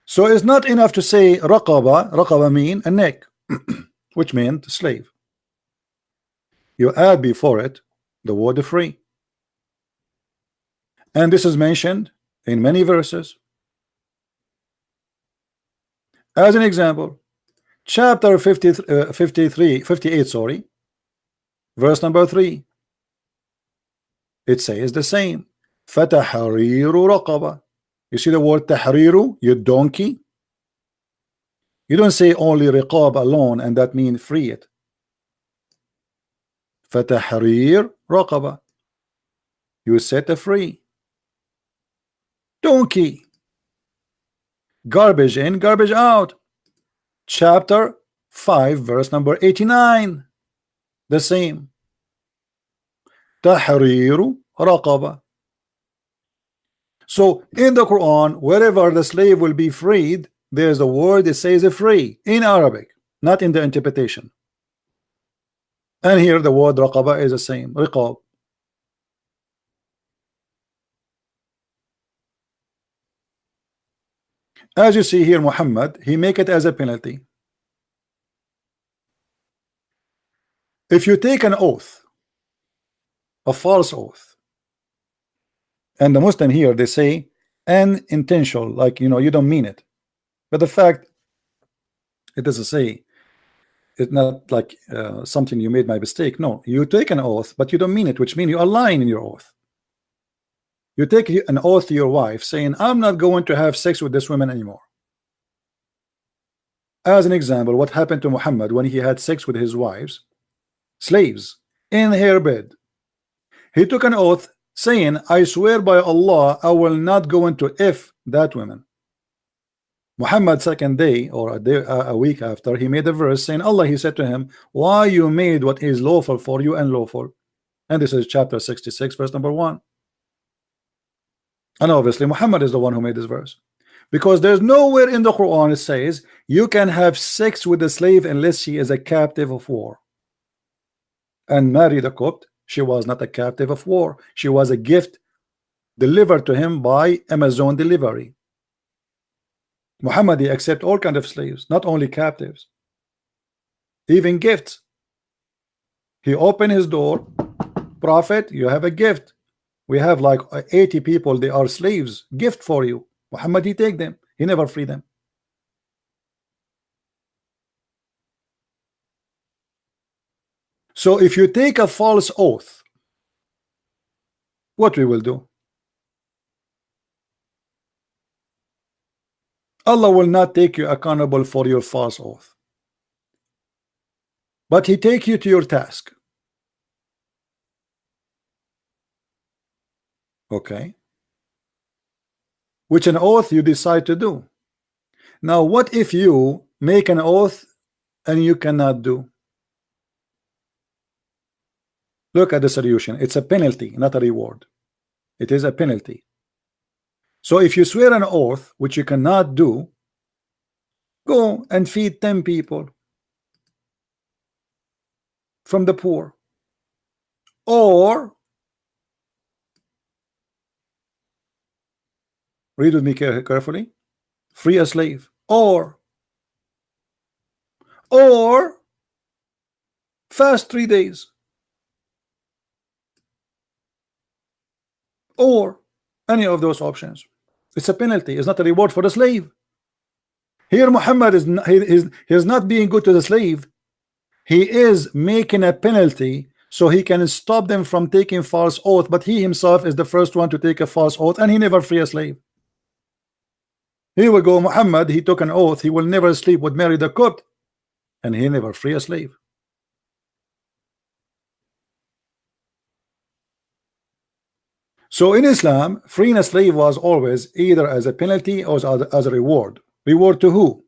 So it's not enough to say raqaba. Raqaba mean a neck, which meant slave. You add before it the word free. And this is mentioned in many verses. As an example, chapter 58, sorry, Verse number 3, it says the same. فَتَحْرِيرُ رَقَبَةٍ. You see the word tahriru, you donkey? You don't say only riqab alone and that means free it. فَتَحْرِيرُ رَقَبَةٍ. You set a free. Donkey. Garbage in, garbage out. Chapter 5, verse number 89. The same. Tahriru raqaba. So in the Quran, wherever the slave will be freed, there's a word that says free in Arabic, not in the interpretation. And here the word raqaba is the same. Riqab. As you see here, Muhammad, he make it as a penalty. If you take an oath, a false oath, and the Muslim here they say unintentional, like you don't mean it, but the fact it doesn't say, it's not like something you made by mistake. No, you take an oath but you don't mean it, which means you are lying in your oath. You take an oath to your wife saying, I'm not going to have sex with this woman anymore. As an example, what happened to Muhammad when he had sex with his wives, slaves, in her bed? He took an oath saying, I swear by Allah, I will not go into that woman. Muhammad second day or a week after, he made a verse saying, Allah, he said to him, why you made what is lawful for you unlawful? And this is chapter 66, verse number 1. And obviously Muhammad is the one who made this verse, because there's nowhere in the Quran it says you can have sex with a slave unless she is a captive of war. And Mary the Copt, she was not a captive of war. She was a gift delivered to him by Amazon delivery. Muhammad, he accept all kind of slaves, not only captives, even gifts. He opened his door. Prophet, you have a gift. We have like 80 people, they are slaves, gift for you. Muhammad, he take them, he never free them. So if you take a false oath, what we will do? Allah will not take you accountable for your false oath, but he take you to your task. Okay, which an oath you decide to do. Now what if you make an oath and you cannot do? Look at the solution. It's a penalty, not a reward. It is a penalty. So if you swear an oath which you cannot do, go and feed 10 people from the poor, or read with me carefully, free a slave, or fast 3 days, or any of those options. It's a penalty. It's not a reward for the slave. Here Muhammad is not, he's not being good to the slave. He is making a penalty so he can stop them from taking false oath, but he himself is the first one to take a false oath, and he never free a slave. Here we go, Muhammad, he took an oath he will never sleep with Mary the Copt, and he never free a slave. So in Islam, freeing a slave was always either as a penalty or as a reward. Reward to who?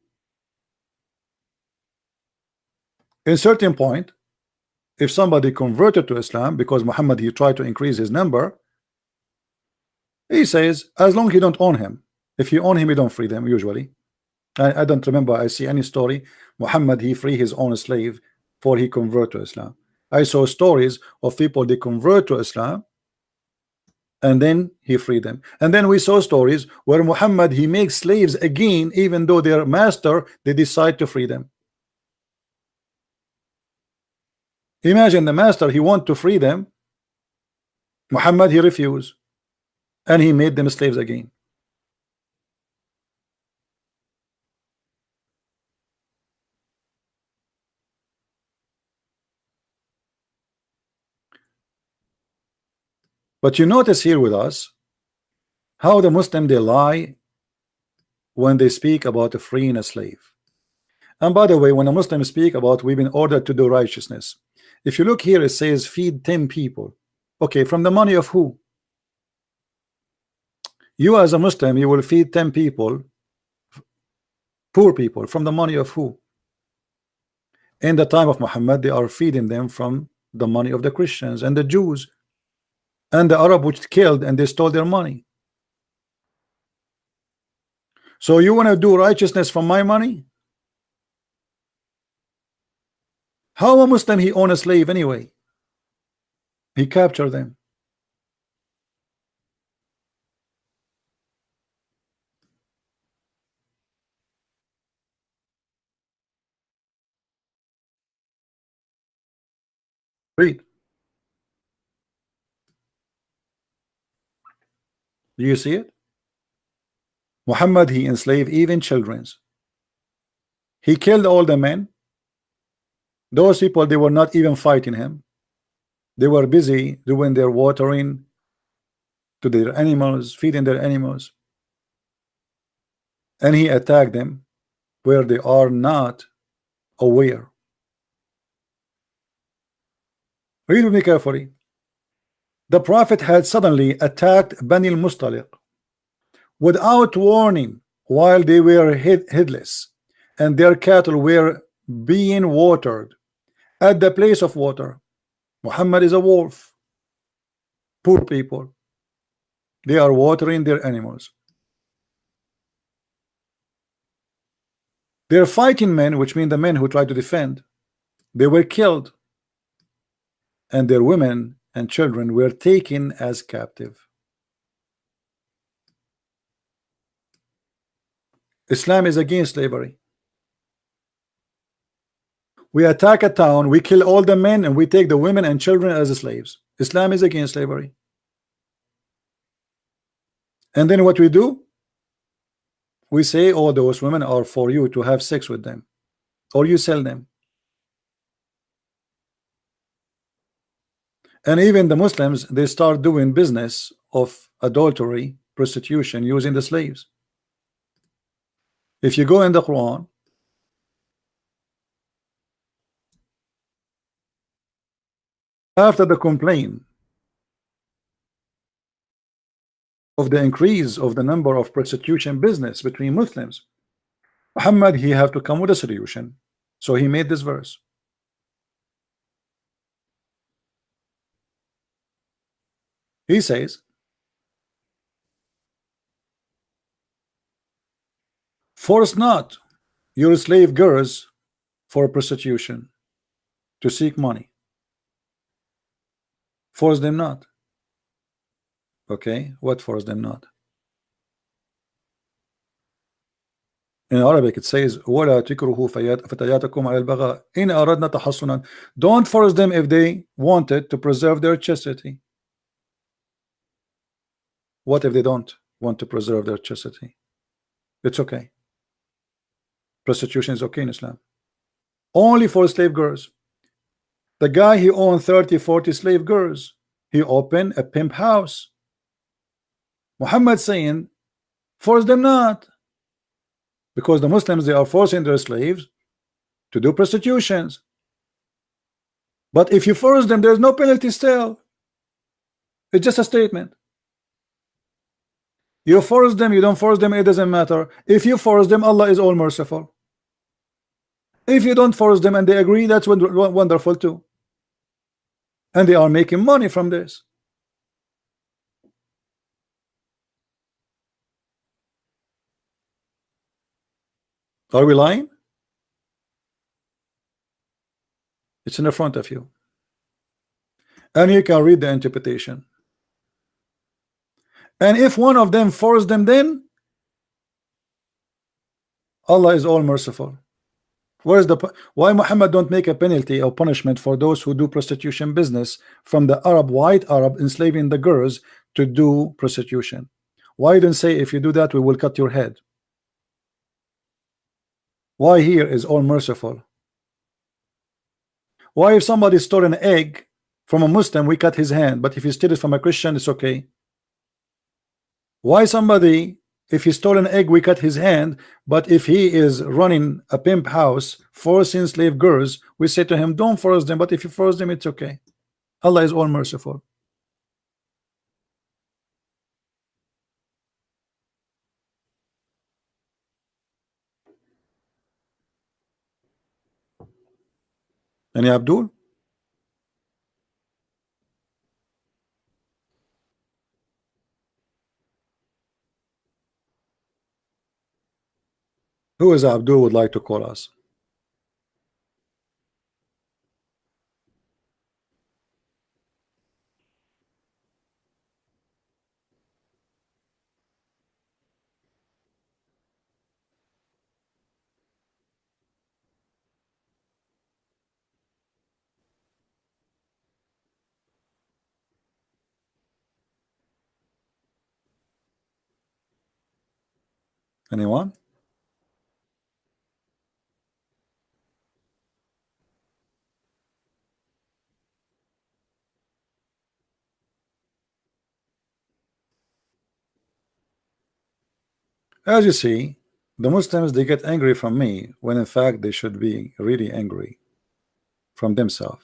In certain point, if somebody converted to Islam, because Muhammad, he tried to increase his number, he says, as long as you don't own him. If you own him, you don't free them usually. I don't remember I see any story Muhammad, he free his own slave for he convert to Islam. I saw stories of people, they convert to Islam and then he freed them. And then we saw stories where Muhammad, he makes slaves again, even though their master, they decide to free them. Imagine the master, he want to free them. Muhammad, he refused, and he made them slaves again. But you notice here with us how the Muslim, they lie when they speak about freeing a slave. And by the way, when a Muslim speak about we've been ordered to do righteousness, if you look here, it says feed 10 people. Okay, from the money of who? You as a Muslim, you will feed 10 people, poor people, from the money of who? In the time of Muhammad, they are feeding them from the money of the Christians and the Jews and the Arab which killed and they stole their money. So you want to do righteousness from my money? How a Muslim he own a slave anyway? He captured them. Read. Do you see it? Muhammad, he enslaved even children. He killed all the men. Those people, they were not even fighting him. They were busy doing their watering to their animals, feeding their animals. And he attacked them where they are not aware. Read with me carefully. The Prophet had suddenly attacked Bani al-Mustaliq without warning while they were headless and their cattle were being watered at the place of water. Muhammad is a wolf. Poor people, they are watering their animals. They're fighting men, which mean the men who try to defend, they were killed, and their women and children were taken as captive. Islam is against slavery. We attack a town, we kill all the men, and we take the women and children as slaves. Islam is against slavery. And then what we do? We say, oh, those women are for you to have sex with them, or you sell them. And even the Muslims, they start doing business of adultery, prostitution, using the slaves. If you go in the Quran, after the complaint of the increase of the number of prostitution business between Muslims, Muhammad, he have to come with a solution. So he made this verse. He says, force not your slave girls for prostitution to seek money. Force them not. Okay, what force them not? In Arabic it says وَلَا تِكْرُهُ فَتَيَاتَكُمْ عَلَى الْبَغَاءِ إِنْ أَرَدْنَا تَحَصُّنًا. Don't force them if they wanted to preserve their chastity. What if they don't want to preserve their chastity? It's okay. Prostitution is okay in Islam. Only for slave girls. The guy, he owned 30-40 slave girls. He opened a pimp house. Muhammad saying, force them not. Because the Muslims, they are forcing their slaves to do prostitutions. But if you force them, there's no penalty still. It's just a statement. You force them, you don't force them, it doesn't matter. If you force them, Allah is all merciful. If you don't force them and they agree, that's wonderful too. And they are making money from this. Are we lying? It's in the front of you. And you can read the interpretation. And if one of them forced them, then Allah is all merciful. Where's the why Muhammad don't make a penalty or punishment for those who do prostitution business from the white Arab enslaving the girls to do prostitution? Why don't say if you do that we will cut your head? Why here is all merciful? Why if somebody stole an egg From a Muslim, we cut his hand, but if he steals it from a Christian, it's okay. Why somebody, if he stole an egg, we cut his hand, but if he is running a pimp house, forcing slave girls, we say to him, don't force them, but if you force them, it's okay. Allah is all merciful. Any Abdul? Who is Abdul would like to call us? Anyone? As you see, the Muslims, they get angry from me when in fact they should be really angry from themselves.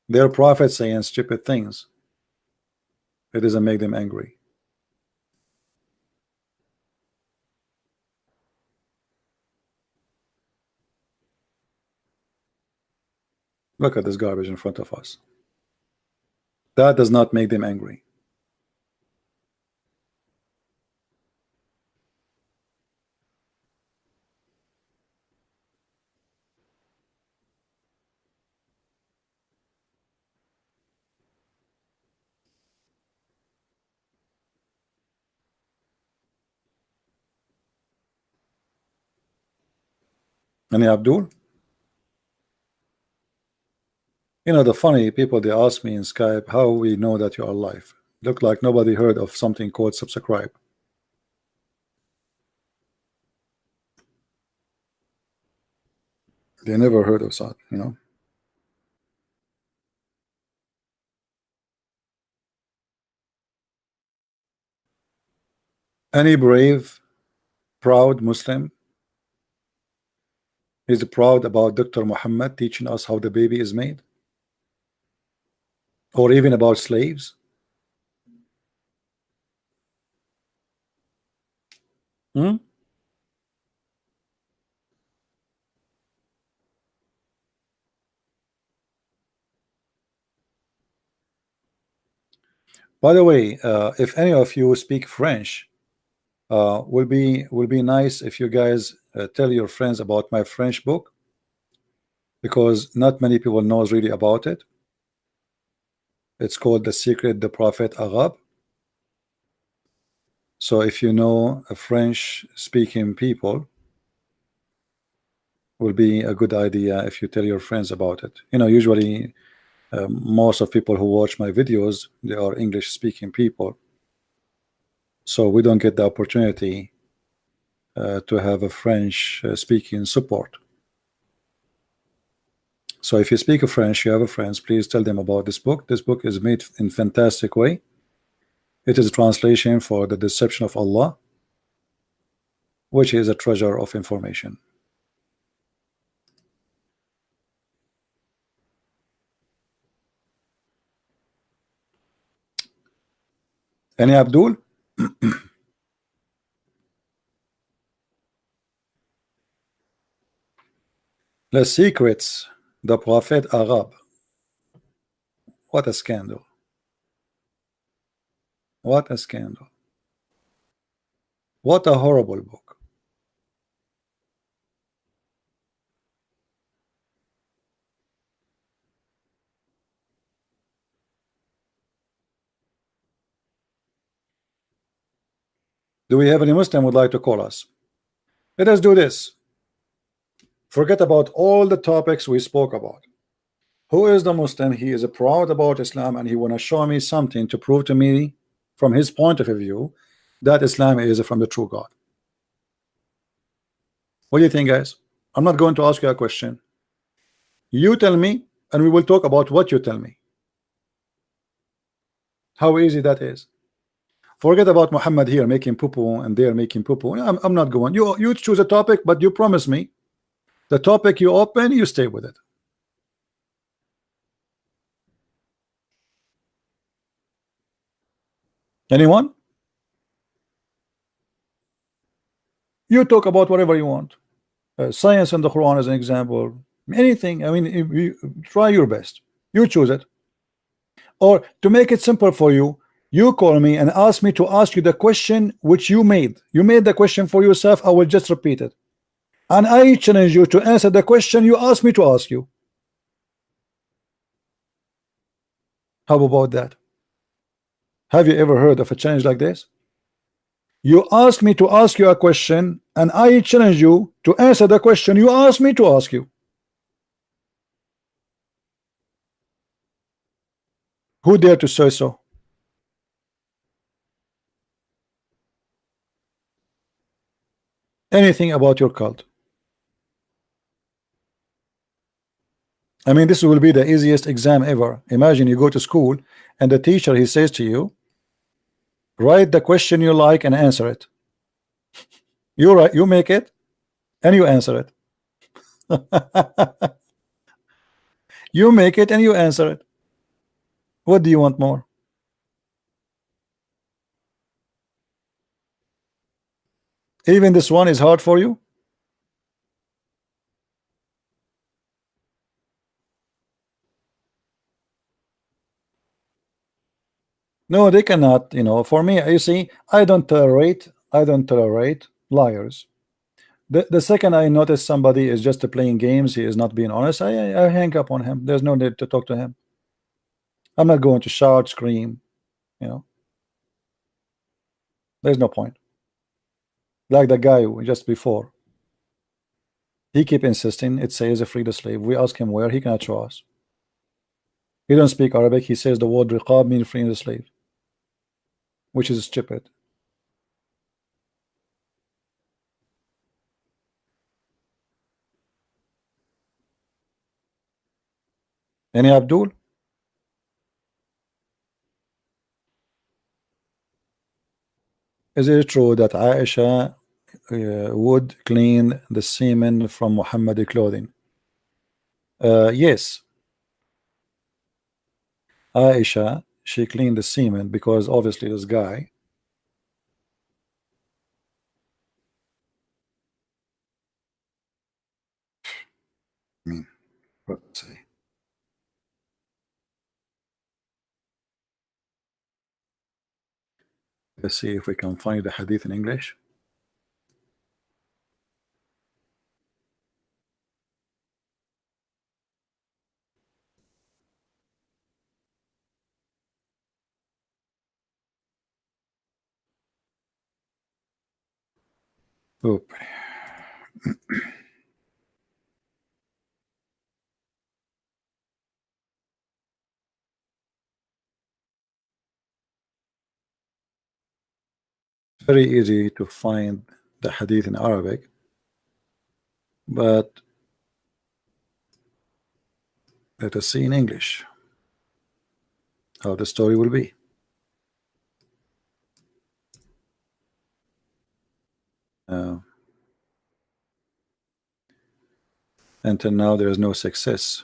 Their prophets saying stupid things. It doesn't make them angry. Look at this garbage in front of us. That does not make them angry. Any Abdul? You know, the funny people, they ask me in Skype how we know that you are alive. Look like nobody heard of something called subscribe. They never heard of that, you know. Any brave, proud Muslim is proud about Dr. Muhammad teaching us how the baby is made, or even about slaves? By the way, if any of you speak French, will be nice if you guys tell your friends about my French book, because not many people knows really about it. It's called The Secret the Prophet Arab. So if you know a French speaking people, will be a good idea if you tell your friends about it. You know, usually most of people who watch my videos, they are English speaking people, so we don't get the opportunity to have a French speaking support. So if you speak French, you have a friends, please tell them about this book. This book is made in fantastic way. It is a translation for the deception of Allah, which is a treasure of information. Any Abdul? The secrets the Prophet Arab. What a scandal. What a scandal. What a horrible book. Do we have any Muslim would like to call us? Let us do this. Forget about all the topics we spoke about. Who is the Muslim? He is proud about Islam and he want to show me something to prove to me from his point of view that Islam is from the true God. What do you think, guys? I'm not going to ask you a question. You tell me, and we will talk about what you tell me. How easy that is. Forget about Muhammad here making poo-poo and they're making poo-poo. I'm not going. You choose a topic, but you promise me the topic you open, you stay with it. Anyone? You talk about whatever you want. Science and the Quran as an example. Anything. I mean, you try your best. You choose it. Or to make it simple for you, you call me and ask me to ask you the question which you made. You made the question for yourself. I will just repeat it. And I challenge you to answer the question you asked me to ask you. How about that? Have you ever heard of a challenge like this? You ask me to ask you a question, and I challenge you to answer the question you asked me to ask you. Who dare to say so? Anything about your cult? I mean, this will be the easiest exam ever. Imagine you go to school and the teacher, he says to you, write the question you like and answer it. You write, you make it, and you answer it. You make it and you answer it. What do you want more? Even this one is hard for you? No, they cannot. You know, for me, you see, I don't tolerate liars. The second I notice somebody is just playing games, he is not being honest, I hang up on him. There's no need to talk to him. I'm not going to shout, scream, you know. There's no point. Like the guy just before, he keep insisting it says free the slave. We ask him where, he cannot show us. He don't speak Arabic. He says the word riqab means freeing the slave, which is stupid. Any Abdul? Is it true that Aisha would clean the semen from Muhammad clothing? Yes. Aisha, she cleaned the semen because obviously this guy, I mean, what to say? Let's see if we can find the hadith in English. Oop. Very easy to find the hadith in Arabic, but let us see in English how the story will be. Until now there is no success.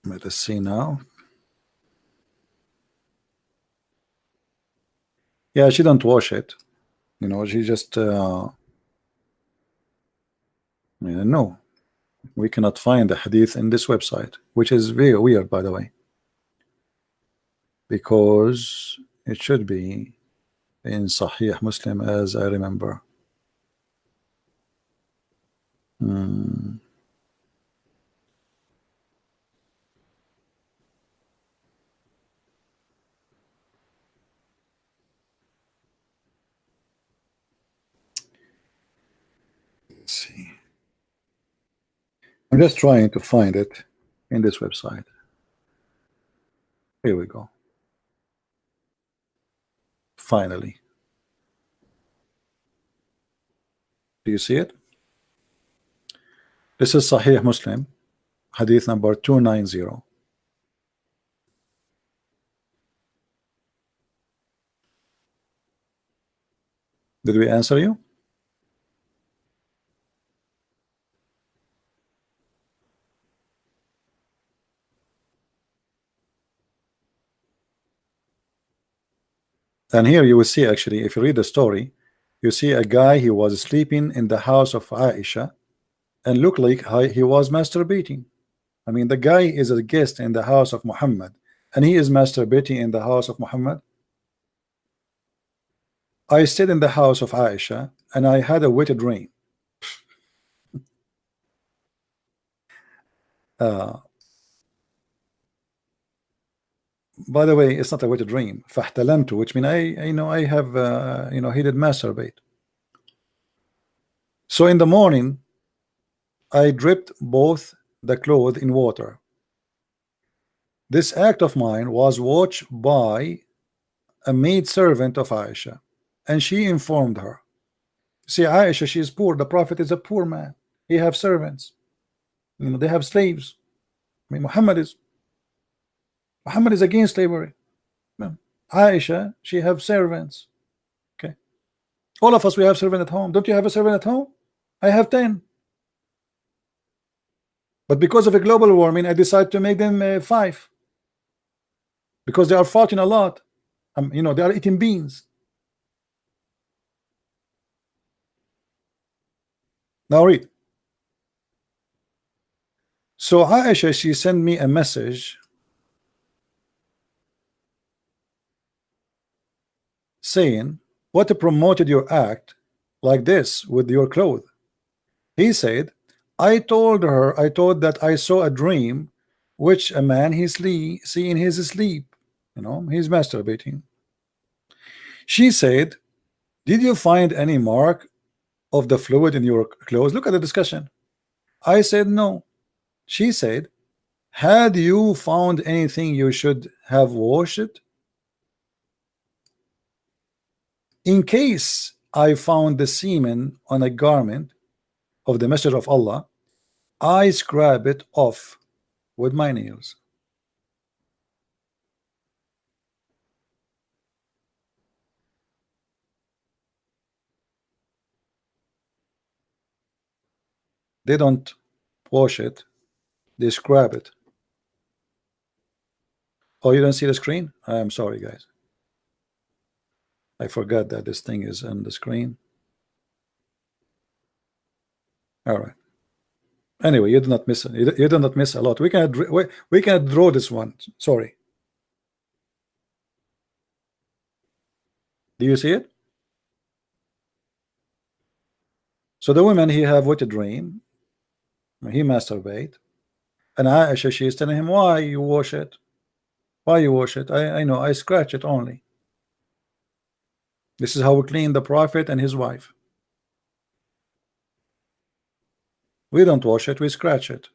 Let us see now. Yeah, she don't wash it. You know, she just no. We cannot find the hadith in this website, which is very weird, by the way, because it should be in Sahih Muslim, as I remember. Let's see. I'm just trying to find it in this website. Here we go. Finally. Do you see it? This is Sahih Muslim, hadith number 290. Did we answer you? And here you will see, actually, if you read the story, you see a guy, he was sleeping in the house of Aisha and looked like he was masturbating. I mean, the guy is a guest in the house of Muhammad and he is masturbating in the house of Muhammad. I stayed in the house of Aisha and I had a wet dream. By the way, it's not a wet dream. فاحتلمت, which means I have he did masturbate. So in the morning, I dripped both the clothes in water. This act of mine was watched by a maid servant of Aisha, and she informed her. See, Aisha, she is poor. The Prophet is a poor man. He have servants. They have slaves. I mean, Muhammad is against slavery. Aisha, she have servants. Okay. All of us, we have servant at home. Don't you have a servant at home? I have 10. But because of a global warming, I decided to make them 5. Because they are fighting a lot. They are eating beans. Now read. So Aisha, she sent me a message saying, what promoted your act like this with your clothes? He said, I told that I saw a dream which a man see in his sleep. He's masturbating. She said, did you find any mark of the fluid in your clothes? Look at the discussion. I said no. She said, had you found anything you should have washed it? In case I found the semen on a garment of the Messenger of Allah, I scrap it off with my nails. They don't wash it, they scrap it. Oh, you don't see the screen? I am sorry, guys. I forgot that this thing is on the screen. All right. Anyway, you did not miss it. You did not miss a lot. We can draw this one. Sorry. Do you see it? So the woman, he have what a dream. He masturbate, and Aisha, she is telling him, why you wash it? Why you wash it? I know, I scratch it only. This is how we clean the Prophet and his wife. We don't wash it, we scratch it.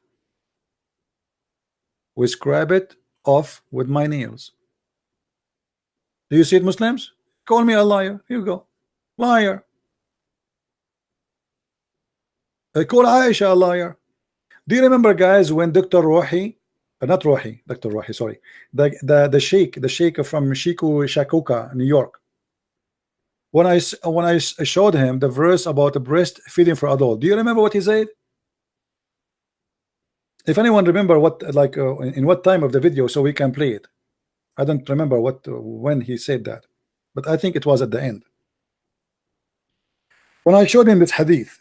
We scrap it off with my nails. Do you see it, Muslims? Call me a liar. Here you go. Liar. Call Aisha a liar. Do you remember, guys, when Dr. Rohi, not Rohi, Dr. Rohi, sorry, the sheikh from Shakuka, New York, when I showed him the verse about the breastfeeding for adult, do you remember what he said? If anyone remember what, in what time of the video, so we can play it. I don't remember when he said that, but I think it was at the end. When I showed him this hadith,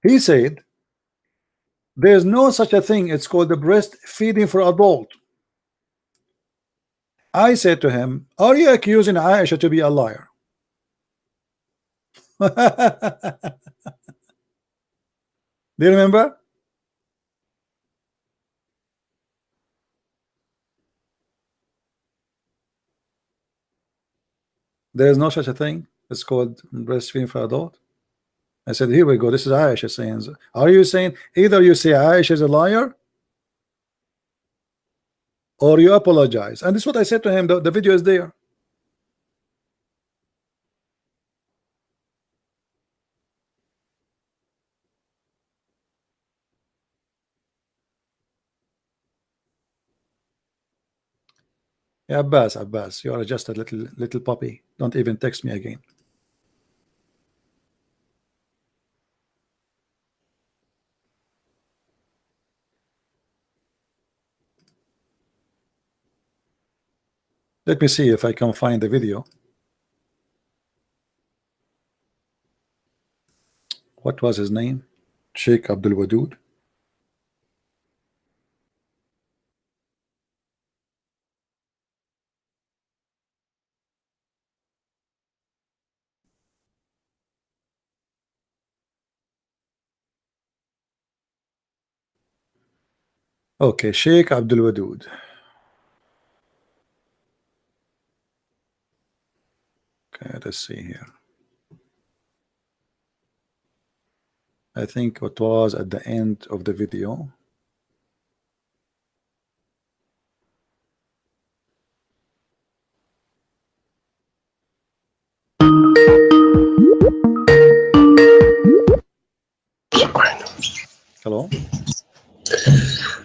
he said, there's no such a thing. It's called the breastfeeding for adult. I said to him, are you accusing Aisha to be a liar? Do you remember? There's no such a thing. It's called breastfeeding for adult. I said, here we go. This is Aisha saying. Are you saying either you say Aisha is a liar, or you apologize. And this is what I said to him. The video is there. Yeah, Abbas, you are just a little puppy. Don't even text me again. Let me see if I can find the video. What was his name? Sheikh Abdul Wadud. Okay, Sheikh Abdul Wadud. Okay, let's see here. I think it was at the end of the video. Hello.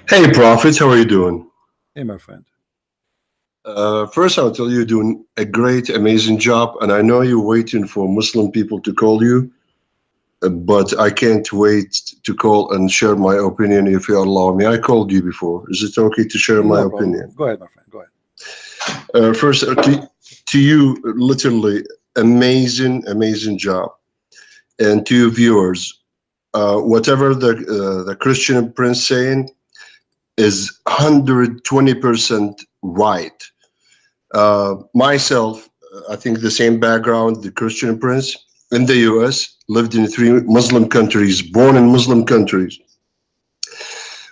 Hey, Prophet, how are you doing? Hey, my friend. First, I'll tell you, you're doing a great, amazing job, and I know you're waiting for Muslim people to call you, but I can't wait to call and share my opinion if you allow me. I called you before. Is it okay to share my opinion? Go ahead, my friend. Go ahead. First, to you, literally amazing, amazing job, and to your viewers, whatever the Christian Prince saying is 120% right. Myself, I think the same background, the Christian Prince in the US, lived in 3 Muslim countries, born in Muslim countries.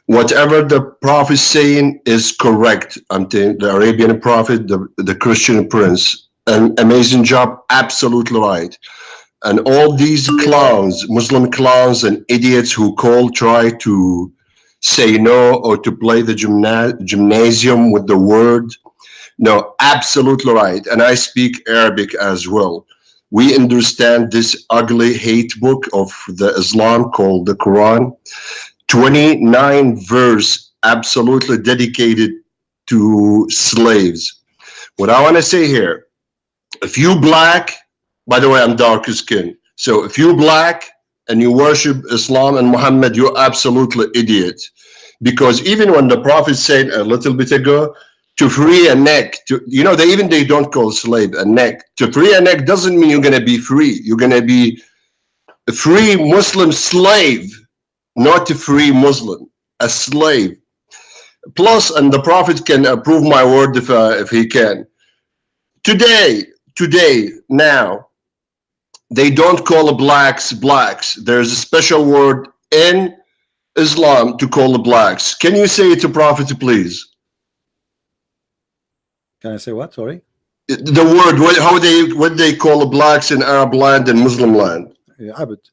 Whatever the prophet saying is correct. I'm telling the Arabian prophet, the Christian Prince, an amazing job, absolutely right. And all these clowns, Muslim clowns and idiots who try to say no or to play the gymnasium with the word. No, absolutely right. And I speak Arabic as well. We understand this ugly hate book of the Islam called the Quran. 29 verse absolutely dedicated to slaves. What I want to say here, if you black, by the way, I'm dark skin. So if you black and you worship Islam and Muhammad, you're absolutely idiot. Because even when the Prophet said a little bit ago, to free a neck, they don't call slave a neck. To free a neck doesn't mean you're going to be free. You're going to be a free Muslim slave, not a free Muslim, a slave. Plus, and the Prophet can approve my word if he can. Today, now, they don't call blacks blacks. There's a special word in Islam to call the blacks. Can you say it to Prophet, please? Can I say what? Sorry. The word, what they call the blacks in Arab land and Muslim land? Yeah, Abd.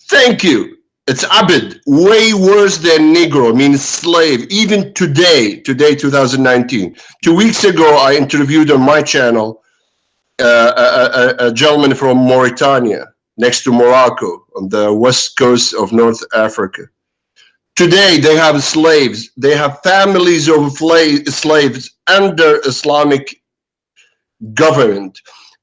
Thank you. It's Abd, way worse than Negro, means slave. Even today, 2019. 2 weeks ago, I interviewed on my channel a gentleman from Mauritania, next to Morocco, on the west coast of North Africa. Today, they have slaves. They have families of slaves under Islamic government.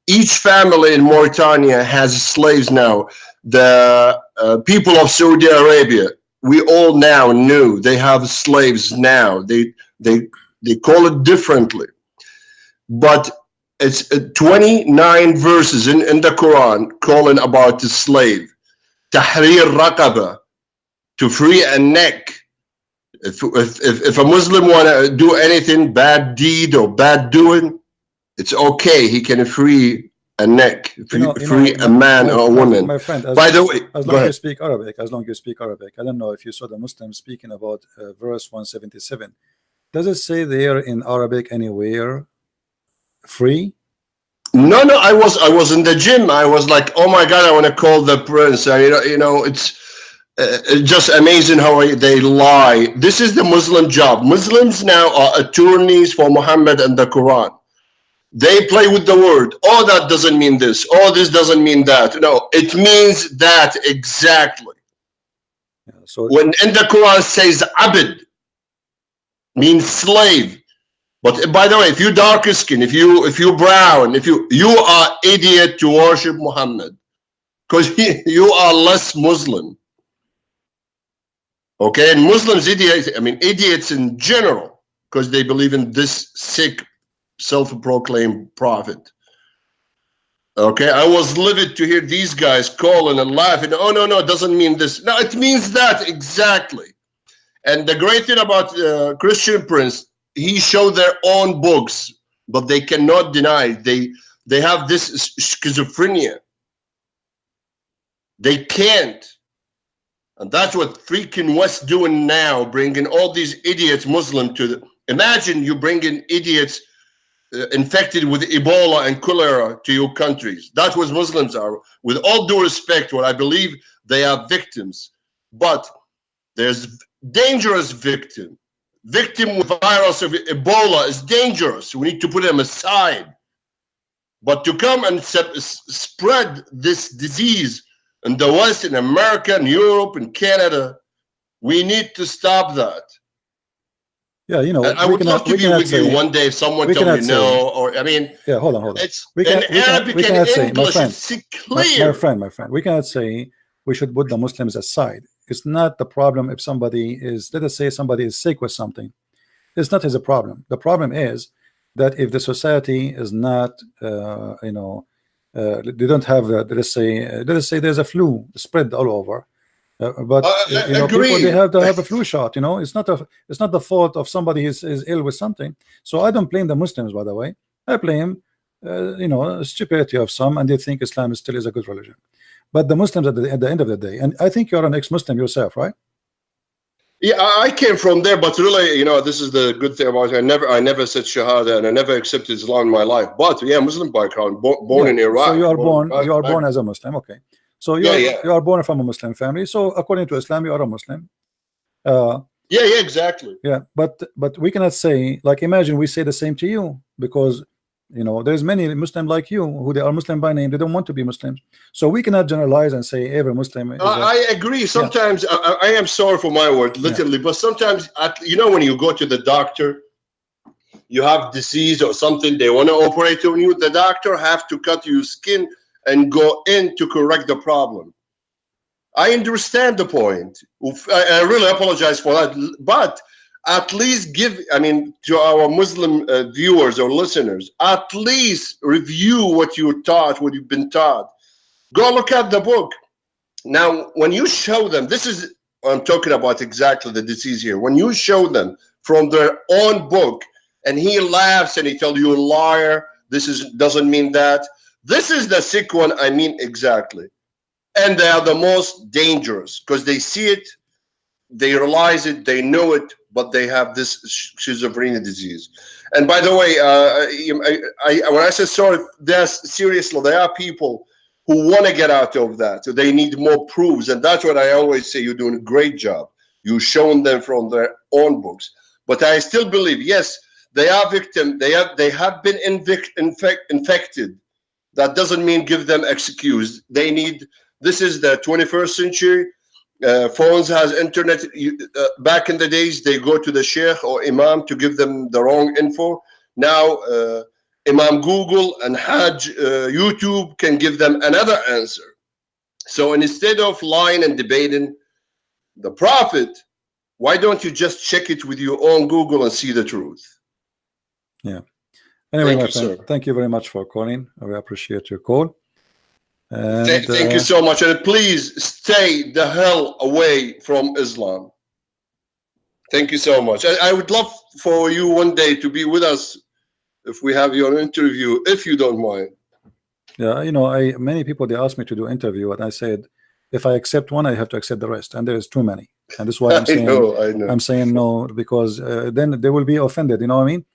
Each family in Mauritania has slaves now. The people of Saudi Arabia, we all now knew they have slaves now. They call it differently. But it's 29 verses in the Quran calling about the slave. Tahrir Raqaba, to free a neck. If a Muslim want to do anything, bad deed or bad doing, it's okay. He can free a neck, free a man or a woman. My friend, by the way, as long as you speak Arabic, I don't know if you saw the Muslims speaking about verse 177. Does it say there in Arabic anywhere free? No, I was in the gym. I was like, oh my God, I want to call the prince. just amazing how they lie. This is the Muslim job. Muslims now are attorneys for Muhammad and the Quran. They play with the word. Oh, that doesn't mean this. Oh, this doesn't mean that. No, it means that exactly. Yeah, so when in the Quran says abd, means slave. But by the way, if you dark skin, if you brown, if you are idiot to worship Muhammad, because you are less Muslim. Okay, and Muslims idiots, I mean idiots in general, because they believe in this sick self-proclaimed prophet. Okay, I was livid to hear these guys calling and laughing. Oh no, it doesn't mean this. No, it means that exactly. And the great thing about Christian Prince, he showed their own books, but they cannot deny they have this schizophrenia. They can't. And that's what freaking West doing now, bringing all these idiots Muslim to the... Imagine you bringing idiots infected with Ebola and cholera to your countries. That's what Muslims are. With all due respect, what I believe they are victims. But there's dangerous victim. Victim with virus of Ebola is dangerous. We need to put them aside. But to come and spread this disease in the West, in America, and Europe, and Canada, we need to stop that. Yeah, you know, I would love to be with you one day if someone told me no, or I mean, yeah, hold on. It's in Arabic and English. It's clear. My friend, we cannot say we should put the Muslims aside. It's not the problem if somebody is, let us say, somebody is sick with something. It's not his problem. The problem is that if the society is not, you know, they don't have, let us say there's a flu spread all over. But you know, people, they have to have a flu shot. You know, it's not the fault of somebody is ill with something. So I don't blame the Muslims, by the way. I blame you know, stupidity of some, and they think Islam still is a good religion. But the Muslims at the end of the day, and I think you're an ex-Muslim yourself, right? Yeah, I came from there, but really, you know, this is the good thing about it. I never said Shahada, and I never accepted Islam in my life. But yeah, Muslim background, born in Iraq. So you are born as a Muslim, okay? So you are born from a Muslim family. So according to Islam, you are a Muslim. Yeah, exactly. Yeah, but we cannot say, like, imagine we say the same to you, because you know there's many Muslims like you who they are Muslim by name, they don't want to be Muslims. So we cannot generalize and say every Muslim is I agree. Sometimes I am sorry for my word, literally, but sometimes you know, when you go to the doctor, you have disease or something, they want to operate on you, the doctor have to cut your skin and go in to correct the problem. I understand the point. I really apologize for that, but at least give, I mean, to our Muslim viewers or listeners, at least review what you're taught, what you've been taught. Go look at the book. Now, when you show them, this is, I'm talking about exactly the disease here. When you show them from their own book, and he laughs and he tells you, a liar, doesn't mean that. This is the sick one, I mean exactly. And they are the most dangerous because they see it, they realize it, they know it, but they have this schizophrenia disease. And by the way, when I say sorry, seriously, there are people who want to get out of that. So they need more proofs. And that's what I always say, you're doing a great job. You've shown them from their own books. But I still believe, yes, they are victims. They have been infected. That doesn't mean give them excuse. They need, this is the 21st century. Phones has internet. Back in the days, they go to the sheikh or imam to give them the wrong info. Now, Imam Google and Hajj YouTube can give them another answer. So instead of lying and debating the Prophet, why don't you just check it with your own Google and see the truth? Yeah. Anyway, my friend, thank you very much for calling. I appreciate your call. And, thank you so much. And please stay the hell away from Islam. Thank you so much. I would love for you one day to be with us if we have you on an interview, if you don't mind. Yeah, you know, many people, they asked me to do interview, and I said, if I accept one, I have to accept the rest, and there is too many. And this is why I'm saying, I know. I'm saying no, because then they will be offended. You know what I mean?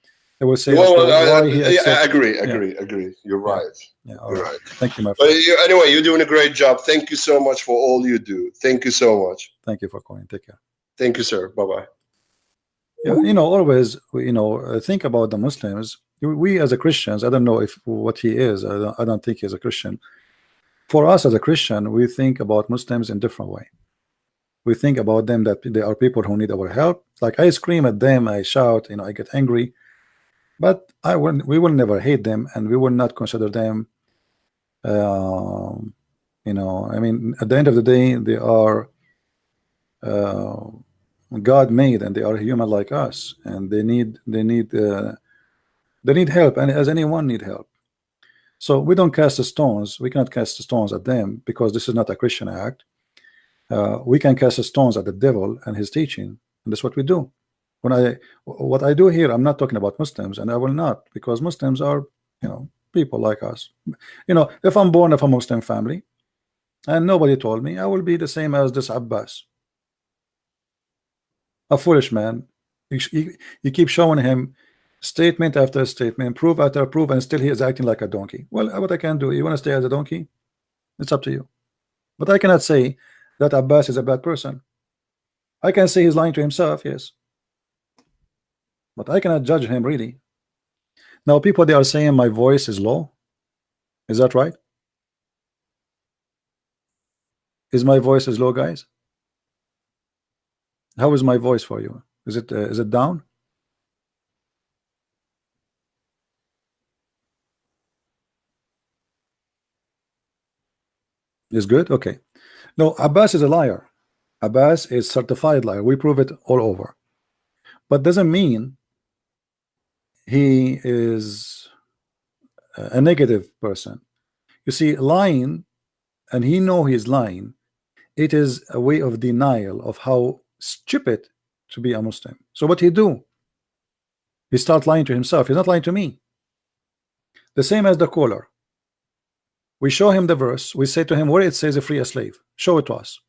They will say, Well, okay, why he yeah, accept? agree. You're right. Yeah, You're right. right. Thank you, my But friend. anyway, you're doing a great job. Thank you so much for all you do. Thank you so much. Thank you for calling. Take care. Thank you, sir. Bye-bye. Yeah, always, think about the Muslims. We as a Christians, I don't know if what he is. I don't think he's a Christian. For us as a Christian, we think about Muslims in different way. We think about them that they are people who need our help. Like I scream at them, I shout, I get angry, but we will never hate them, and we will not consider them. I mean, at the end of the day, they are God made, and they are human like us, and they need help, and as anyone need help. So we don't cast the stones. We cannot cast the stones at them because this is not a Christian act. We can cast the stones at the devil and his teaching, and that's what we do. What I do here, I'm not talking about Muslims, and I will not, because Muslims are people like us. If I'm born of a Muslim family and nobody told me, I will be the same as this Abbas, a foolish man. You keep showing him statement after statement, proof after proof, and still he is acting like a donkey. Well, what I can do, you want to stay as a donkey, it's up to you. But I cannot say that Abbas is a bad person. I can say he's lying to himself, yes, but I cannot judge him really. Now people, they are saying my voice is low. Is that right? Is my voice is low, guys? How is my voice for you? Is it down? Is good? Okay. No, Abbas is a liar. Abbas is certified liar. We prove it all over. But doesn't mean he is a negative person. You see, lying, and he know he's lying, it is a way of denial of how stupid to be a Muslim. So what he do? He start lying to himself. He's not lying to me. The same as the caller. We show him the verse. We say to him where it says free a slave. Show it to us.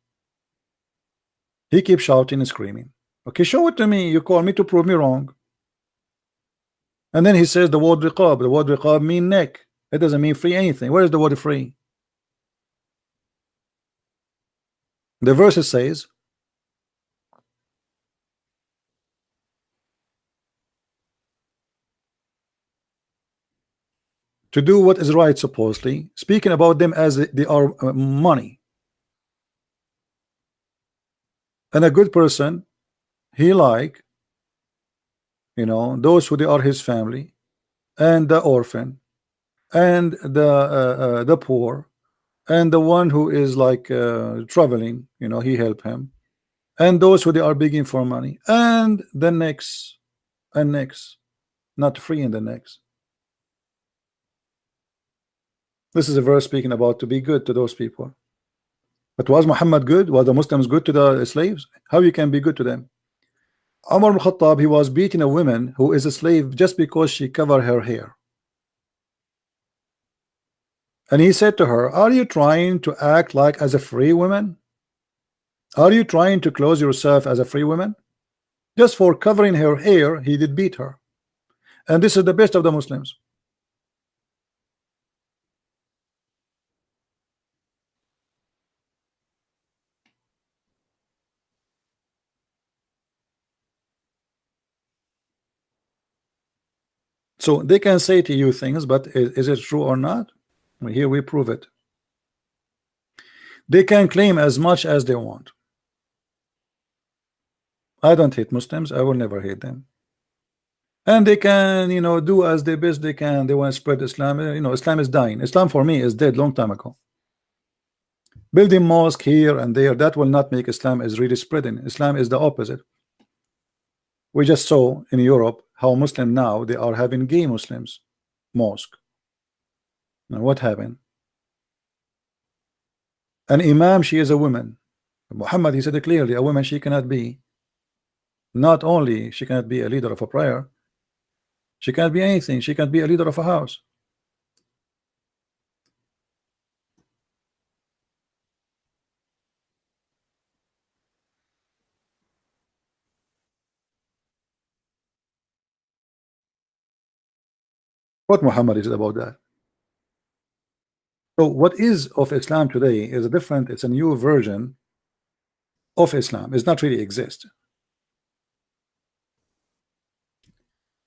He keeps shouting and screaming. Okay, show it to me. You call me to prove me wrong. And then he says the word riqab. The word riqab mean neck. It doesn't mean free anything. Where is the word free? The verse says, to do what is right, supposedly, speaking about them as they are money. And a good person, he like, those who they are his family, and the orphan, and the poor, and the one who is like traveling, he help him, and those who they are begging for money, and the next, and next, not free in the next. This is a verse speaking about to be good to those people. But was Muhammad good? Was the Muslims good to the slaves? How you can be good to them? Umar ibn Khattab, he was beating a woman who is a slave just because she covered her hair. And he said to her, are you trying to act like as a free woman? Are you trying to close yourself as a free woman? Just for covering her hair, he did beat her. And this is the best of the Muslims. So they can say to you things, but is it true or not? Here we prove it. They can claim as much as they want. I don't hate Muslims. I will never hate them. And they can, do as they best they can. They want to spread Islam. Islam is dying. Islam for me is dead long time ago. Building mosque here and there, that will not make Islam is really spreading. Islam is the opposite. We just saw in Europe how Muslim now they are having gay Muslims mosque. Now what happened? An imam, she is a woman. Muhammad, he said it clearly, a woman, she cannot be, not only she cannot be a leader of a prayer, she can't be anything. She can't be a leader of a house. What Muhammad is about that? So what is of Islam today is a different, it's a new version of Islam. It's not really exist.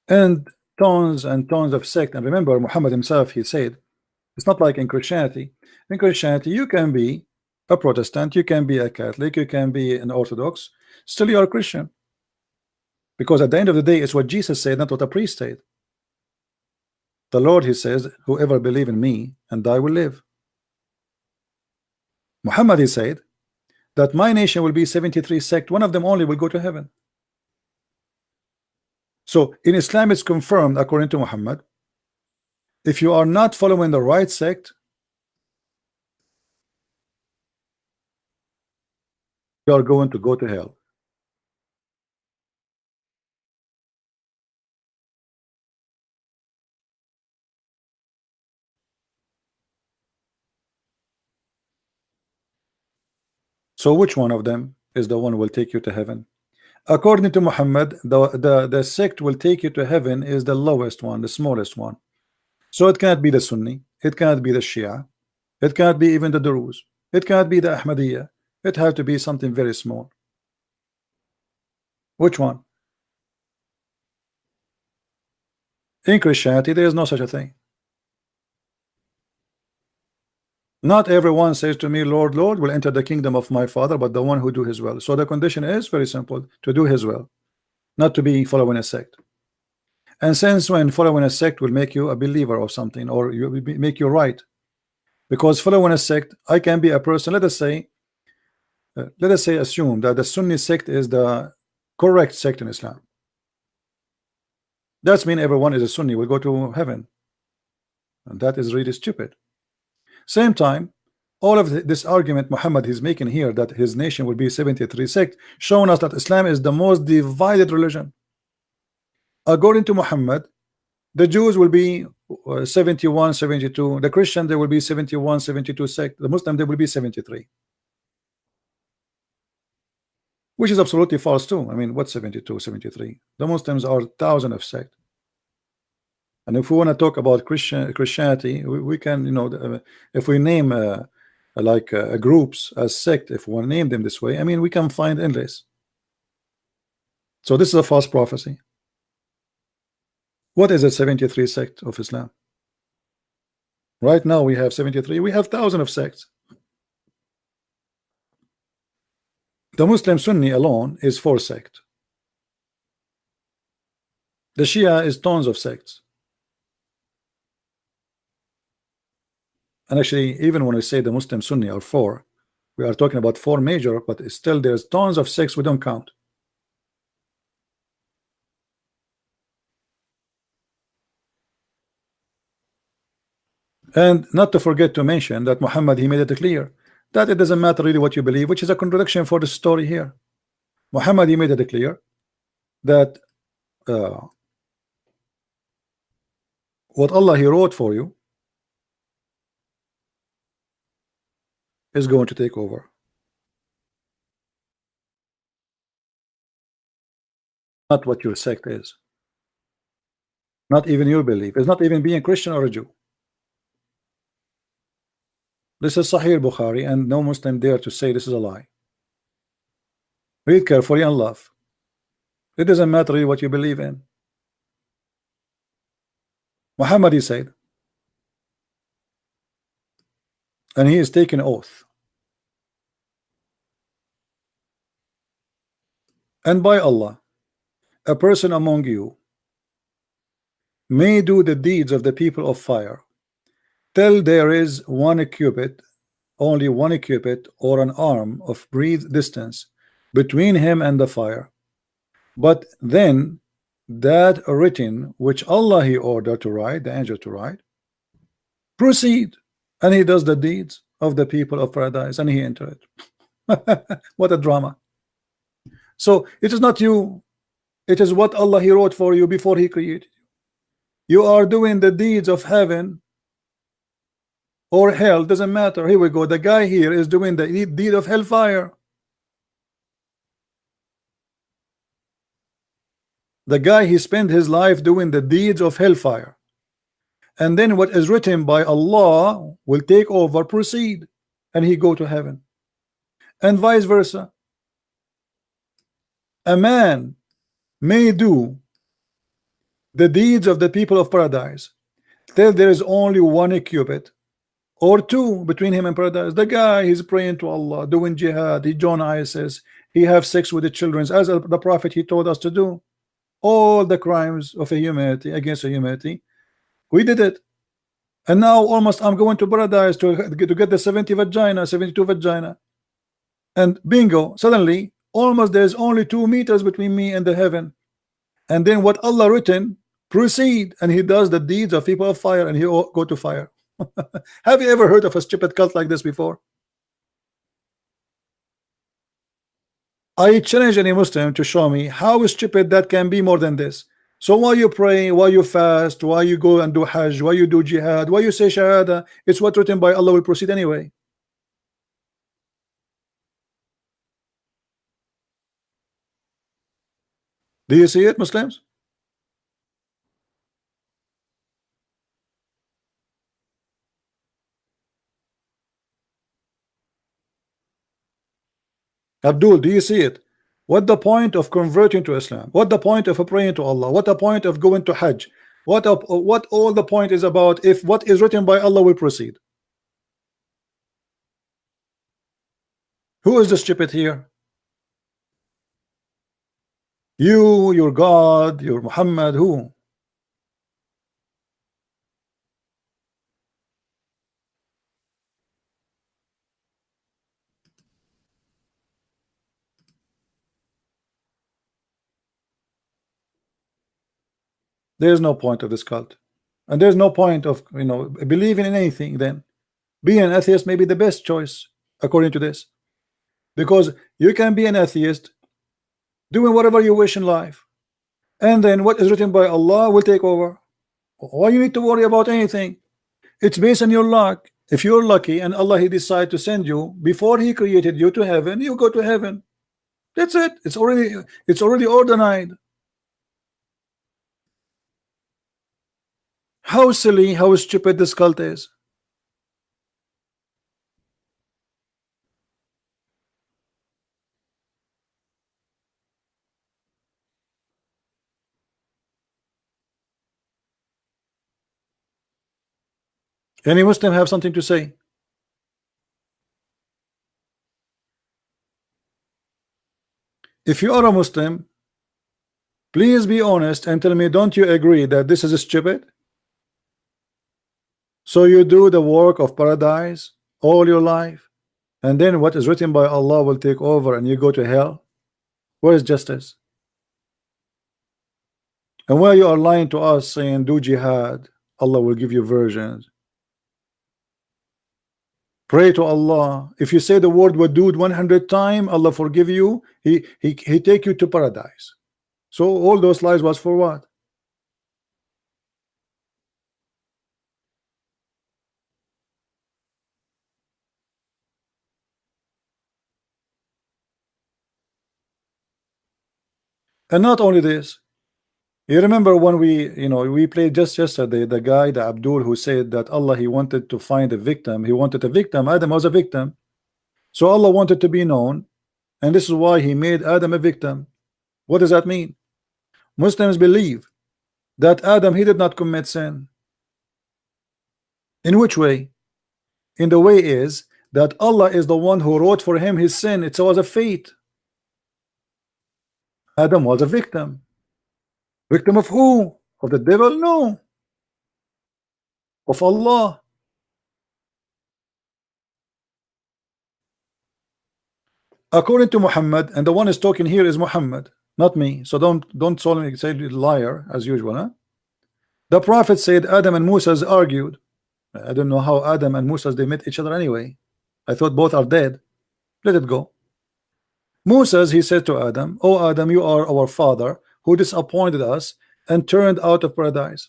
And tons of sect. And remember, Muhammad himself, he said, it's not like in Christianity. In Christianity, you can be a Protestant, you can be a Catholic, you can be an Orthodox, still you are a Christian. Because at the end of the day, it's what Jesus said, not what a priest said. The Lord, he says, whoever believe in me and I will live. Muhammad, he said that my nation will be 73 sect, one of them only will go to heaven. So in Islam, it's confirmed according to Muhammad, if you are not following the right sect, you are going to go to hell. So which one of them is the one who will take you to heaven? According to Muhammad, the sect will take you to heaven is the lowest one, the smallest one. So it cannot be the Sunni, it cannot be the Shia, it cannot be even the Druze, it cannot be the Ahmadiyya. It has to be something very small. Which one? In Christianity, there is no such a thing. Not everyone says to me, Lord, Lord, will enter the kingdom of my Father, but the one who do his will. So the condition is very simple, to do his will, not to be following a sect. And since when following a sect will make you a believer or something, or make you right? Because following a sect, I can be a person, let us say, assume that the Sunni sect is the correct sect in Islam. That's mean everyone is a Sunni will go to heaven. And that is really stupid. Same time, all of this argument Muhammad is making here that his nation will be 73 sect, showing us that Islam is the most divided religion. According to Muhammad, the Jews will be 71, 72. The Christian, there will be 71, 72 sect. The Muslim, there will be 73. Which is absolutely false too. I mean, what's 72, 73? The Muslims are thousands of sect. And if we want to talk about Christianity, we can, you know, if we name groups as sect, if we want to name them this way, I mean, we can find endless. So this is a false prophecy. What is a 73 sect of Islam? Right now we have 73. We have thousands of sects. The Muslim Sunni alone is 4 sects. The Shia is tons of sects. And actually, even when we say the Muslim Sunni are 4, we are talking about 4 major, but still there's tons of sects we don't count. And not to forget to mention that Muhammad, he made it clear that it doesn't matter really what you believe, which is a contradiction for the story here. Muhammad, he made it clear that what Allah he wrote for you is going to take over. Not what your sect is. Not even your belief. It's not even being Christian or a Jew. This is Sahih Bukhari, and no Muslim dare to say this is a lie. Read carefully and love. It doesn't matter really what you believe in. Muhammad, he said, and he is taking oath, and by Allah, a person among you may do the deeds of the people of fire till there is 1 cubit, only 1 cubit or an arm of breath distance between him and the fire. But then that written which Allah he ordered to write, the angel to write, proceed, and he does the deeds of the people of paradise, and he enter it. What a drama. So it is not you, it is what Allah he wrote for you before he created you. You are doing the deeds of heaven or hell, doesn't matter. Here we go. The guy here is doing the deed of hellfire. The guy, he spent his life doing the deeds of hellfire. and then what is written by Allah will take over, proceed, and he go to heaven, and vice versa. A man may do the deeds of the people of paradise till there is only one cubit or two between him and paradise. The guy, he's praying to Allah, doing jihad, he joined ISIS, he have sex with the children, as the Prophet he told us to do. All the crimes of humanity against humanity, we did it. And now almost I'm going to paradise to get the 70 vagina, 72 vagina, and bingo, suddenly almost there's only 2 meters between me and the heaven. And then what Allah written, proceed, and he does the deeds of people of fire, and he go to fire. Have you ever heard of a stupid cult like this before? I challenge any Muslim to show me how stupid that can be more than this. So why you pray, why you fast, why you go and do Hajj, why you do jihad, why you say Shahada? It's what written by Allah will proceed anyway. Do you see it, Muslims? Abdul, do you see it? What the point of converting to Islam? What the point of praying to Allah? What the point of going to Hajj? What all the point is about if what is written by Allah will proceed? Who is the stupid here? You, your God, your Muhammad, who? There's no point of this cult, and there's no point of believing in anything. Then being an atheist may be the best choice according to this, because you can be an atheist doing whatever you wish in life, and then what is written by Allah will take over. Why you need to worry about anything? It's based on your luck. If you're lucky and Allah he decide to send you before he created you to heaven, you go to heaven. That's it. It's already ordained. How silly, how stupid this cult is. Any Muslim have something to say? If you are a Muslim, please be honest and tell me, don't you agree that this is stupid? So you do the work of paradise all your life, and then what is written by Allah will take over and you go to hell? Where is justice? And where you are lying to us saying do jihad, Allah will give you virgins. Pray to Allah. If you say the word wadud 100 times, Allah forgive you. He take you to paradise. So all those lies was for what? And not only this, you remember when we played just yesterday the guy, the Abdul, who said that Allah he wanted to find a victim. He wanted a victim. Adam was a victim. So Allah wanted to be known, and this is why he made Adam a victim. What does that mean? Muslims believe that Adam he did not commit sin. In which way? In the way is that Allah is the one who wrote for him his sin. It was a fate. Adam was a victim. Victim of who? Of the devil? No. Of Allah. According to Muhammad, and the one is talking here is Muhammad, not me. So don't solemnly say liar as usual. Huh? The Prophet said Adam and Moses argued. I don't know how Adam and Moses they met each other anyway. I thought both are dead. Let it go. Moses he said to Adam, "Oh Adam, you are our father who disappointed us and turned out of paradise,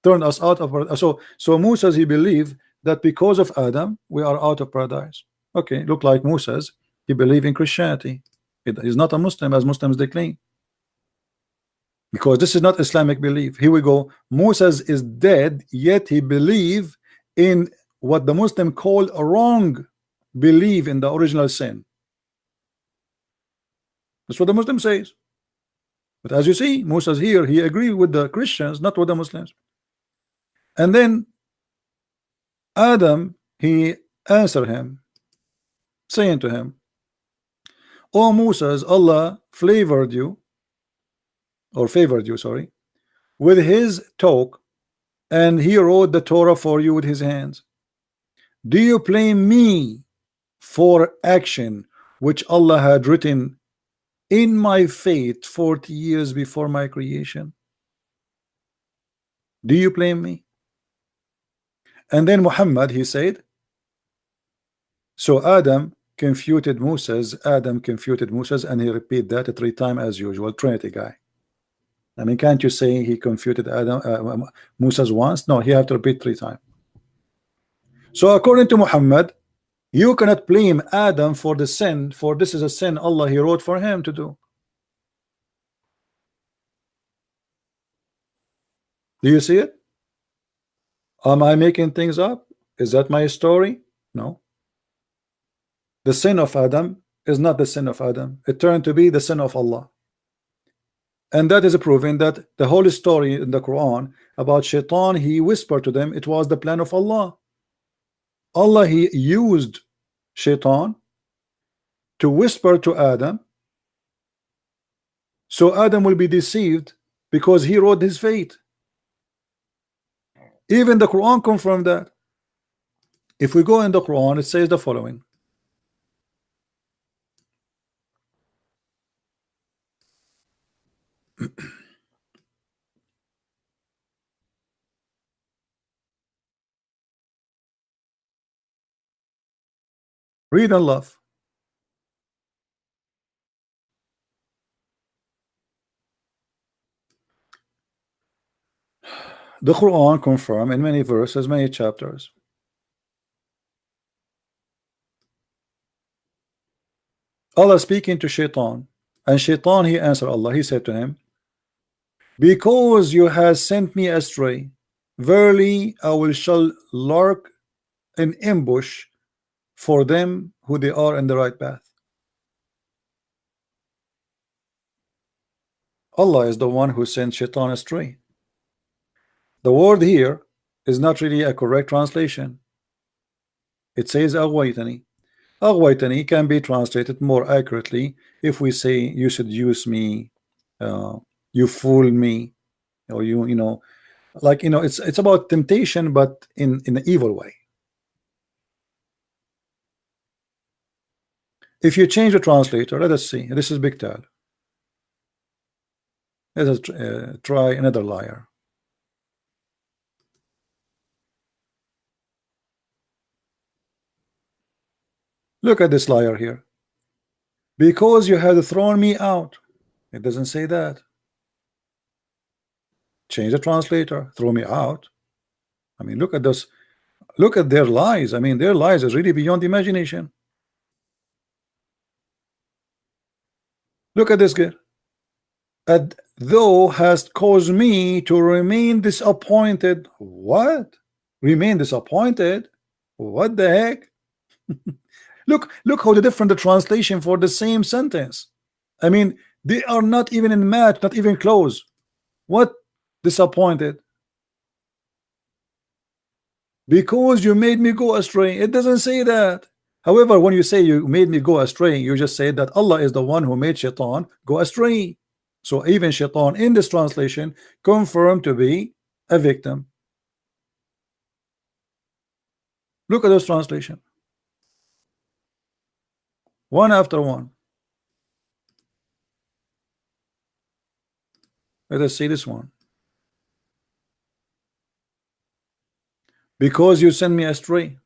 turned us out of paradise." So Moses he believed that because of Adam we are out of paradise. Okay, look like Moses he believed in Christianity. He's not a Muslim as Muslims they claim. because this is not Islamic belief. Here we go. Moses is dead, yet he believed in what the Muslim call a wrong belief in the original sin. That's what the Muslim says. But as you see, Moses here, he agreed with the Christians, not with the Muslims. And then Adam, he answered him, saying to him, "O Moses, Allah favored you, sorry, with his talk, and he wrote the Torah for you with his hands. Do you blame me for action which Allah had written in my fate 40 years before my creation? Do you blame me?" And then Muhammad, he said, so Adam confuted Moses, and he repeated that 3 times as usual. Trinity guy. I mean, can't you say he confuted Moses once? No, he have to repeat 3 times. So according to Muhammad, you cannot blame Adam for the sin, for this is a sin Allah he wrote for him to do. Do you see it? Am I making things up? Is that my story? No. The sin of Adam is not the sin of Adam. It turned to be the sin of Allah. And that is proving that the whole story in the Quran about Shaitan, he whispered to them, it was the plan of Allah. Allah, he used Shaitan to whisper to Adam, so Adam will be deceived because he wrote his fate. Even the Quran confirmed that. If we go in the Quran, it says the following. Read and love. The Quran confirm in many verses, many chapters. Allah speaking to Shaitan, and Shaitan, he answered Allah. He said to him, because you have sent me astray, verily I will shall lurk in ambush for them who they are in the right path. Allah is the one who sent Shaitan astray. The word here is not really a correct translation. It says aghwaytani. Aghwaytani can be translated more accurately if we say you seduce me, you fool me, or you know, like, you know, it's about temptation, but in an evil way. If you change the translator, let us see. This is Big Tal. Let us try another liar. Look at this liar here. Because you had thrown me out. It doesn't say that. Change the translator. Throw me out. I mean, look at this. Look at their lies. I mean, their lies is really beyond imagination. Look at this guy. And thou hast caused me to remain disappointed. What? Remain disappointed? What the heck? Look how different the translation for the same sentence. I mean, they are not even in match, not even close. What? Disappointed? Because you made me go astray. It doesn't say that. However, when you say you made me go astray, you just say that Allah is the one who made Shaitan go astray. So even Shaitan in this translation confirmed to be a victim. Look at this translation. One after one. Let us see this one. Because you sent me astray.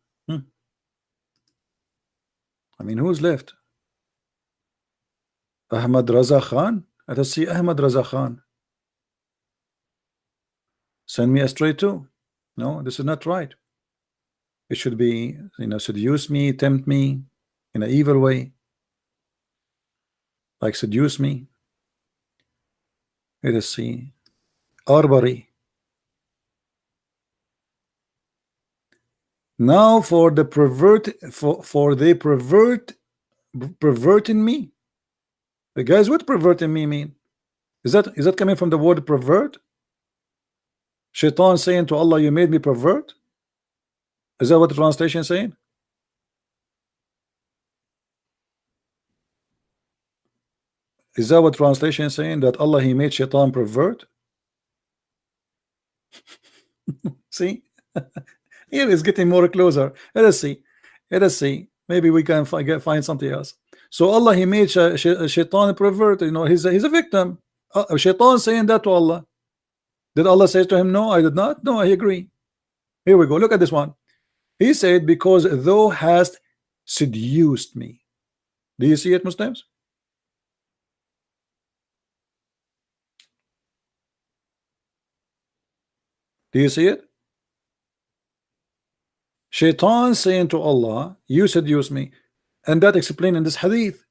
I mean, who's left? Ahmad Raza Khan. Let us see Ahmad Raza Khan. Send me astray too. No, this is not right. It should be, you know, seduce me, tempt me in an evil way. Like seduce me. Let us see. Arbari. Now for the perverting me. The guys, what perverting me mean? Is that coming from the word pervert? Shaitan saying to Allah, you made me pervert? Is that what the translation is saying? Is that what translation is saying? That Allah, he made Shaitan pervert? See? Here is getting more closer. Let us see. Let us see. Maybe we can find something else. So Allah, he made Shaitan pervert. You know, he's a victim. Shaitan saying that to Allah. Did Allah say to him, no, I did not? No, I agree. Here we go. Look at this one. He said, because thou hast seduced me. Do you see it, Muslims? Do you see it? Shaitan saying to Allah, you seduce me. And that explained in this hadith.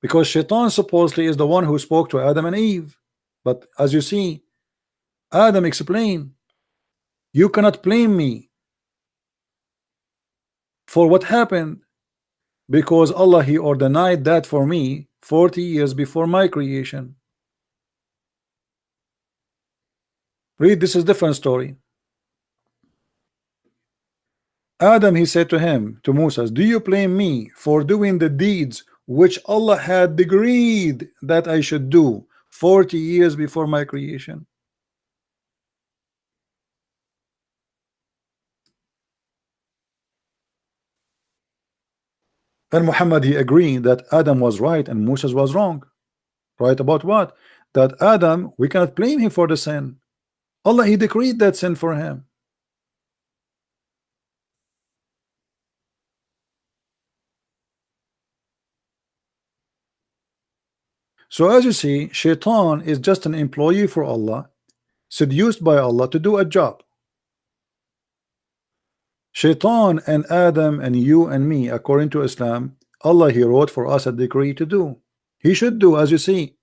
Because Shaitan supposedly is the one who spoke to Adam and Eve. But as you see, Adam explained, you cannot blame me for what happened, because Allah, he ordained that for me 40 years before my creation. Read, this is different story. Adam, he said to him, to Moses, do you blame me for doing the deeds which Allah had decreed that I should do 40 years before my creation? And Muhammad, he agreed that Adam was right and Moses was wrong. Right about what? That Adam, we cannot blame him for the sin. Allah, he decreed that sin for him. So as you see, Shaitan is just an employee for Allah, seduced by Allah to do a job. Shaitan and Adam and you and me, according to Islam, Allah, he wrote for us a decree to do. He should do, as you see.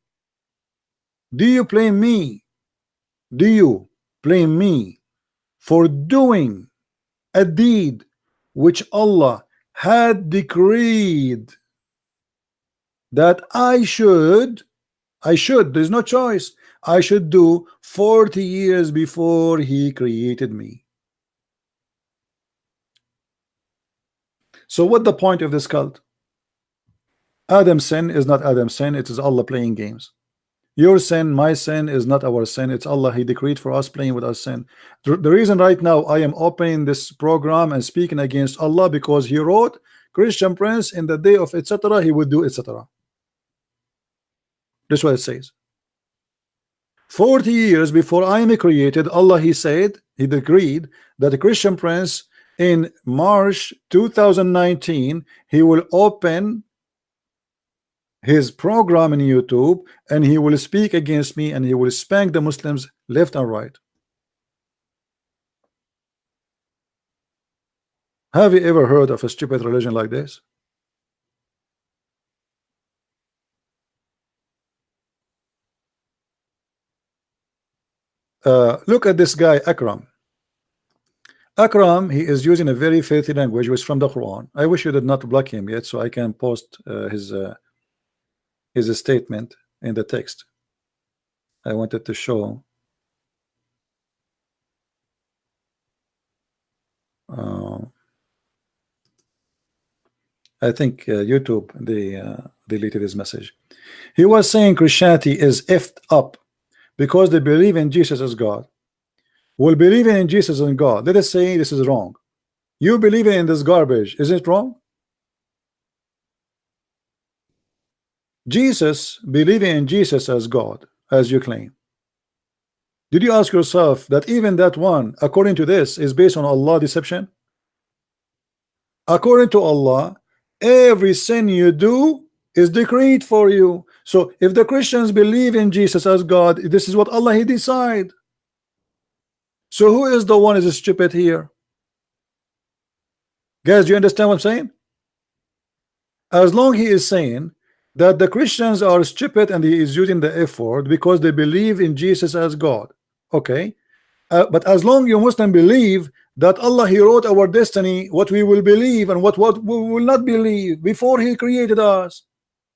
Do you blame me? Do you blame me for doing a deed which Allah had decreed that I should, there's no choice, I should do 40 years before he created me? So what the point of this cult? Adam's sin is not Adam's sin, it is Allah playing games. Your sin, my sin is not our sin, it's Allah, he decreed for us playing with our sin. The reason right now I am opening this program and speaking against Allah, because he wrote, Christian Prince, in the day of etc. he would do etc. That's what it says. 40 years before I am created, Allah, he said, he decreed that the Christian Prince in March 2019 he will open his program in YouTube and he will speak against me and he will spank the Muslims left and right. Have you ever heard of a stupid religion like this? Look at this guy Akram. Akram, he is using a very filthy language which is from the Quran. I wish you did not block him yet so I can post his statement in the text. I wanted to show I think YouTube, they deleted his message. He was saying Christianity is effed up because they believe in Jesus as God. Well, believing in Jesus and God, let us say this is wrong. You believing in this garbage, is it wrong? Jesus, believing in Jesus as God, as you claim, did you ask yourself that even that one, according to this, is based on Allah deception? According to Allah, every sin you do is decreed for you. So if the Christians believe in Jesus as God, this is what Allah he decide. So who is the one is stupid here? Guys, do you understand what I'm saying? As long he is saying that the Christians are stupid, and he is using the F word because they believe in Jesus as God. Okay, but as long you Muslim believe that Allah, he wrote our destiny, what we will believe and what we will not believe before he created us.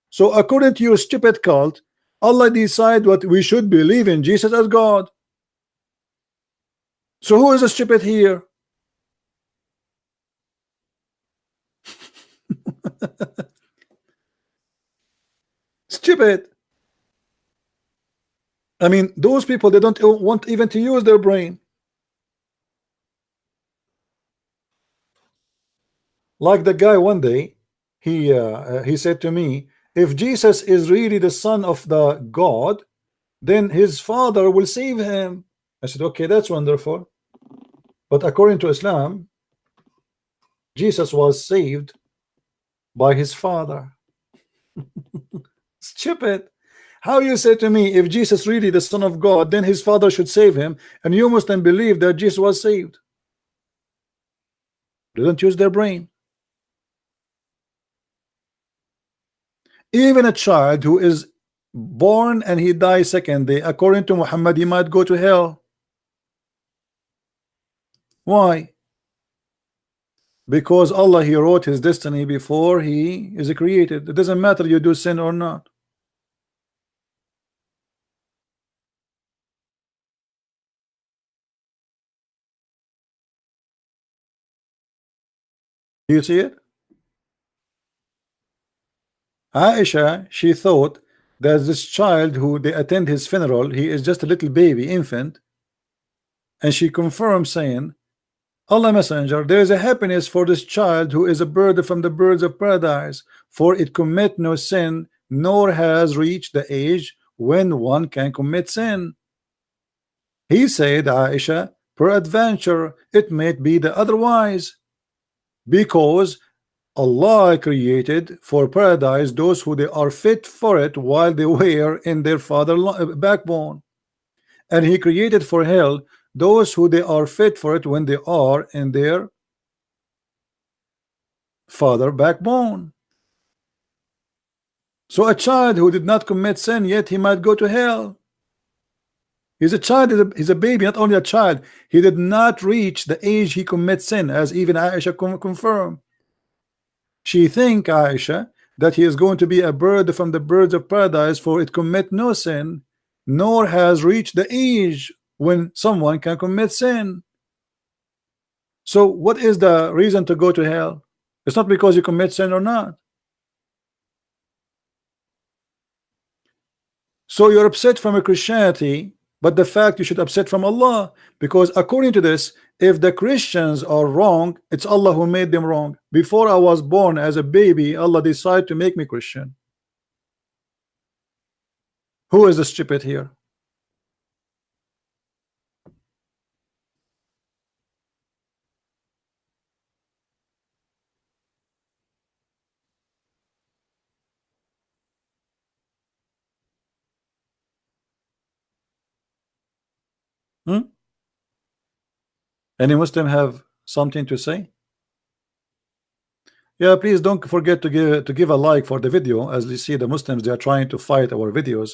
So according to your stupid cult, Allah decide what we should believe in Jesus as God. So who is a stupid here? Stupid. I mean, those people, they don't want even to use their brain. Like the guy one day, he said to me, if Jesus is really the son of the God, then his father will save him. I said, okay, that's wonderful. But according to Islam, Jesus was saved by his father. Stupid. How you say to me, if Jesus really the son of God, then his father should save him, and you must then believe that Jesus was saved? They don't use their brain. Even a child who is born and he dies second day, according to Muhammad, he might go to hell. Why? Because Allah, he wrote his destiny before he is created. It doesn't matter you do sin or not. Do you see it? Aisha, she thought that this child who they attend his funeral, he is just a little baby infant, and she confirmed saying, Allah Messenger, there is a happiness for this child who is a bird from the birds of paradise, for it commit no sin, nor has reached the age when one can commit sin. He said, Aisha, peradventure it may be the otherwise, because Allah created for paradise those who they are fit for it while they were in their father backbone, and he created for hell those who they are fit for it when they are in their father backbone. So a child who did not commit sin, yet he might go to hell. He's a child, he's a baby, not only a child. He did not reach the age he commits sin, as even Aisha confirmed. She think, Aisha, that he is going to be a bird from the birds of paradise, for it commit no sin, nor has reached the age when someone can commit sin. So what is the reason to go to hell? It's not because you commit sin or not. So you're upset from a Christianity, but the fact you should upset from Allah, because according to this, if the Christians are wrong, it's Allah who made them wrong. Before I was born as a baby, Allah decided to make me Christian. Who is the stupid here? Any Muslim have something to say? Yeah, please don't forget to give a like for the video. As you see, the Muslims, they are trying to fight our videos,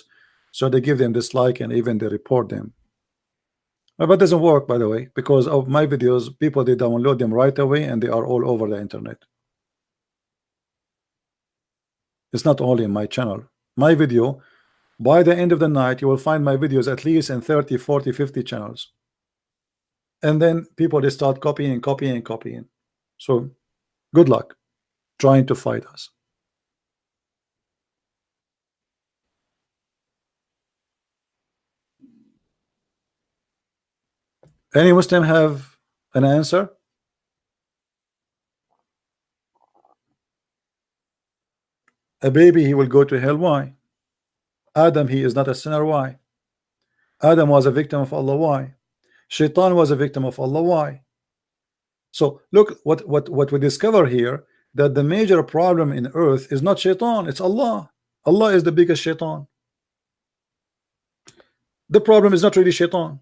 so they give them dislike and even they report them. But it doesn't work, by the way, because of my videos, people, they download them right away and they are all over the internet. It's not only in my channel. My video, by the end of the night, you will find my videos at least in 30, 40, 50 channels. And then people, they start copying. So good luck trying to fight us. Any Muslim have an answer? A baby, he will go to hell. Why? Adam, he is not a sinner. Why? Adam was a victim of Allah. Why? Shaitan was a victim of Allah. Why? So look what we discover here, that the major problem in earth is not Shaitan, it's Allah. Allah is the biggest Shaitan. The problem is not really Shaitan.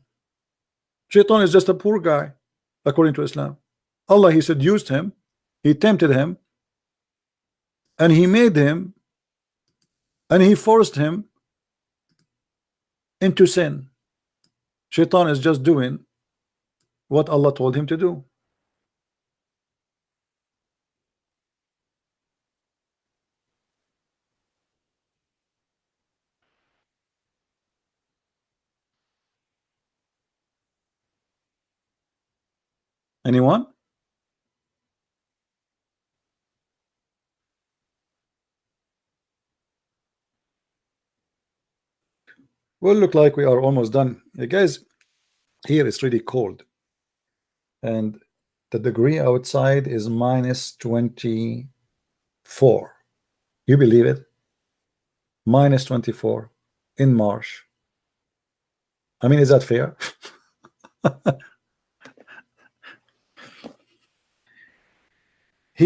Shaitan is just a poor guy, according to Islam. Allah, he seduced him, he tempted him, and he made him and he forced him into sin. Shaitan is just doing what Allah told him to do. Anyone? Well, look like we are almost done. Guys, here it's really cold. And the degree outside is -24. You believe it? -24 in March. I mean, is that fair?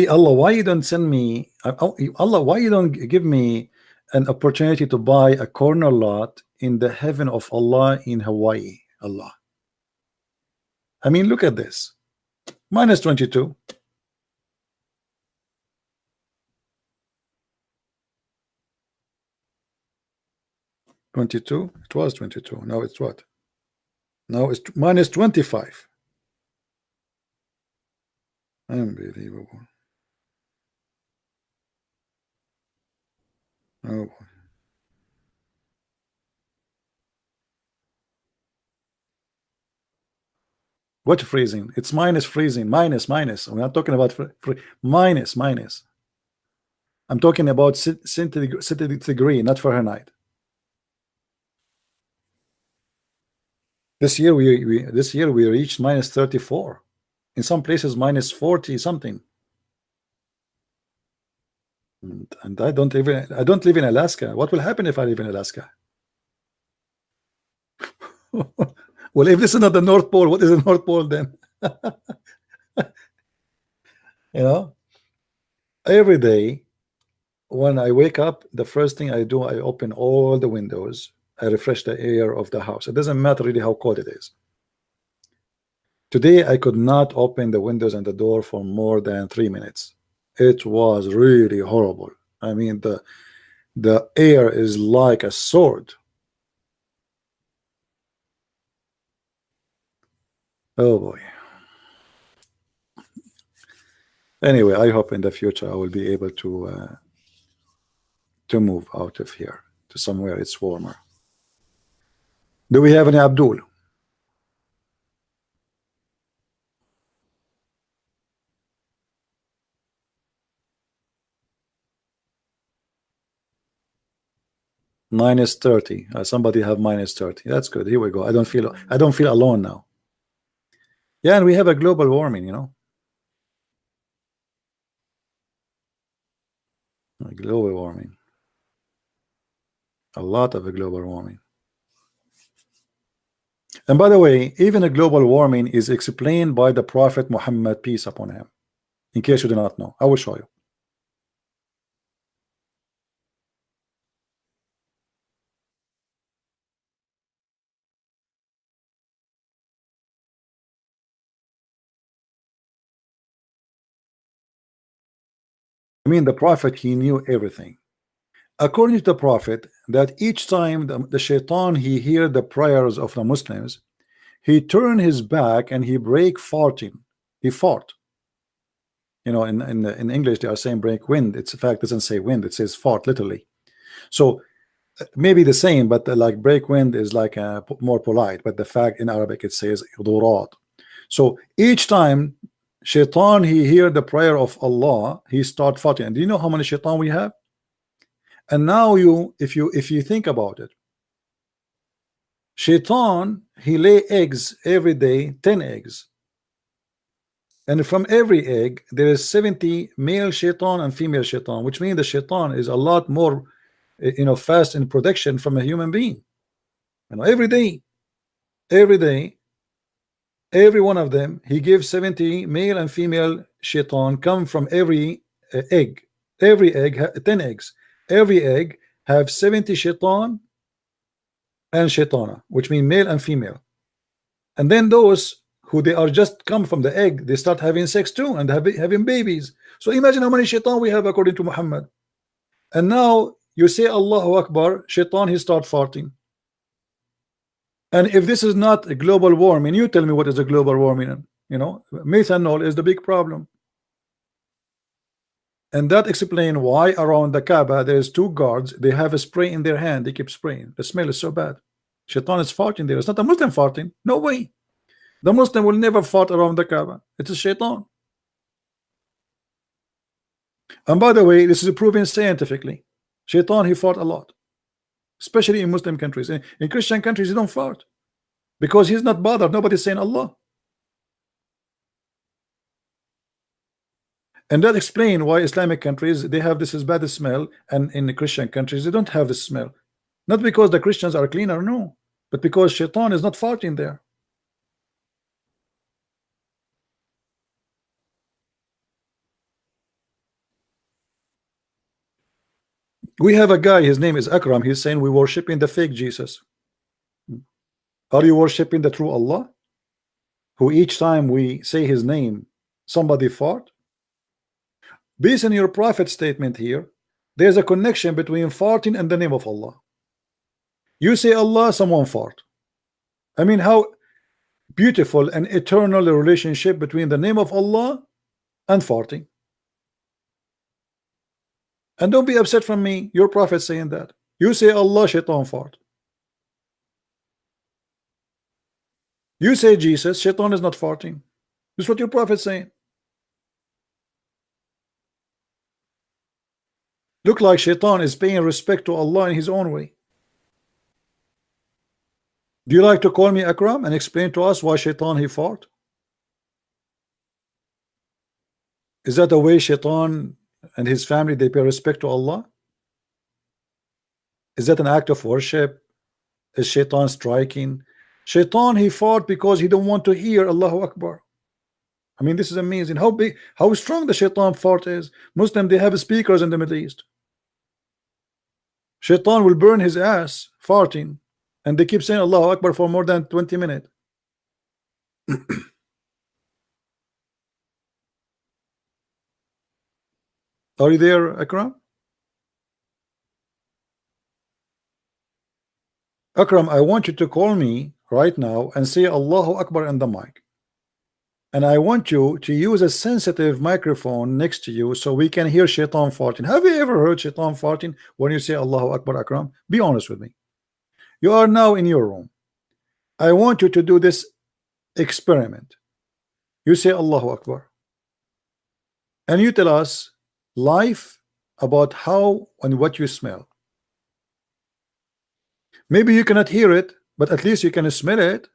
Allah, why you don't send me, Allah, why you don't give me an opportunity to buy a corner lot in the heaven of Allah in Hawaii? Allah, I mean, look at this. -22. It was 22. Now it's what? Now it's -25. Unbelievable. Oh boy. What freezing? It's minus freezing. Minus. We're not talking about minus. I'm talking about centigrade, not Fahrenheit. This year we reached -34. In some places -40 something. And I don't live in Alaska. What will happen if I live in Alaska? Well, if this is not the North Pole, what is the North Pole then? You know, every day when I wake up, the first thing I do, I open all the windows. I refresh the air of the house. It doesn't matter really how cold it is. Today I could not open the windows and the door for more than 3 minutes. It was really horrible. I mean, the air is like a sword. Oh boy. Anyway, I hope in the future I will be able to move out of here to somewhere it's warmer. Do we have any Abdul? -30. Somebody have -30. That's good. Here we go. I don't feel alone now. Yeah, and we have a global warming, you know. A global warming. A lot of a global warming. And by the way, even a global warming is explained by the Prophet Muhammad, peace upon him. In case you do not know, I will show you. I mean, the Prophet, he knew everything. According to the Prophet, that each time the shaitan he hear the prayers of the Muslims, he turn his back and he break farting. He fart. You know, in English they are saying break wind. It's in fact doesn't say wind, it says fart literally. So maybe the same, but like break wind is like more polite. But the fact in Arabic it says idurad. So each time shaitan he hear the prayer of Allah, he start farting. And do you know how many shaitan we have? And now if you think about it, shaitan he lay eggs every day, 10 eggs, and from every egg there is 70 male shaitan and female shaitan, which means the shaitan is a lot more fast in production from a human being. You know, every day every one of them he gives 70 male and female shaitan come from every egg. Every egg 10 eggs. Every egg have 70 shaitan and shaitana, which mean male and female. And then those who they are just come from the egg, they start having sex too and having babies. So imagine how many shaitan we have according to Muhammad. And now you say Allahu Akbar, shaitan he start farting. And if this is not a global warming, you tell me what is a global warming. You know, methanol is the big problem. And that explains why around the Kaaba there is two guards. They have a spray in their hand. They keep spraying. The smell is so bad. Shaitan is farting there. It's not a Muslim farting. No way. The Muslim will never fart around the Kaaba. It's a shaitan. And by the way, this is proven scientifically. Shaitan he fart a lot, especially in Muslim countries. In Christian countries, he don't fart because he's not bothered. Nobody's saying Allah. And that explains why Islamic countries they have this bad smell, and in the Christian countries they don't have this smell. Not because the Christians are cleaner, no, but because shaitan is not farting there. We have a guy, his name is Akram. He's saying we worshiping the fake Jesus. Are you worshiping the true Allah, who each time we say his name somebody fart? Based on your prophet statement here, there's a connection between farting and the name of Allah. You say Allah, someone fart. I mean, how beautiful and eternal the relationship between the name of Allah and farting. And don't be upset from me, your prophet saying that. You say Allah, shaitan fart. You say Jesus, shaitan is not farting. This is what your prophet saying. Look like shaitan is paying respect to Allah in his own way. Do you like to call me Akram and explain to us why shaitan he fart? Is that the way shaitan and his family they pay respect to Allah? Is that an act of worship? Is shaitan striking? Shaitan he fought because he don't want to hear Allahu Akbar. I mean, this is amazing how big, how strong the shaitan fart is. Muslim they have speakers in the Middle East. Shaitan will burn his ass farting, and they keep saying Allahu Akbar for more than 20 minutes. Are you there, Akram? Akram, I want you to call me right now and say Allahu Akbar in the mic. And I want you to use a sensitive microphone next to you so we can hear shaitan farting. Have you ever heard shaitan farting when you say Allahu Akbar, Akram? Be honest with me. You are now in your room. I want you to do this experiment. You say Allahu Akbar. And you tell us life about how and what you smell. Maybe you cannot hear it, but at least you can smell it.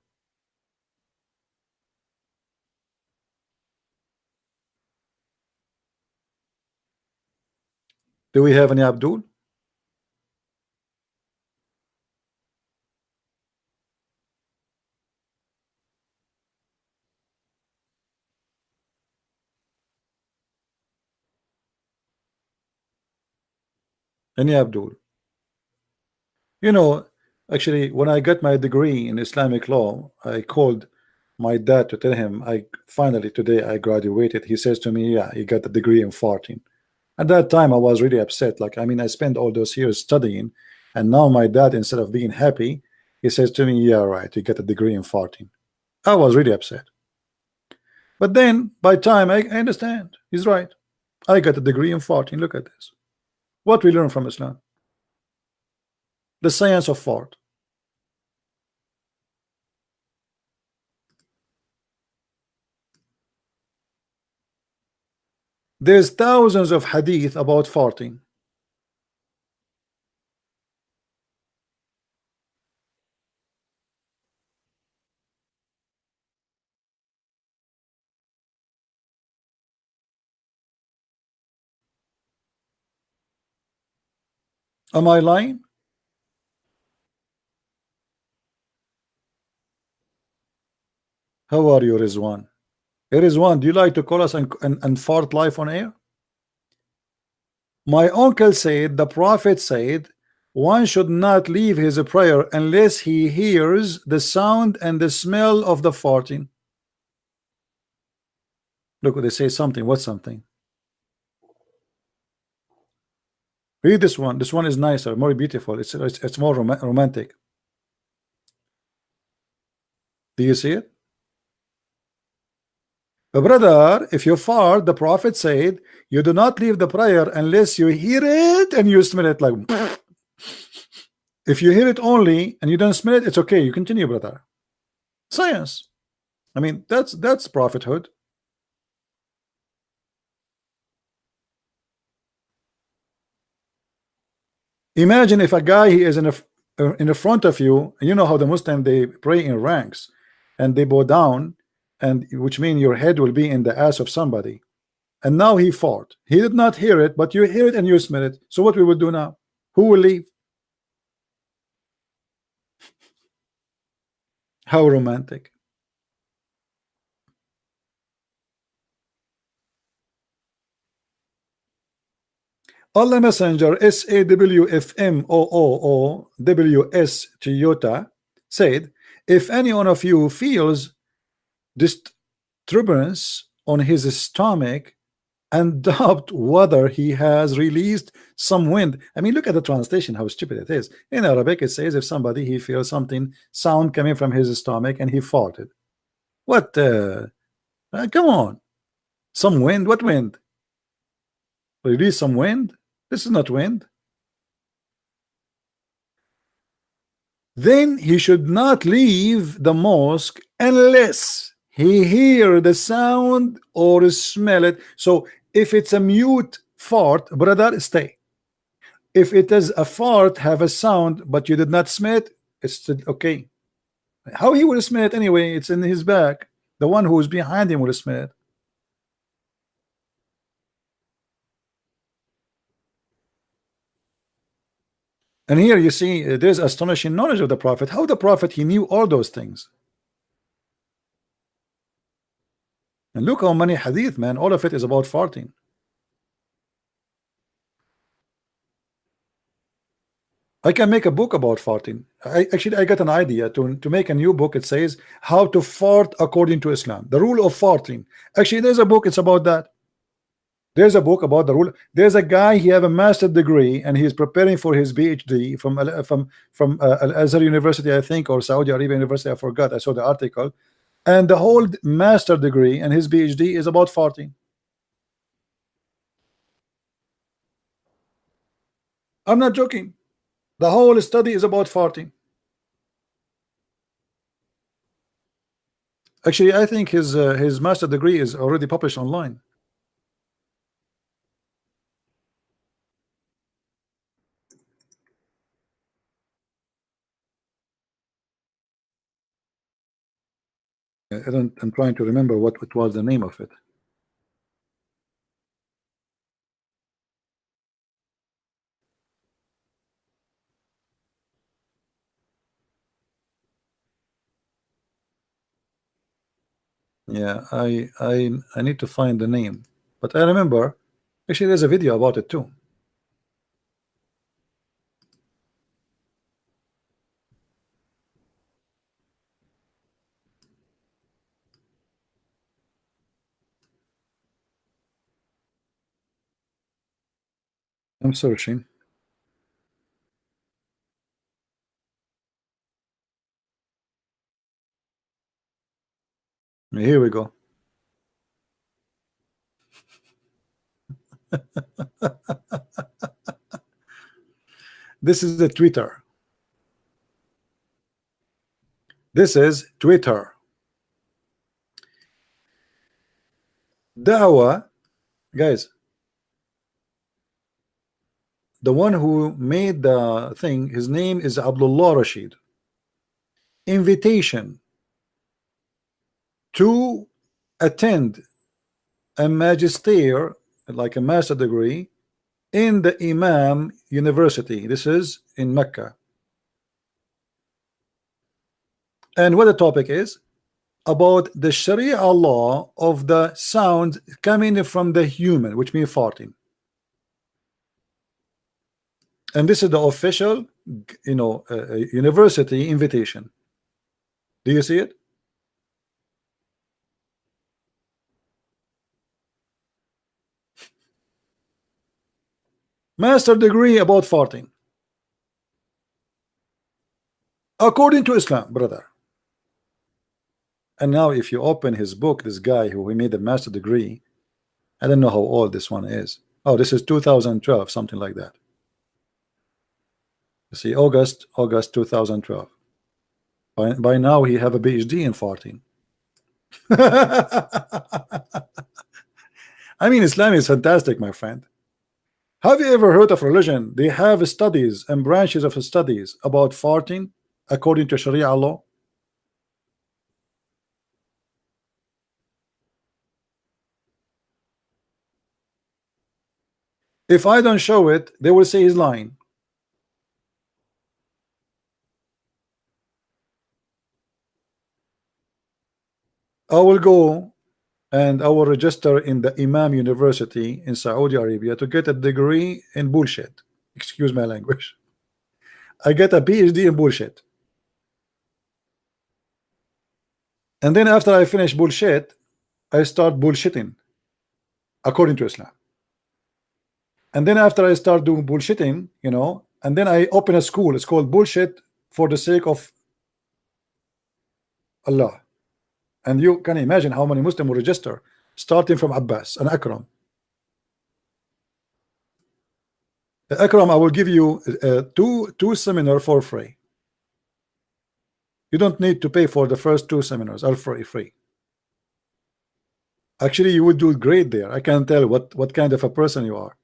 Do we have any Abdul? Any Abdul? You know, actually, when I got my degree in Islamic law, I called my dad to tell him I finally today I graduated. He says to me, yeah, you got the degree in farting. At that time I was really upset. Like, I mean, I spent all those years studying, and now my dad, instead of being happy, he says to me, yeah, right, you get a degree in farting. I was really upset. But then by time I understand, he's right. I got a degree in farting. Look at this. What we learn from Islam? The science of fart. There's thousands of hadith about farting. Am I lying? How are you, Rizwan? Hey, Rizwan, do you like to call us and fart live on air? My uncle said, the Prophet said, one should not leave his prayer unless he hears the sound and the smell of the farting. Look, they say something. What's something? Read this one. This one is nicer, more beautiful. It's more romantic. Do you see it? But brother, if you fart, the Prophet said, you do not leave the prayer unless you hear it and you smell it. Like, if you hear it only and you don't smell it, it's okay. You continue, brother. Science. I mean, that's prophethood. Imagine if a guy he is in the front of you, and you know how the Muslim they pray in ranks, and they bow down, and which means your head will be in the ass of somebody. And now he fought. He did not hear it, but you hear it and you smell it. So what we will do now? Who will leave? How romantic. Allah Messenger SAWFMOOOWS Toyota said, if any one of you feels disturbance on his stomach and doubt whether he has released some wind. I mean, look at the translation, how stupid it is. In Arabic, it says if somebody he feels something sound coming from his stomach and he farted. What? Come on. Some wind? What wind? Release some wind? This is not wind. Then he should not leave the mosque unless he hear the sound or smell it. So if it's a mute fart, brother, stay. If it is a fart, have a sound, but you did not smell it, it's still okay. How he will smell it anyway? It's in his back. The one who is behind him will smell it. And here you see there's astonishing knowledge of the Prophet. How the Prophet he knew all those things. And look how many hadith, man. All of it is about farting. I can make a book about farting. I got an idea to make a new book. It says how to fart according to Islam. The rule of farting. Actually, there's a book. It's about that. There's a book about the rule. There's a guy. He have a master's degree and he's preparing for his PhD from Al-Azhar University, I think, or Saudi Arabia University. I forgot. I saw the article. And the whole master degree and his PhD is about farting. I'm not joking. The whole study is about farting. Actually, I think his master degree is already published online. I'm trying to remember what was the name of it. Yeah, I need to find the name, but I remember. Actually, there's a video about it too. I'm searching. Here we go. This is the Twitter. This is Twitter. Dawah, guys. The one who made the thing, his name is Abdullah Rashid. Invitation to attend a magister, like a master degree, in the Imam University. This is in Mecca. And what the topic is about the Sharia law of the sound coming from the human, which means farting. And this is the official, university invitation. Do you see it? Master degree about farting. According to Islam, brother. And now if you open his book, this guy who he made a master degree, I don't know how old this one is. Oh, this is 2012, something like that. You see, August 2012. By now he have a PhD in farting. I mean, Islam is fantastic, my friend. Have you ever heard of religion? They have studies and branches of studies about farting according to Sharia law. If I don't show it, they will say he's lying. I will go and I will register in the Imam University in Saudi Arabia to get a degree in bullshit. Excuse my language. I get a PhD in bullshit. And then after I finish bullshit, I start bullshitting according to Islam. And then after I start doing bullshitting, you know, and then I open a school. It's called Bullshit for the Sake of Allah. And you can imagine how many Muslims will register, starting from Abbas and Akram. Akram, I will give you two seminars for free. You don't need to pay for the first 2 seminars, are free. Actually, you would do great there. I can tell what kind of a person you are.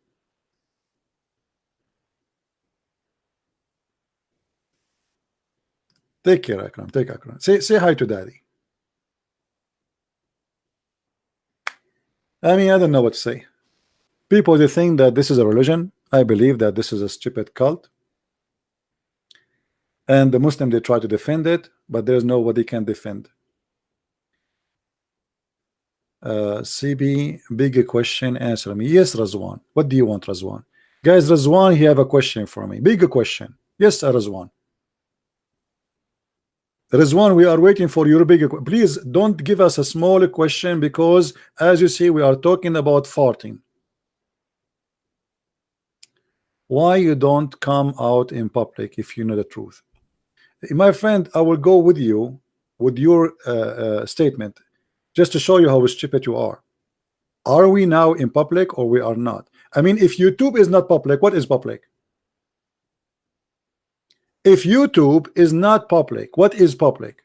Take care, Akram. Take Akram. Say hi to daddy. I mean, I don't know what to say. People, they think that this is a religion. I believe that this is a stupid cult. And the Muslim, they try to defend it, but there's nobody can defend. CB, big question, answer me. Yes, Razwan. What do you want, Razwan? Guys, Razwan, he have a question for me. Big question. Yes, Razwan. Rizwan, we are waiting for your big. Please don't give us a small question, because as you see, we are talking about farting. Why you don't come out in public if you know the truth? My friend, I will go with you with your statement just to show you how stupid you are. Are we now in public or we are not? I mean, if YouTube is not public, what is public? If YouTube is not public, what is public?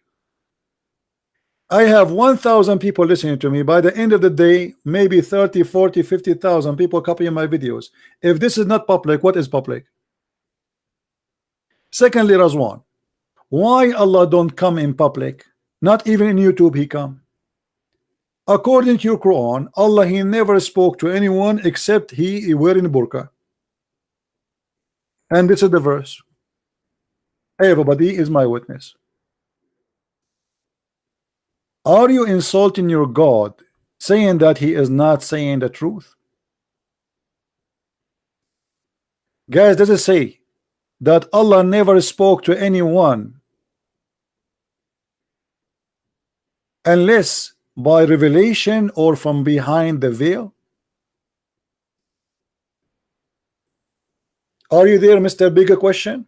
I have 1,000 people listening to me. By the end of the day, maybe 30, 40, 50,000 people copying my videos. If this is not public, what is public? Secondly, Razwan, why Allah don't come in public? Not even in YouTube he come. According to your Quran, Allah, he never spoke to anyone except he wearing burqa. And this is the verse. Everybody is my witness. Are you insulting your God, saying that he is not saying the truth? Guys, does it say that Allah never spoke to anyone unless by revelation or from behind the veil? Are you there, Mr. Bigger Question?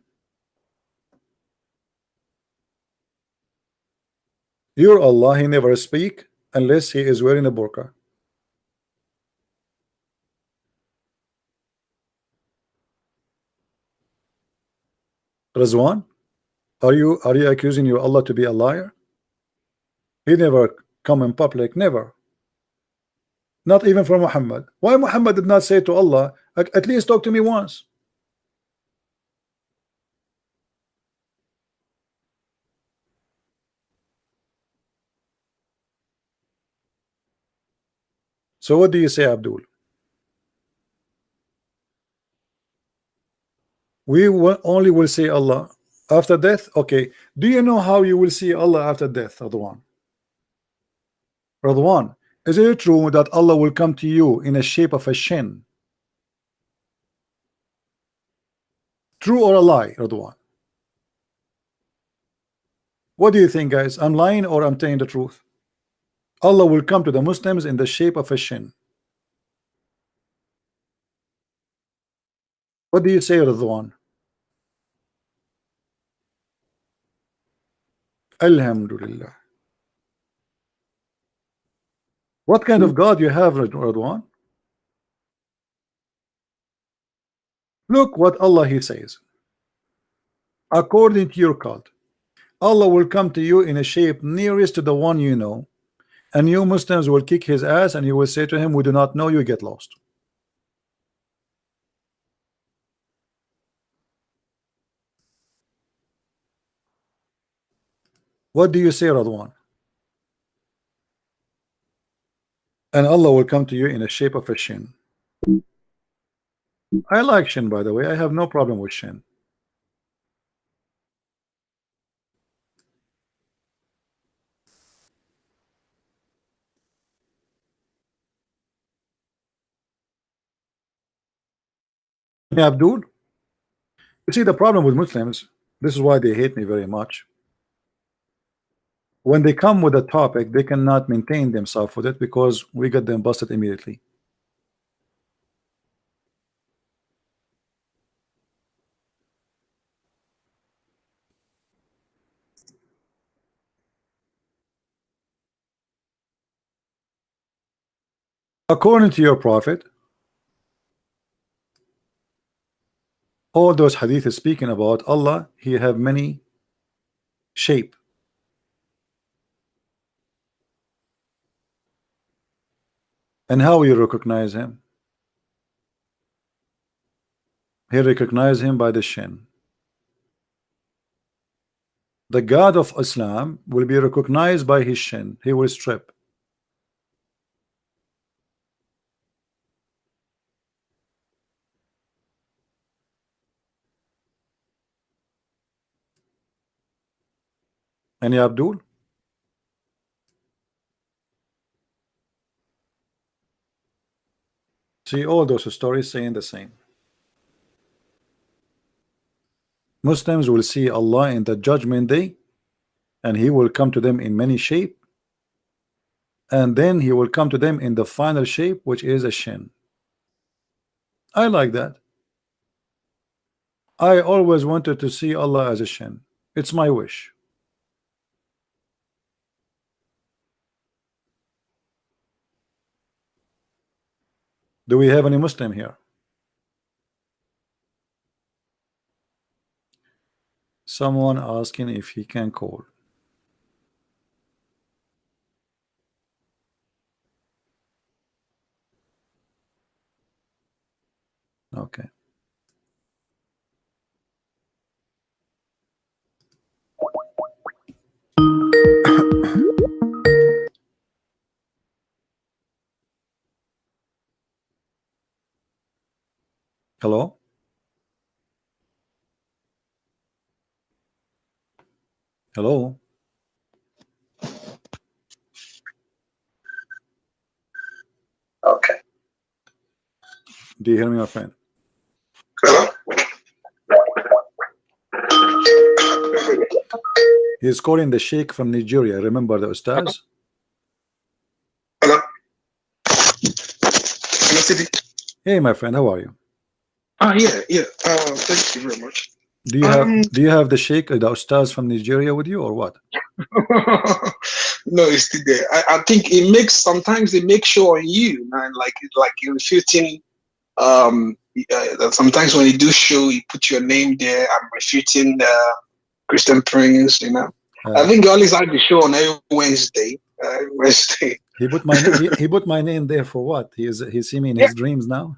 Your Allah, he never speak unless he is wearing a burqa. Razwan, are you accusing your Allah to be a liar? He never come in public, never. Not even from Muhammad. Why Muhammad did not say to Allah, at least talk to me once? So what do you say, Abdul? We only will see Allah after death. Okay, do you know how you will see Allah after death, Radwan? Radwan, is it true that Allah will come to you in a shape of a shin? True or a lie, Radwan? What do you think, guys? I'm lying or I'm telling the truth? Allah will come to the Muslims in the shape of a shin. What do you say, Ridwan? Alhamdulillah. What kind of God you have, Ridwan? Look what Allah He says. According to your cult, Allah will come to you in a shape nearest to the one you know, and you Muslims will kick his ass, and you will say to him, we do not know you, get lost. What do you say, Radwan? And Allah will come to you in the shape of a shin. I like shin, by the way. I have no problem with shin. Abdul, you see the problem with Muslims, this is why they hate me very much. When they come with a topic, they cannot maintain themselves with it because we get them busted immediately. According to your prophet, all those hadith is speaking about Allah, He have many shape. And how you recognize Him? He recognize Him by the shin. The God of Islam will be recognized by his shin. He will strip. Any Abdul? See, all those stories saying the same. Muslims will see Allah in the judgment day, and He will come to them in many shape, and then He will come to them in the final shape, which is a shin. I like that. I always wanted to see Allah as a shin. It's my wish. Do we have any Muslim here? Someone asking if he can call. Okay. Hello? Hello? Okay. Do you hear me, my friend? Hello? He's calling the Sheikh from Nigeria. Remember the Ustaz? Hello? Hey, my friend, how are you? Yeah. Thank you very much. Do you have the Sheikh, the Ustaz from Nigeria with you, or what? No, it's still there. I think sometimes it makes sure on you, man. Like you're refuting. Sometimes when you do show, you put your name there. I'm refuting Christian Prince. You know, I think you always have the show on every Wednesday. He put my he put my name there for what? He see me in his dreams now.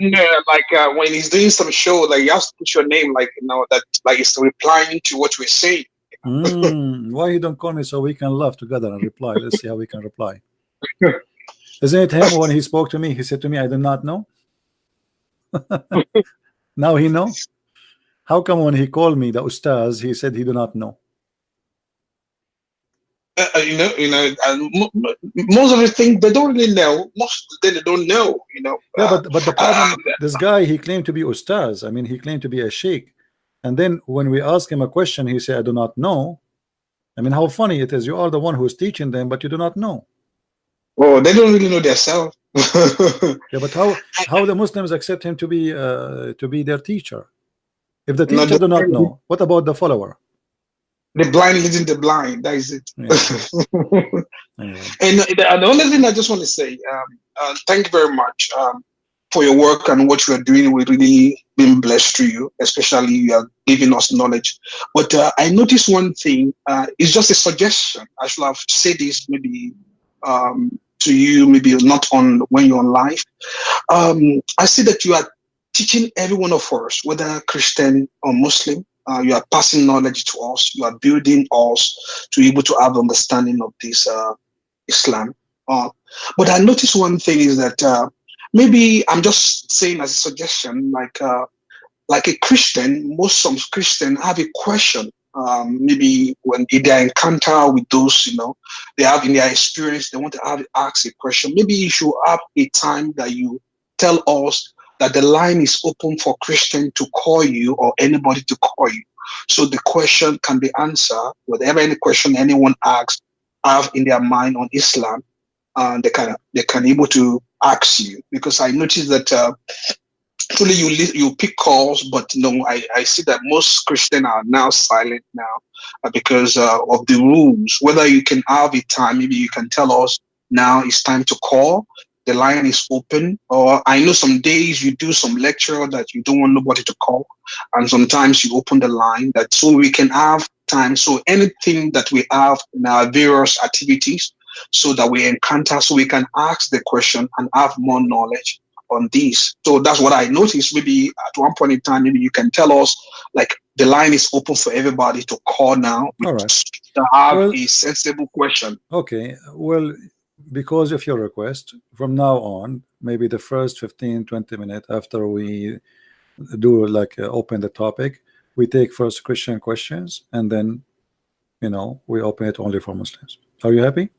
Yeah, like when he's doing some show, like you have to put your name, like that, like it's replying to what we're saying. Why you don't call me so we can laugh together and reply? Let's see how we can reply. Isn't it him when he spoke to me? He said to me, "I do not know." Now he know. How come when he called me the Ustaz, he said he do not know? Most of the things they don't really know. Most of them they don't know. Yeah, but the problem, this guy, he claimed to be Ustaz. I mean, he claimed to be a sheikh, and then when we ask him a question, he said, "I do not know." I mean, how funny it is. You are the one who's teaching them, but you do not know. Oh, they don't really know themselves. Yeah, but how the Muslims accept him to be their teacher? If the teacher do not know, what about the follower? The blind leading the blind. That is it. Yeah. Anyway. And the only thing I just want to say, thank you very much for your work and what you are doing. We're really being blessed through you, especially you are giving us knowledge. But I noticed one thing. It's just a suggestion. I should have said this maybe to you, maybe not on when you're on live. I see that you are teaching every one of us, whether Christian or Muslim. You are passing knowledge to us. You are building us to be able to have understanding of this Islam. But I noticed one thing is that maybe I'm just saying as a suggestion, like a Christian, some Christians have a question. Maybe when they encounter with those, they have in their experience, they want to ask a question. Maybe you should have a time that you tell us that the line is open for Christian to call you or anybody to call you. So the question can be answered, whatever any question anyone asks, have in their mind on Islam, they can able to ask you. Because I noticed that truly you pick calls, but no, I see that most Christians are now silent now because of the rules. Whether you can have a time, maybe you can tell us now it's time to call. The line is open, or I know some days you do some lecture that you don't want nobody to call, and sometimes you open the line that so we can have time. So anything that we have in our various activities, so that we encounter, so we can ask the question and have more knowledge on this. So that's what I noticed. Maybe at one point in time, maybe you can tell us like the line is open for everybody to call now. All right. To have a sensible question. Okay. Well, because of your request, from now on, maybe the first 15-20 minutes after we do open the topic, we take first Christian questions, and then we open it only for Muslims. Are you happy?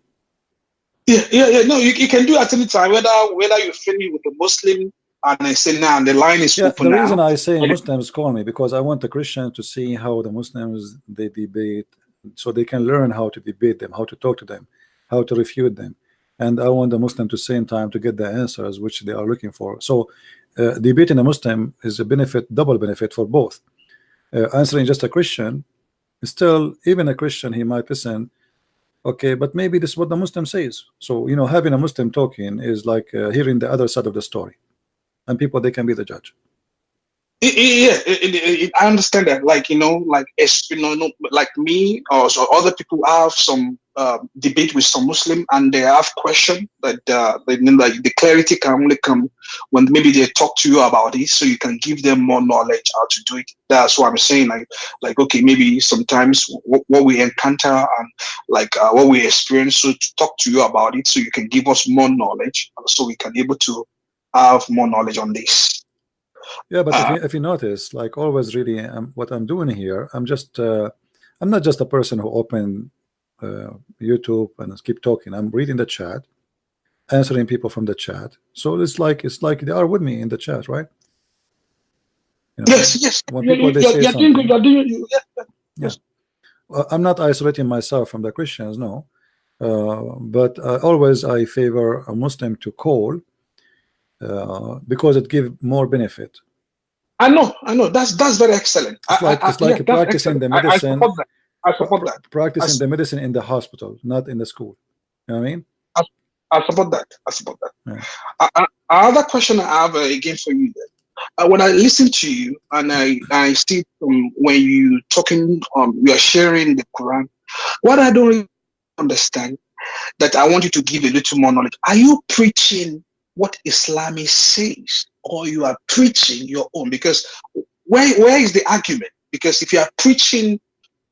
Yeah. No, you can do it at any time, whether you finish with the Muslim and I say now the line is open. The reason I say Muslims call me, because I want the Christian to see how the Muslims they debate, so they can learn how to debate them, how to talk to them, how to refute them. And I want the Muslim to same time to get the answers which they are looking for. So debating a Muslim is a benefit, double benefit for both. Answering just a Christian, still, even a Christian, he might listen, okay, but maybe this is what the Muslim says. So having a Muslim talking is like hearing the other side of the story, and people, they can be the judge. I understand that. Like like me or so other people have some debate with some Muslim, and they have question that like the clarity can only come when maybe they talk to you about it, so you can give them more knowledge how to do it. That's what I'm saying. Like okay, maybe sometimes what we encounter and what we experience, so to talk to you about it, so you can give us more knowledge, so we can able to have more knowledge on this. Yeah, but if you notice, like always, really, what I'm doing here, I'm not just a person who open YouTube and keep talking. I'm reading the chat, answering people from the chat. So it's like they are with me in the chat, right? Yes. When people they say something, yes. I'm not isolating myself from the Christians, no. But always I favor a Muslim to call. Because it gives more benefit. I know. That's very excellent. It's like practicing the medicine. I support that. Practicing the medicine in the hospital, not in the school. You know what I mean? I support that. Yeah. Another question I have again for you. When I listen to you and I see when you talking, you are sharing the Quran. What I don't really understand, that I want you to give a little more knowledge. Are you preaching what Islam says, or you are preaching your own? Because where is the argument? Because if you are preaching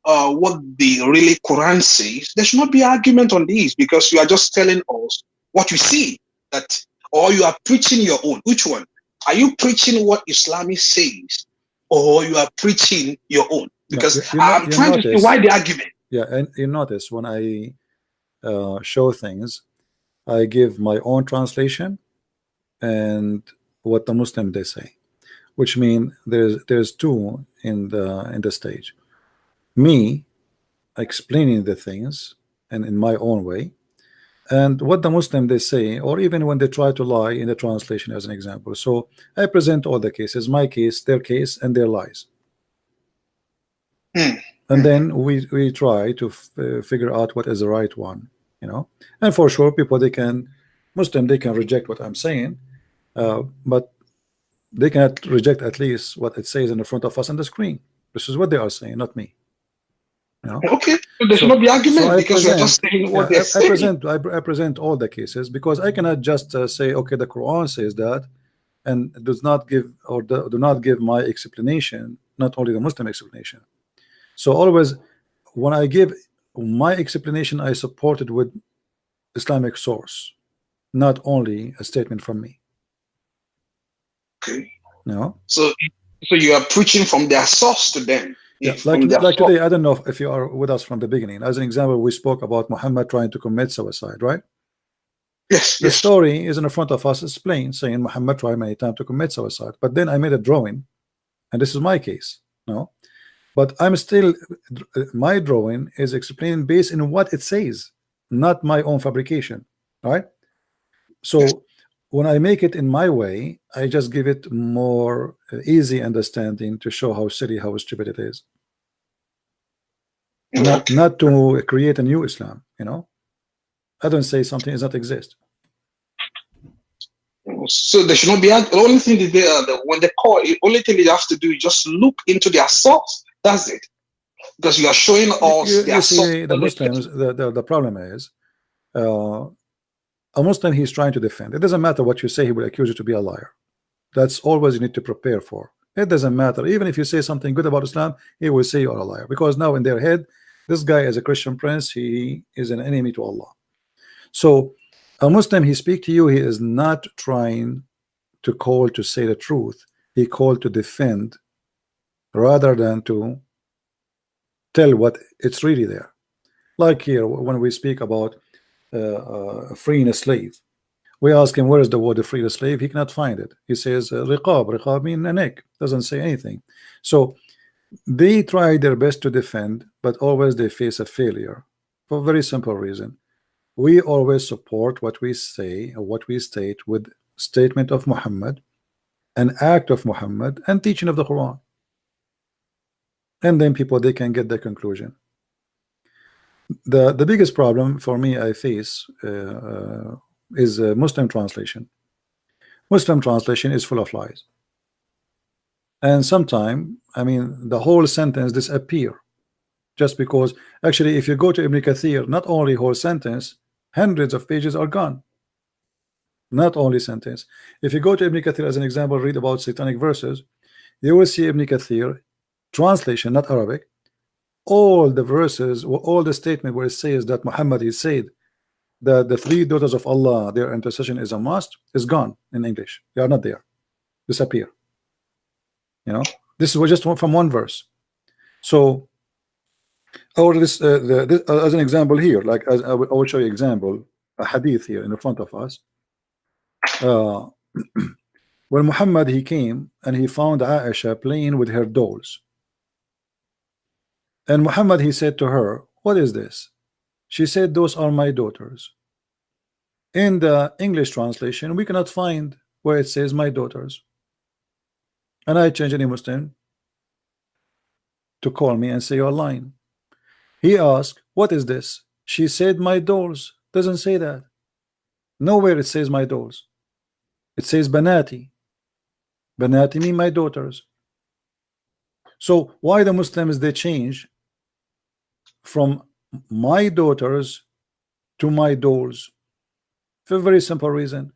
what the really Quran says, there should not be argument on these, because you are just telling us what you see, that, or you are preaching your own. Which one? Are you preaching what Islam says, or you are preaching your own? Because I'm trying to see why the argument. Yeah, and you notice when I show things, I give my own translation and what the Muslim they say, which mean there's two in the stage. Me explaining the things and in my own way, and what the Muslim they say, or even when they try to lie in the translation, as an example. So I present all the cases, my case, their case, and their lies. And then we try to figure out what is the right one, you know. And for sure, people Muslim they can reject what I'm saying, but they cannot reject at least what it says in the front of us on the screen. This is what they are saying, not me. You know? Okay, so there should not be argument because you're just saying what they're saying. I present all the cases because I cannot just say, okay, the Quran says that, and does not give or do not give my explanation, not only the Muslim explanation. So always, when I give my explanation, I support it with Islamic source, not only a statement from me. Okay. No. So you are preaching from their source to them. Yeah, like today, I don't know if you are with us from the beginning. As an example, we spoke about Muhammad trying to commit suicide, right? Yes. The story is in front of us. It's plain, saying Muhammad tried many times to commit suicide. But then I made a drawing, and this is my case. No, but I'm still, my drawing is explained based in what it says, not my own fabrication, right? So when I make it in my way, I just give it more easy understanding to show how silly, how stupid it is. Not to create a new Islam, you know. I don't say something does not exist. So there should not be the only thing that when they call, the only thing they have to do is just look into their source. That's it. Because you are showing us their source. The Muslims, the problem is a Muslim, he's trying to defend. It doesn't matter what you say, he will accuse you to be a liar. That's always you need to prepare for. It doesn't matter. Even if you say something good about Islam, he will say you are a liar. Because now in their head, this guy is a Christian prince, he is an enemy to Allah. So a Muslim, he speak to you, he is not trying to call to say the truth. He called to defend rather than to tell what it's really there. Like here, when we speak about freeing a slave, we ask him where is the word free the slave. He cannot find it. He says riqab mean a neck, doesn't say anything. So they try their best to defend, but always they face a failure for a very simple reason. We always support what we say or what we state with statement of Muhammad, an act of Muhammad, and teaching of the Quran, and then people they can get the conclusion. The biggest problem for me I face is Muslim translation. Muslim translation is full of lies, and sometimes I mean the whole sentence disappear just because actually if you go to Ibn Kathir, not only whole sentence, hundreds of pages are gone. Not only sentence. If you go to Ibn Kathir as an example, read about satanic verses, you will see Ibn Kathir translation, not Arabic, all the verses, all the statement where it says that Muhammad is said that the three daughters of Allah, their intercession is a must, is gone in English. They are not there, disappear. You know, this was just from one verse. So, or this, as an example here, like as I will show you example, a hadith here in the front of us. When Muhammad he came and he found Aisha playing with her dolls. And Muhammad he said to her, what is this? She said, those are my daughters. In the English translation, we cannot find where it says my daughters. And I change any Muslim to call me and say you're lying. He asked, what is this? She said, my dolls. Doesn't say that. Nowhere it says my dolls. It says banati. Banati mean my daughters. So why the Muslims they change from my daughters to my dolls? For a very simple reason.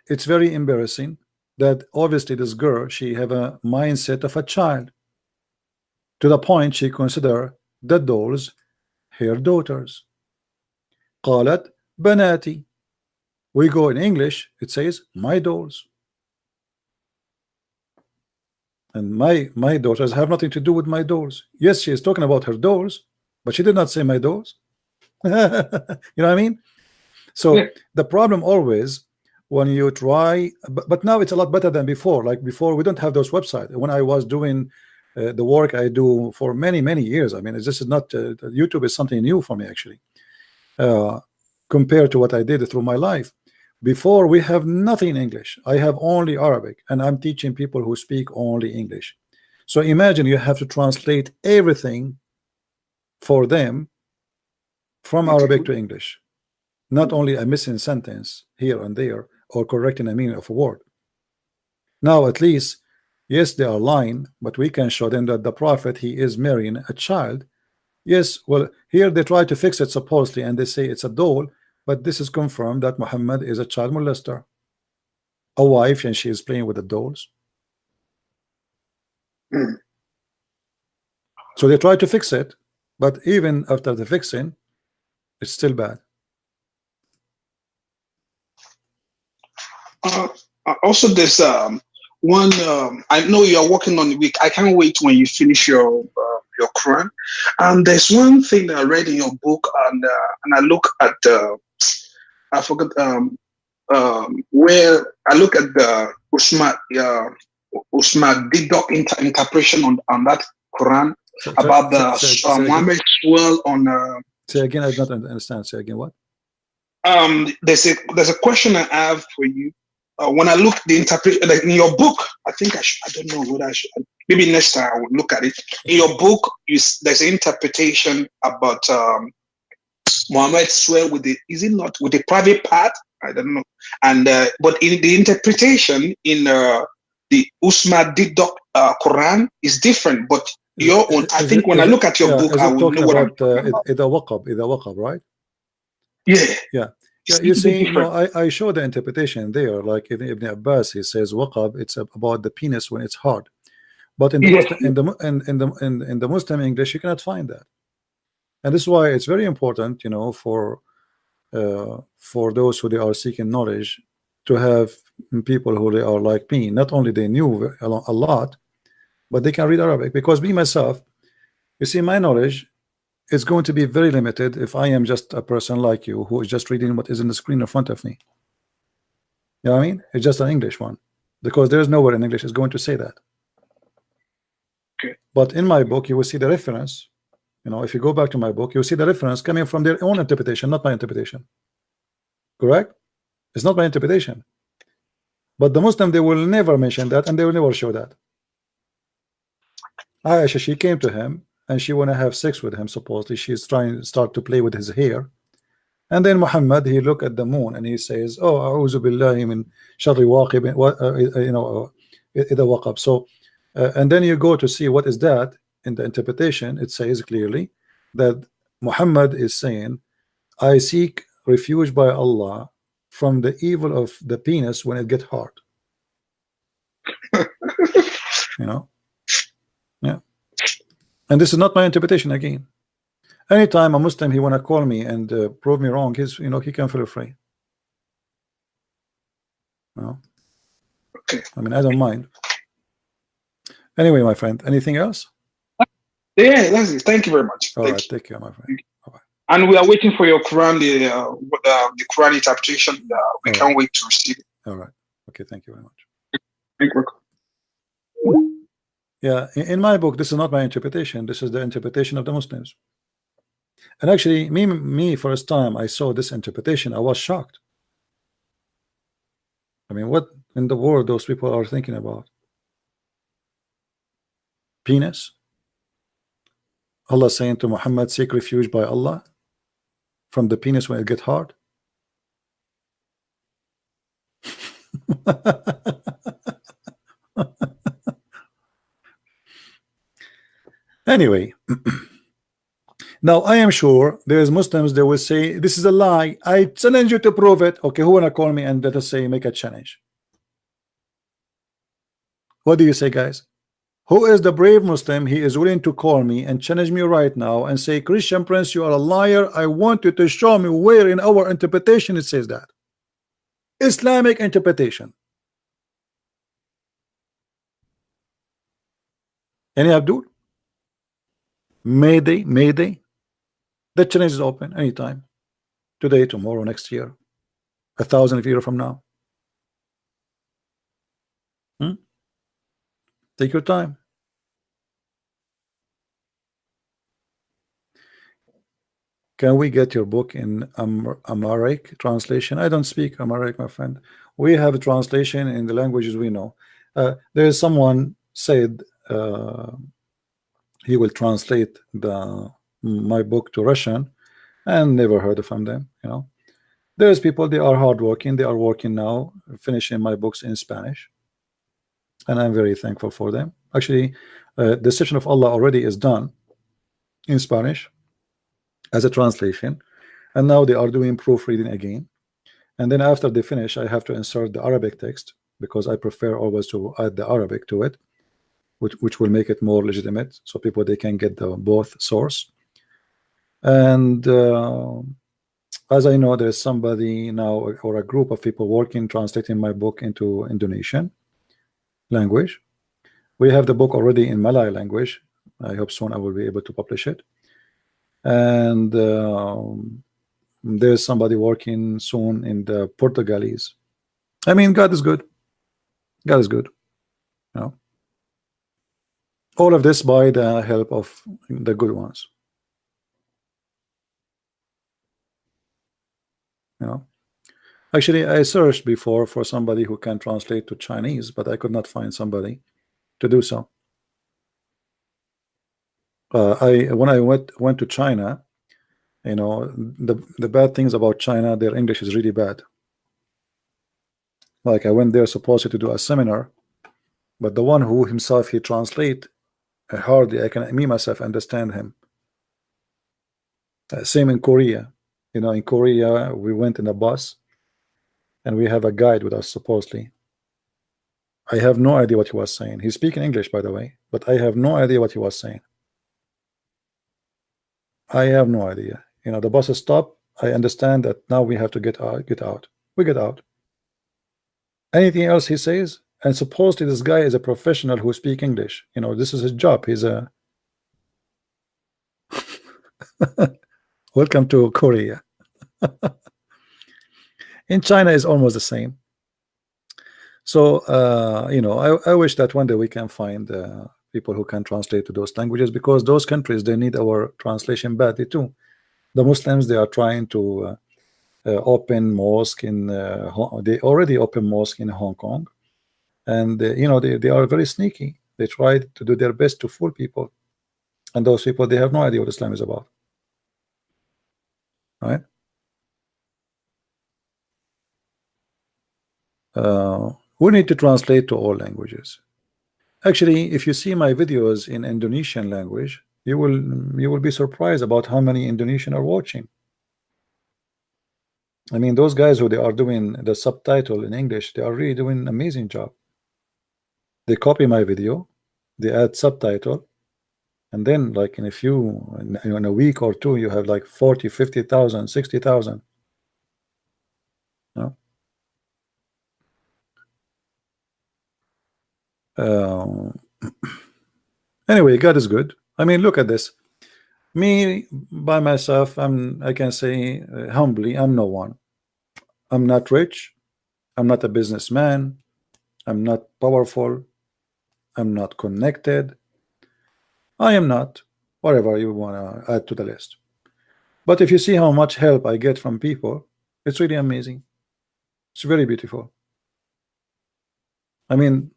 It's very embarrassing that obviously this girl, she have a mindset of a child to the point she consider the dolls her daughters. قالت بناتي. We go in English, it says my dolls. And my daughters have nothing to do with my dolls. Yes, she is talking about her dolls, but she did not say my dolls. You know what I mean? So yeah. The problem always when you try, but now it's a lot better than before. Like before, we don't have those websites. When I was doing the work I do for many years, I mean, this is not YouTube is something new for me actually. compared to what I did through my life. Before, we have nothing in English. I have only Arabic, and I'm teaching people who speak only English. So imagine you have to translate everything for them from Arabic to English, not only a missing sentence here and there or correcting a meaning of a word. Now at least, yes, they are lying, but we can show them that the prophet, he is marrying a child. Yes, well, here they try to fix it supposedly, and they say it's a doll, but this is confirmed that Muhammad is a child molester, a wife, and she is playing with the dolls. So they try to fix it, but even after the fixing, it's still bad. Also, there's one. I know you are working on the week. I can't wait when you finish your Quran. And there's one thing that I read in your book, and I look at I forgot where I look at the Usman Didok interpretation on that Quran about the Muhammad's swell on. Say again, I don't understand. Say again, what? There's a question I have for you. When I look the interpretation, like in your book, I think I don't know what I should. Maybe next time I will look at it. In your book, there's an interpretation about Muhammad swear with the, is it not with the private part? I don't know. And but in the interpretation in the Usman Didok Quran is different. But your own, I think when I look at your book, I will know what I'm talking about. Ida waqab, right? Yeah. Yeah. Yeah, you see, I show the interpretation there. Like Ibn Abbas, he says waqab, it's about the penis when it's hard. But in the Muslim, in the Muslim English, you cannot find that. And this is why it's very important, for those who they are seeking knowledge, to have people who they are like me. Not only they knew a lot, but they can read Arabic. Because me myself, you see, my knowledge is going to be very limited if I am just a person like you who is just reading what is in the screen in front of me. You know what I mean? It's just an English one, because there's nowhere in English is going to say that. Okay. But in my book, you will see the reference. If you go back to my book, you'll see the reference coming from their own interpretation, not my interpretation. Correct? It's not my interpretation. But the Muslim, they will never mention that, and they will never show that. Aisha, she came to him and she want to have sex with him. Supposedly she's trying to start to play with his hair, and then Muhammad, he look at the moon and he says, "Oh, a'udhu billahi min sharri waqib," idha waqab. So and then you go to see what is that. In the interpretation, it says clearly that Muhammad is saying, I seek refuge by Allah from the evil of the penis when it gets hard. Yeah. And this is not my interpretation again. Anytime a Muslim, he want to call me and prove me wrong, he can feel free. Okay. I mean, I don't mind. Anyway, my friend, anything else? Yeah, that's it. Thank you very much. All right, take care, my friend. Bye-bye. And we are waiting for your Quran, the Quran interpretation. We can't wait to receive it. All right. Okay, thank you very much. Thank you. Yeah, in my book, this is not my interpretation. This is the interpretation of the Muslims. And actually, me first time I saw this interpretation, I was shocked. I mean, what in the world those people are thinking about? Penis? Allah saying to Muhammad, seek refuge by Allah from the penis when it gets hard. Anyway, now I am sure there is Muslims that will say this is a lie. I challenge you to prove it. Okay, who wanna call me and let us say make a challenge? What do you say, guys? Who is the brave Muslim? He is willing to call me and challenge me right now and say, Christian Prince, you are a liar. I want you to show me where in our interpretation it says that. Islamic interpretation. Any Abdul? Mayday. The challenge is open anytime. Today, tomorrow, next year, 1,000 years from now. Take your time. can we get your book in Amharic translation? I don't speak Amharic, my friend. We have a translation in the languages we know. There is someone said he will translate my book to Russian, and never heard from them. There's people, they are hardworking, they are working now, finishing my books in Spanish, and I'm very thankful for them. Actually, Deception of Allah already is done in Spanish as a translation, and now they are doing proofreading again. And then after they finish, I have to insert the Arabic text, because I prefer always to add the Arabic to it, which will make it more legitimate, so people, they can get the both source. And as I know, there's somebody now, or a group of people working translating my book into Indonesian language. We have the book already in Malay language. I hope soon I will be able to publish it. And there's somebody working soon in the Portuguese. I mean, God is good. God is good. All of this by the help of the good ones. Actually, I searched before for somebody who can translate to Chinese, but I could not find somebody to do so. When I went to China, the bad things about China, their English is really bad. Like, I went there supposed to do a seminar, but the one who himself he translate, hardly I can me myself understand him. Same in Korea. In Korea we went in a bus, and we have a guide with us supposedly. I have no idea what he was saying. He's speaking English, by the way, but I have no idea what he was saying. I have no idea. The bus stopped. I understand that now we have to get out. We get out. Anything else he says, and supposedly this guy is a professional who speaks English. This is his job. He's a welcome to Korea. In China is almost the same. So I wish that one day we can find people who can translate to those languages, because those countries, they need our translation badly too. The Muslims, they are trying to open mosque in they already open mosque in Hong Kong, and they are very sneaky. They try to do their best to fool people, and those people, they have no idea what Islam is about, right? We need to translate to all languages. Actually, if you see my videos in Indonesian language, you will be surprised about how many Indonesian are watching. I mean, those guys who they are doing the subtitle in English, they are really doing an amazing job. They copy my video, they add subtitle, and then like in a week or two, you have like 40, 50,000, 60,000. Anyway, God is good. I mean, look at this. Me by myself, I can say humbly, I'm no one. I'm not rich. I'm not a businessman. I'm not powerful. I'm not connected. I am not. Whatever you want to add to the list. But if you see how much help I get from people, it's really amazing. It's very beautiful. I mean,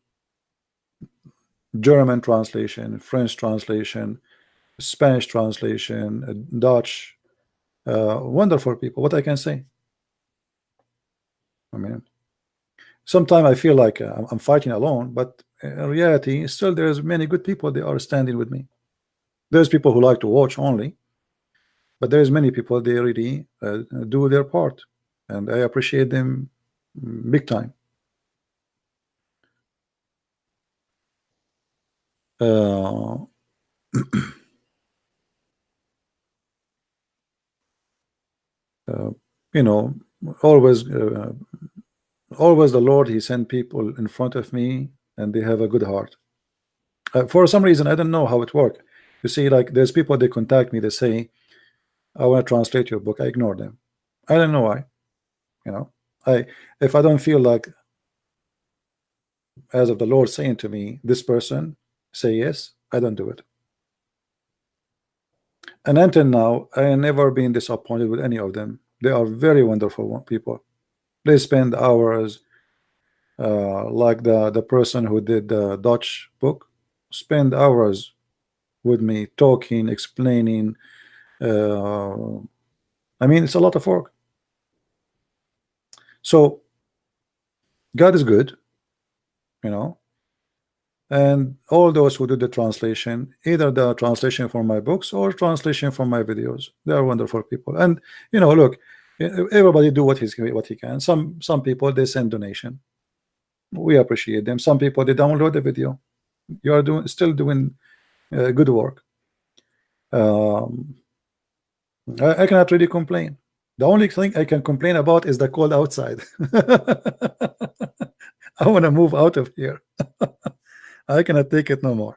German translation, French translation, Spanish translation, Dutch, wonderful people. What I can say? I mean, sometimes I feel like I'm fighting alone, but in reality, still there's many good people. They are standing with me. There's people who like to watch only, but there's many people, they really do their part, and I appreciate them big time. Always the Lord, he sent people in front of me, and they have a good heart. For some reason, I don't know how it works. You see, like there's people, they contact me, they say, I want to translate your book. I ignore them. I don't know why. If I don't feel like, as of the Lord saying to me, this person, say yes, I don't do it. And until now, I have never been disappointed with any of them. They are very wonderful people. They spend hours, like the person who did the Dutch book, spend hours with me talking, explaining. I mean, it's a lot of work. So God is good, you know, and all those who do the translation, either the translation for my books or translation for my videos, they are wonderful people. And you know, look, everybody do what he can. Some people, they send donation, we appreciate them. Some people, they download the video. You are still doing good work. I cannot really complain. The only thing I can complain about is the cold outside. I want to move out of here. I cannot take it no more.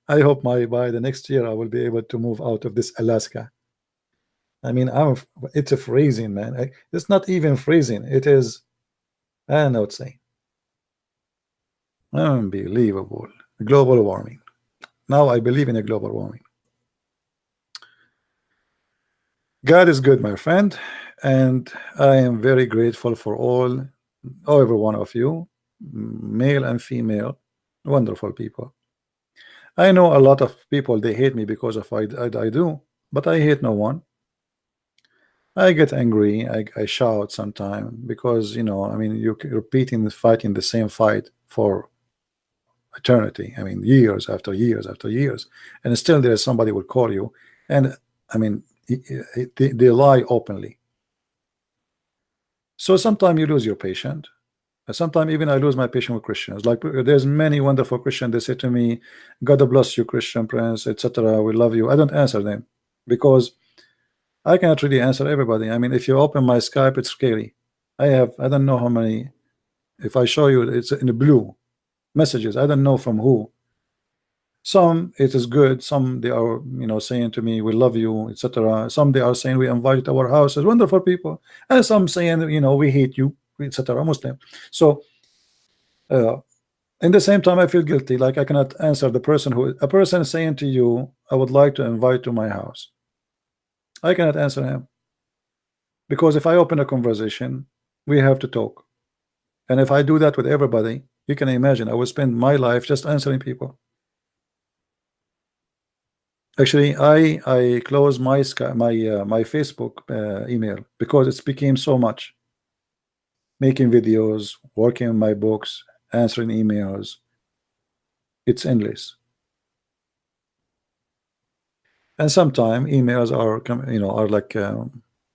I hope by the next year I will be able to move out of this Alaska. I mean, it's a freezing, man. It's not even freezing. It is, I don't know what to say. Unbelievable. Global warming. Now I believe in a global warming. God is good, my friend, and I am very grateful for every one of you, male and female, wonderful people. I know a lot of people, they hate me because of what I do, but I hate no one. I get angry, I shout sometimes because, you know, I mean, you're fighting the same fight for eternity. I mean, years after years after years, and still there's somebody will call you, and I mean, they lie openly. So sometimes you lose your patience. Sometimes even I lose my patience with Christians. Like there's many wonderful Christians, they say to me, God bless you, Christian Prince, etc. We love you. I don't answer them because I cannot really answer everybody. I mean, if you open my Skype, it's scary. I don't know how many. If I show you, it's in the blue messages. I don't know from who. Some it is good. Some they are, you know, saying to me, "We love you," etc. Some they are saying, "We invite you to our house." As wonderful people, and some saying, you know, "We hate you," etc. Muslim. So, in the same time, I feel guilty. Like I cannot answer a person saying to you, "I would like to invite to my house." I cannot answer him because if I open a conversation, we have to talk, and if I do that with everybody, you can imagine I will spend my life just answering people. Actually, I closed my my Facebook email because it became so much. Making videos, working on my books, answering emails, it's endless. And sometimes emails are, you know, are like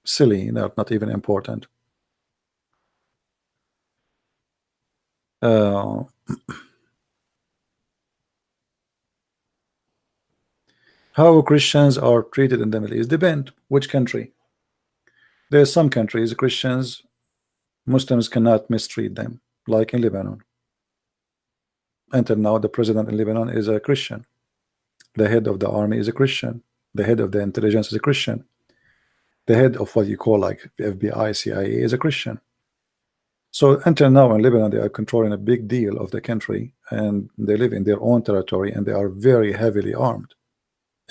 silly, they're not even important. How Christians are treated in the Middle East depend which country. There are some countries Christians, Muslims cannot mistreat them, like in Lebanon. Until now, the president in Lebanon is a Christian. The head of the army is a Christian. The head of the intelligence is a Christian. The head of what you call like FBI, CIA is a Christian. So until now in Lebanon, they are controlling a big deal of the country, and they live in their own territory, and they are very heavily armed,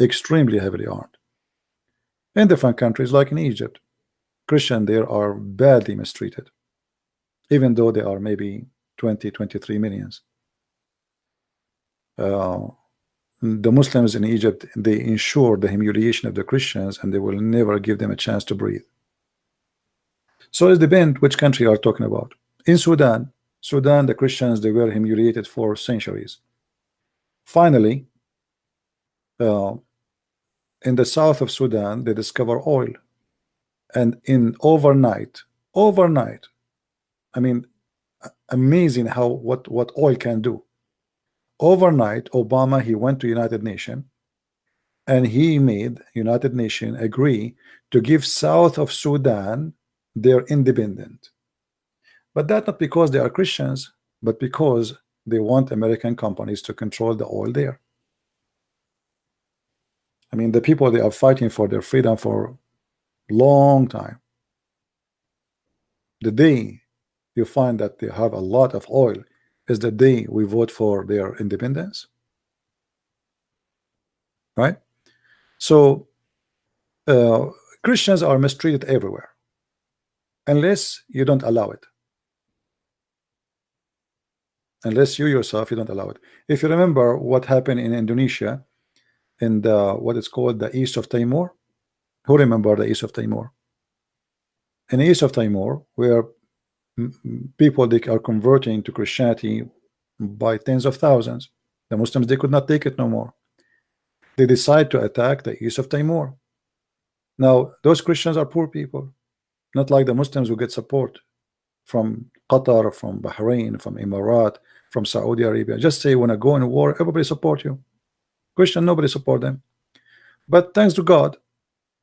extremely heavily armed. In different countries, like in Egypt, Christians there are badly mistreated, even though they are maybe 23 millions. The Muslims in Egypt, they ensure the humiliation of the Christians, and they will never give them a chance to breathe. So it depends which country you are talking about. In Sudan, the Christians, they were humiliated for centuries. Finally, in the south of Sudan, they discover oil, and in overnight, I mean, amazing how what oil can do. Overnight, Obama, he went to United Nations, and he made United Nations agree to give south of Sudan their independent. But that's not because they are Christians, but because they want American companies to control the oil there. I mean, the people, they are fighting for their freedom for a long time. The day you find that they have a lot of oil is the day we vote for their independence. Right? So Christians are mistreated everywhere unless you don't allow it. Unless you yourself you don't allow it. If you remember what happened in Indonesia in the what is called the East of Timor, who remember the East of Timor? In the East of Timor, where people they are converting to Christianity by tens of thousands, the Muslims they could not take it no more. They decide to attack the East of Timor. Now those Christians are poor people, not like the Muslims who get support from Qatar, from Bahrain, from Emirat, from Saudi Arabia. Just say when I go in war, everybody support you. Christian, nobody support them. But thanks to God,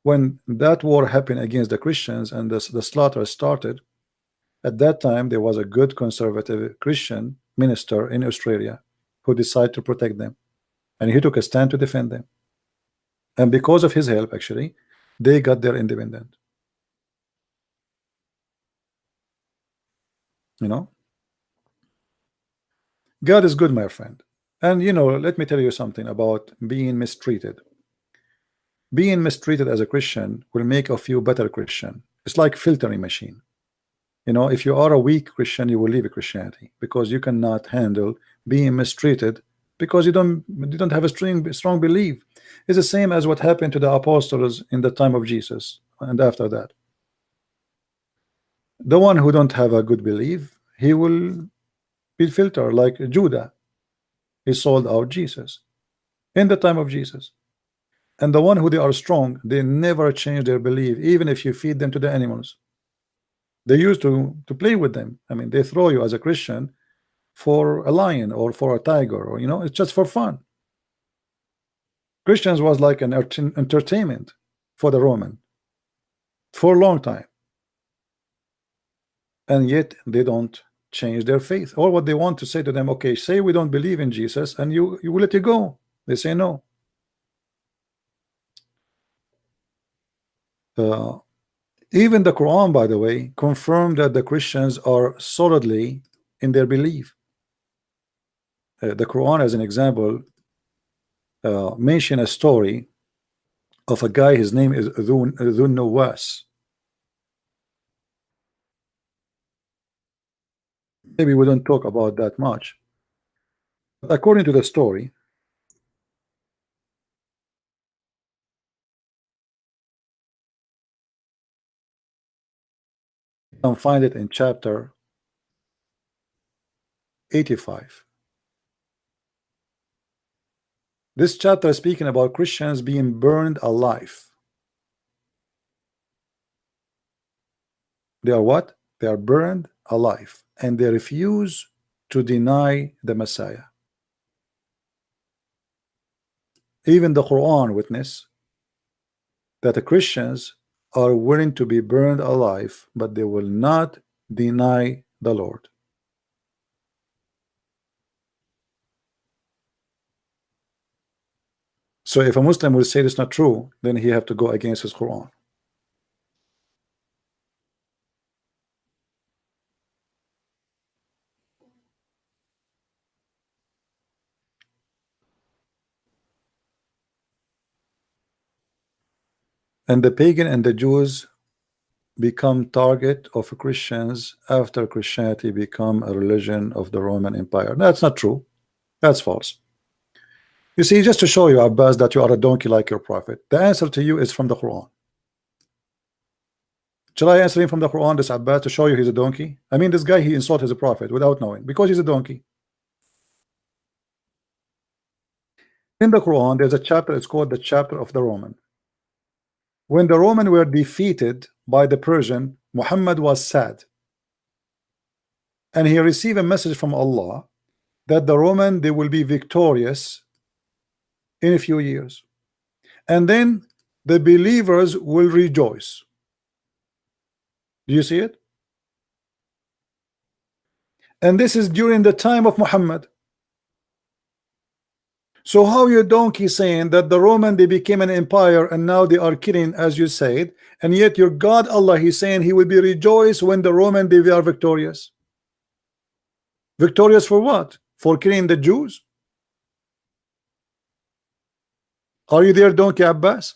when that war happened against the Christians and the slaughter started, at that time there was a good conservative Christian minister in Australia who decided to protect them, and he took a stand to defend them. And because of his help, actually, they got their independence. You know, God is good, my friend. And you know, let me tell you something about being mistreated. Being mistreated as a Christian will make of you better Christian. It's like filtering machine. You know, if you are a weak Christian, you will leave Christianity because you cannot handle being mistreated because you don't have a strong belief. It's the same as what happened to the apostles in the time of Jesus and after that. The one who don't have a good belief, he will be filtered like Judah. He sold out Jesus in the time of Jesus. And the one who they are strong, they never change their belief, even if you feed them to the animals. They used to play with them. I mean, they throw you as a Christian for a lion or for a tiger, or you know, it's just for fun. Christians was like an entertainment for the Roman for a long time, and yet they don't change their faith. Or what they want to say to them, okay, say we don't believe in Jesus, and you will let you go. They say no. Even the Quran, by the way, confirmed that the Christians are solidly in their belief. The Quran, as an example, mention a story of a guy. His name is Dhun Nawas. Maybe we don't talk about that much. But according to the story, you can find it in chapter 85. This chapter is speaking about Christians being burned alive. They are what? They are burned alive, and they refuse to deny the Messiah. Even the Quran witness that the Christians are willing to be burned alive, but they will not deny the Lord. So if a Muslim will say it's not true, then he have to go against his Quran. And the pagan and the Jews become target of Christians after Christianity become a religion of the Roman Empire. That's not true. That's false. You see, just to show you, Abbas, that you are a donkey like your prophet, the answer to you is from the Quran. Shall I answer him from the Quran, this Abbas, to show you he's a donkey? I mean, this guy, he insulted his prophet without knowing, because he's a donkey. In the Quran, there's a chapter, it's called the chapter of the Roman. When the Roman were defeated by the Persian, Muhammad was sad. And he received a message from Allah that the Roman, they will be victorious in a few years. And then the believers will rejoice. Do you see it? And this is during the time of Muhammad. So how you donkey saying that the Roman, they became an empire and now they are killing, as you said, and yet your God Allah, he's saying he will be rejoiced when the Roman, they are victorious. Victorious for what? For killing the Jews? Are you there, donkey Abbas?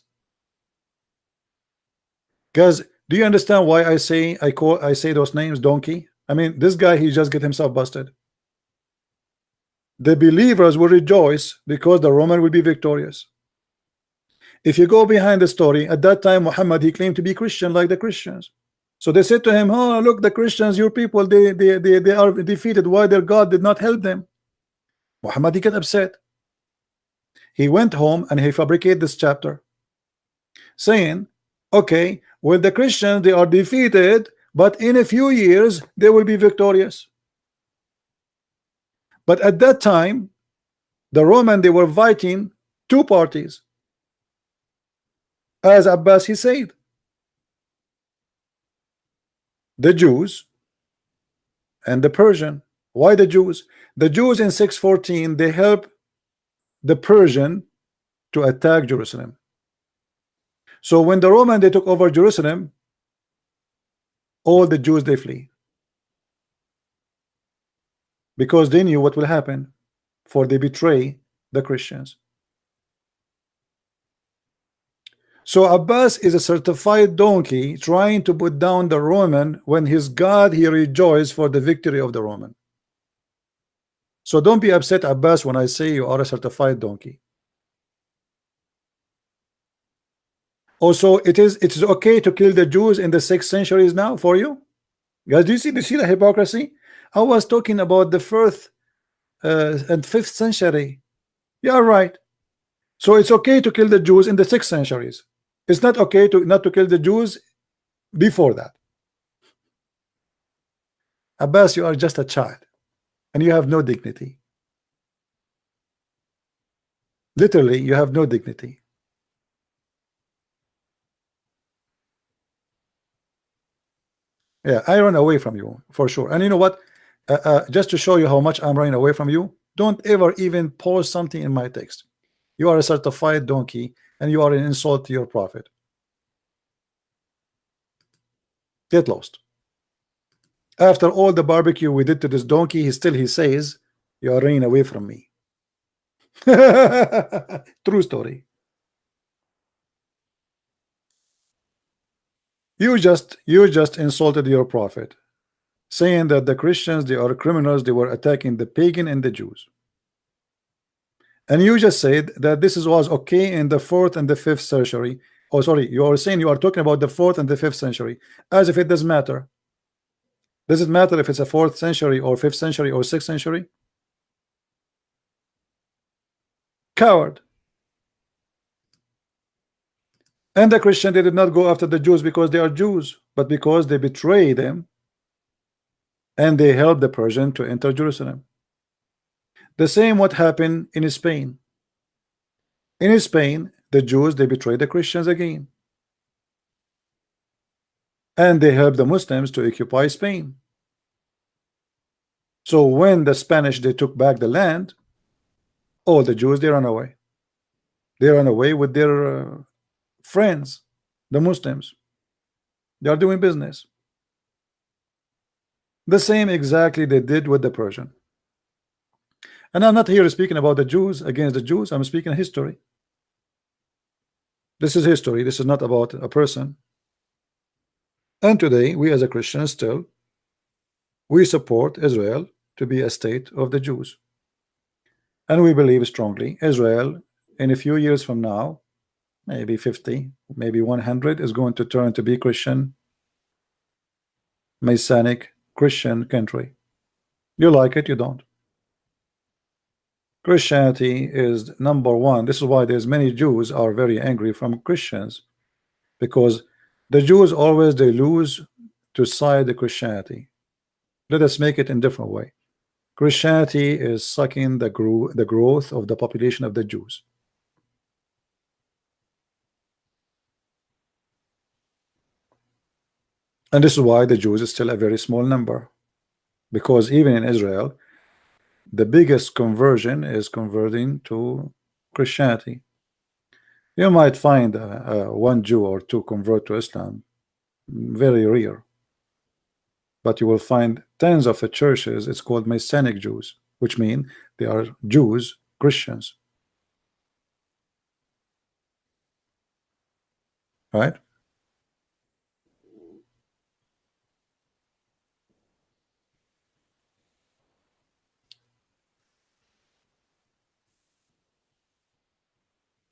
Guys, do you understand why I say those names donkey? I mean, this guy, he just get himself busted. The believers will rejoice because the Roman will be victorious. If you go behind the story, at that time Muhammad, he claimed to be Christian like the Christians. So they said to him, oh look, the Christians, your people, they are defeated. Why their God did not help them? Muhammad, he got upset. He went home and he fabricated this chapter saying, okay, well, the Christians, they are defeated, but in a few years they will be victorious. But at that time, the Roman, they were fighting two parties, as Abbas he said, the Jews and the Persian. Why the Jews? The Jews in 614, they helped the Persian to attack Jerusalem. So when the Roman, they took over Jerusalem, all the Jews, they flee, because they knew what will happen, for they betray the Christians. So Abbas is a certified donkey trying to put down the Roman, when his God, he rejoiced for the victory of the Roman. So don't be upset, Abbas, when I say you are a certified donkey. Also, it is okay to kill the Jews in the 6th centuries now for you guys. Do you see the hypocrisy? I was talking about the 4th and 5th century. Yeah, right. So it's okay to kill the Jews in the 6th centuries. It's not okay to not to kill the Jews before that. Abbas, you are just a child and you have no dignity. Literally, you have no dignity. Yeah, I run away from you for sure. And you know what? Just to show you how much I'm running away from you, don't ever even post something in my text. You are a certified donkey and you are an insult to your prophet. Get lost. After all the barbecue we did to this donkey, he says you are running away from me. True story. You just insulted your prophet, saying that the Christians, they are criminals, they were attacking the pagan and the Jews. And you just said that this was okay in the 4th and the 5th century. Oh, sorry, you are saying you are talking about the 4th and the 5th century, as if it doesn't matter. Does it matter if it's a 4th century or 5th century or 6th century? Coward. And the Christian, they did not go after the Jews because they are Jews, but because they betray them and they helped the Persian to enter Jerusalem. The same what happened in Spain. In Spain, the Jews, they betrayed the Christians again, and they helped the Muslims to occupy Spain. So when the Spanish, they took back the land, all the Jews, they ran away. They ran away with their friends, the Muslims. They are doing business. The same exactly they did with the Persian. And I'm not here speaking about the Jews against the Jews. I'm speaking history. This is history. This is not about a person. And today, we as a Christian still, we support Israel to be a state of the Jews. And we believe strongly Israel, in a few years from now, maybe 50, maybe 100, is going to turn to be Christian, Messianic Christian country. You like it, you don't. Christianity is number one. This is why there's many Jews are very angry from Christians, because the Jews always, they lose to side the Christianity. Let us make it in different way. Christianity is sucking the growth of the population of the Jews. And this is why the Jews is still a very small number, because even in Israel, the biggest conversion is converting to Christianity. You might find one Jew or two convert to Islam, very rare, but you will find tens of the churches. It's called Messianic Jews, which mean they are Jews, Christians, right?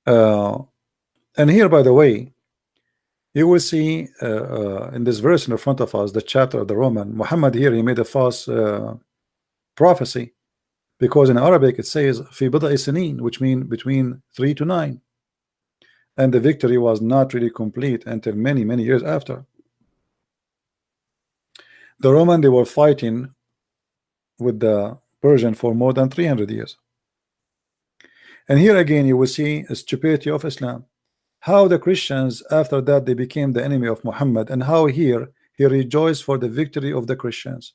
And here, by the way, you will see in this verse in front of us, the chapter of the Roman, Muhammad here, he made a false prophecy, because in Arabic it says fi bid'i sinin, which means between 3 to 9, and the victory was not really complete until many years after. The Roman, they were fighting with the Persian for more than 300 years. And here again you will see a stupidity of Islam, how the Christians after that they became the enemy of Muhammad, and how here he rejoiced for the victory of the Christians.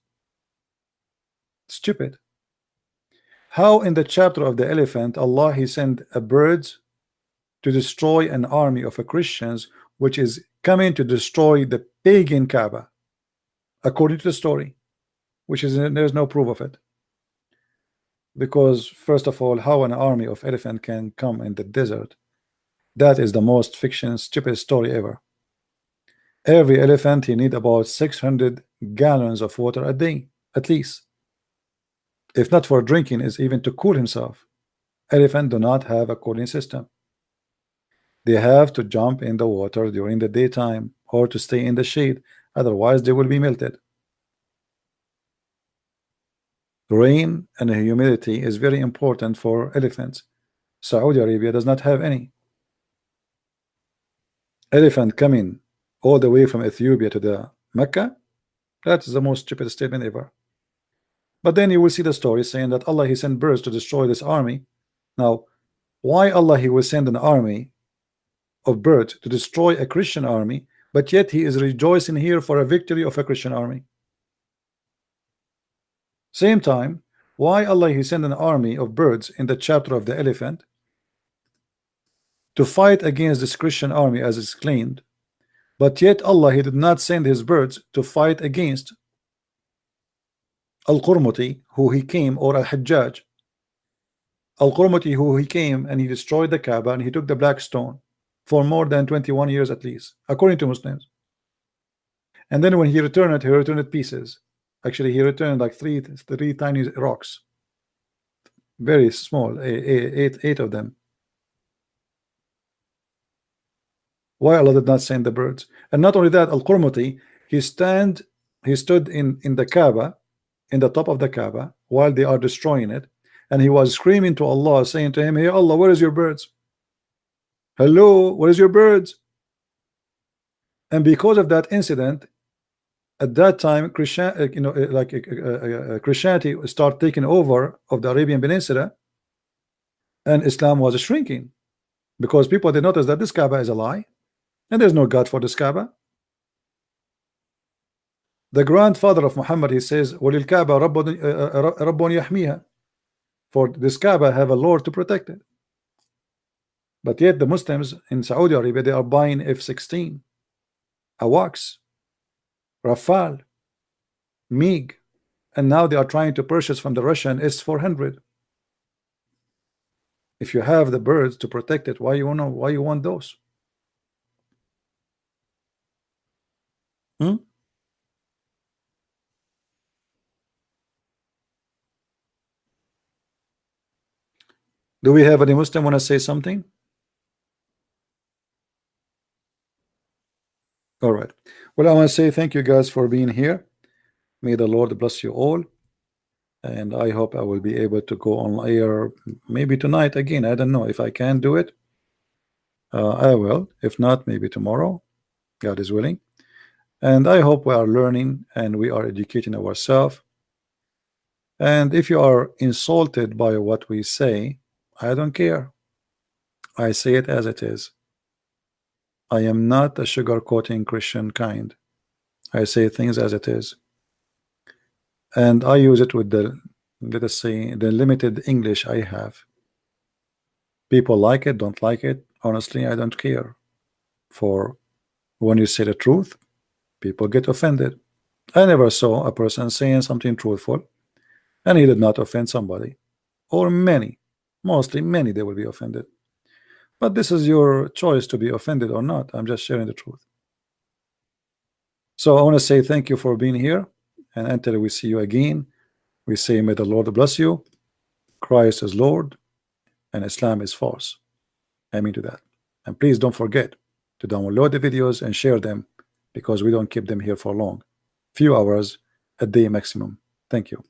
Stupid. How in the chapter of the elephant Allah he sent a bird to destroy an army of Christians which is coming to destroy the pagan Kaaba, according to the story, which is there's no proof of it. Because first of all, how an army of elephant can come in the desert, that is the most fiction stupid story ever. Every elephant he need about 600 gallons of water a day at least, if not for drinking, is even to cool himself. Elephant do not have a cooling system. They have to jump in the water during the daytime or to stay in the shade, otherwise they will be melted. Rain and humidity is very important for elephants. Saudi Arabia does not have any. Elephant coming all the way from Ethiopia to the Mecca, that is the most stupid statement ever. But then you will see the story saying that Allah he sent birds to destroy this army. Now, why Allah he will send an army of birds to destroy a Christian army, but yet he is rejoicing here for a victory of a Christian army? Same time, why Allah he sent an army of birds in the chapter of the elephant to fight against this Christian army as it's claimed, but yet Allah he did not send his birds to fight against Al-Qurmuti, who he came, or Al-Hajjaj Al-Qurmuti, who he came and he destroyed the Kaaba and he took the black stone for more than 21 years at least, according to Muslims. And then when he returned pieces. Actually, he returned like three tiny rocks, very small, eight of them. Why Allah did not send the birds? And not only that, Al-Qurmuti, he stood in the Kaaba, in the top of the Kaaba, while they are destroying it, and he was screaming to Allah, saying to him, "Hey Allah, where is your birds? Hello, where is your birds?" And because of that incident, at that time, Christianity started taking over of the Arabian Peninsula, and Islam was shrinking because people did notice that this Kaaba is a lie, and there's no God for this Kaaba. The grandfather of Muhammad, he says, "Walil Kaaba Rabbun yahmiha," for this Kaaba have a Lord to protect it. But yet the Muslims in Saudi Arabia, they are buying F-16, AWACS, Rafale, MiG, and now they are trying to purchase from the Russian S-400. If you have the birds to protect it, why you want those? Do we have any Muslim want to say something? All right. Well, I want to say thank you guys for being here. May the Lord bless you all. And I hope I will be able to go on air maybe tonight again. I don't know if I can do it. I will. If not, maybe tomorrow. God is willing. And I hope we are learning and we are educating ourselves. And if you are insulted by what we say, I don't care. I say it as it is. I am not a sugar-coating Christian kind. I say things as it is. And I use it with the, let us say, the limited English I have. People like it, don't like it. Honestly, I don't care. For when you say the truth, people get offended. I never saw a person saying something truthful and he did not offend somebody, or many. Mostly many, they will be offended. But this is your choice to be offended or not. I'm just sharing the truth. So I want to say thank you for being here, and until we see you again, we say may the Lord bless you. Christ is Lord and Islam is false. I mean to that. And please don't forget to download the videos and share them, because we don't keep them here for long. Few hours a day maximum. Thank you.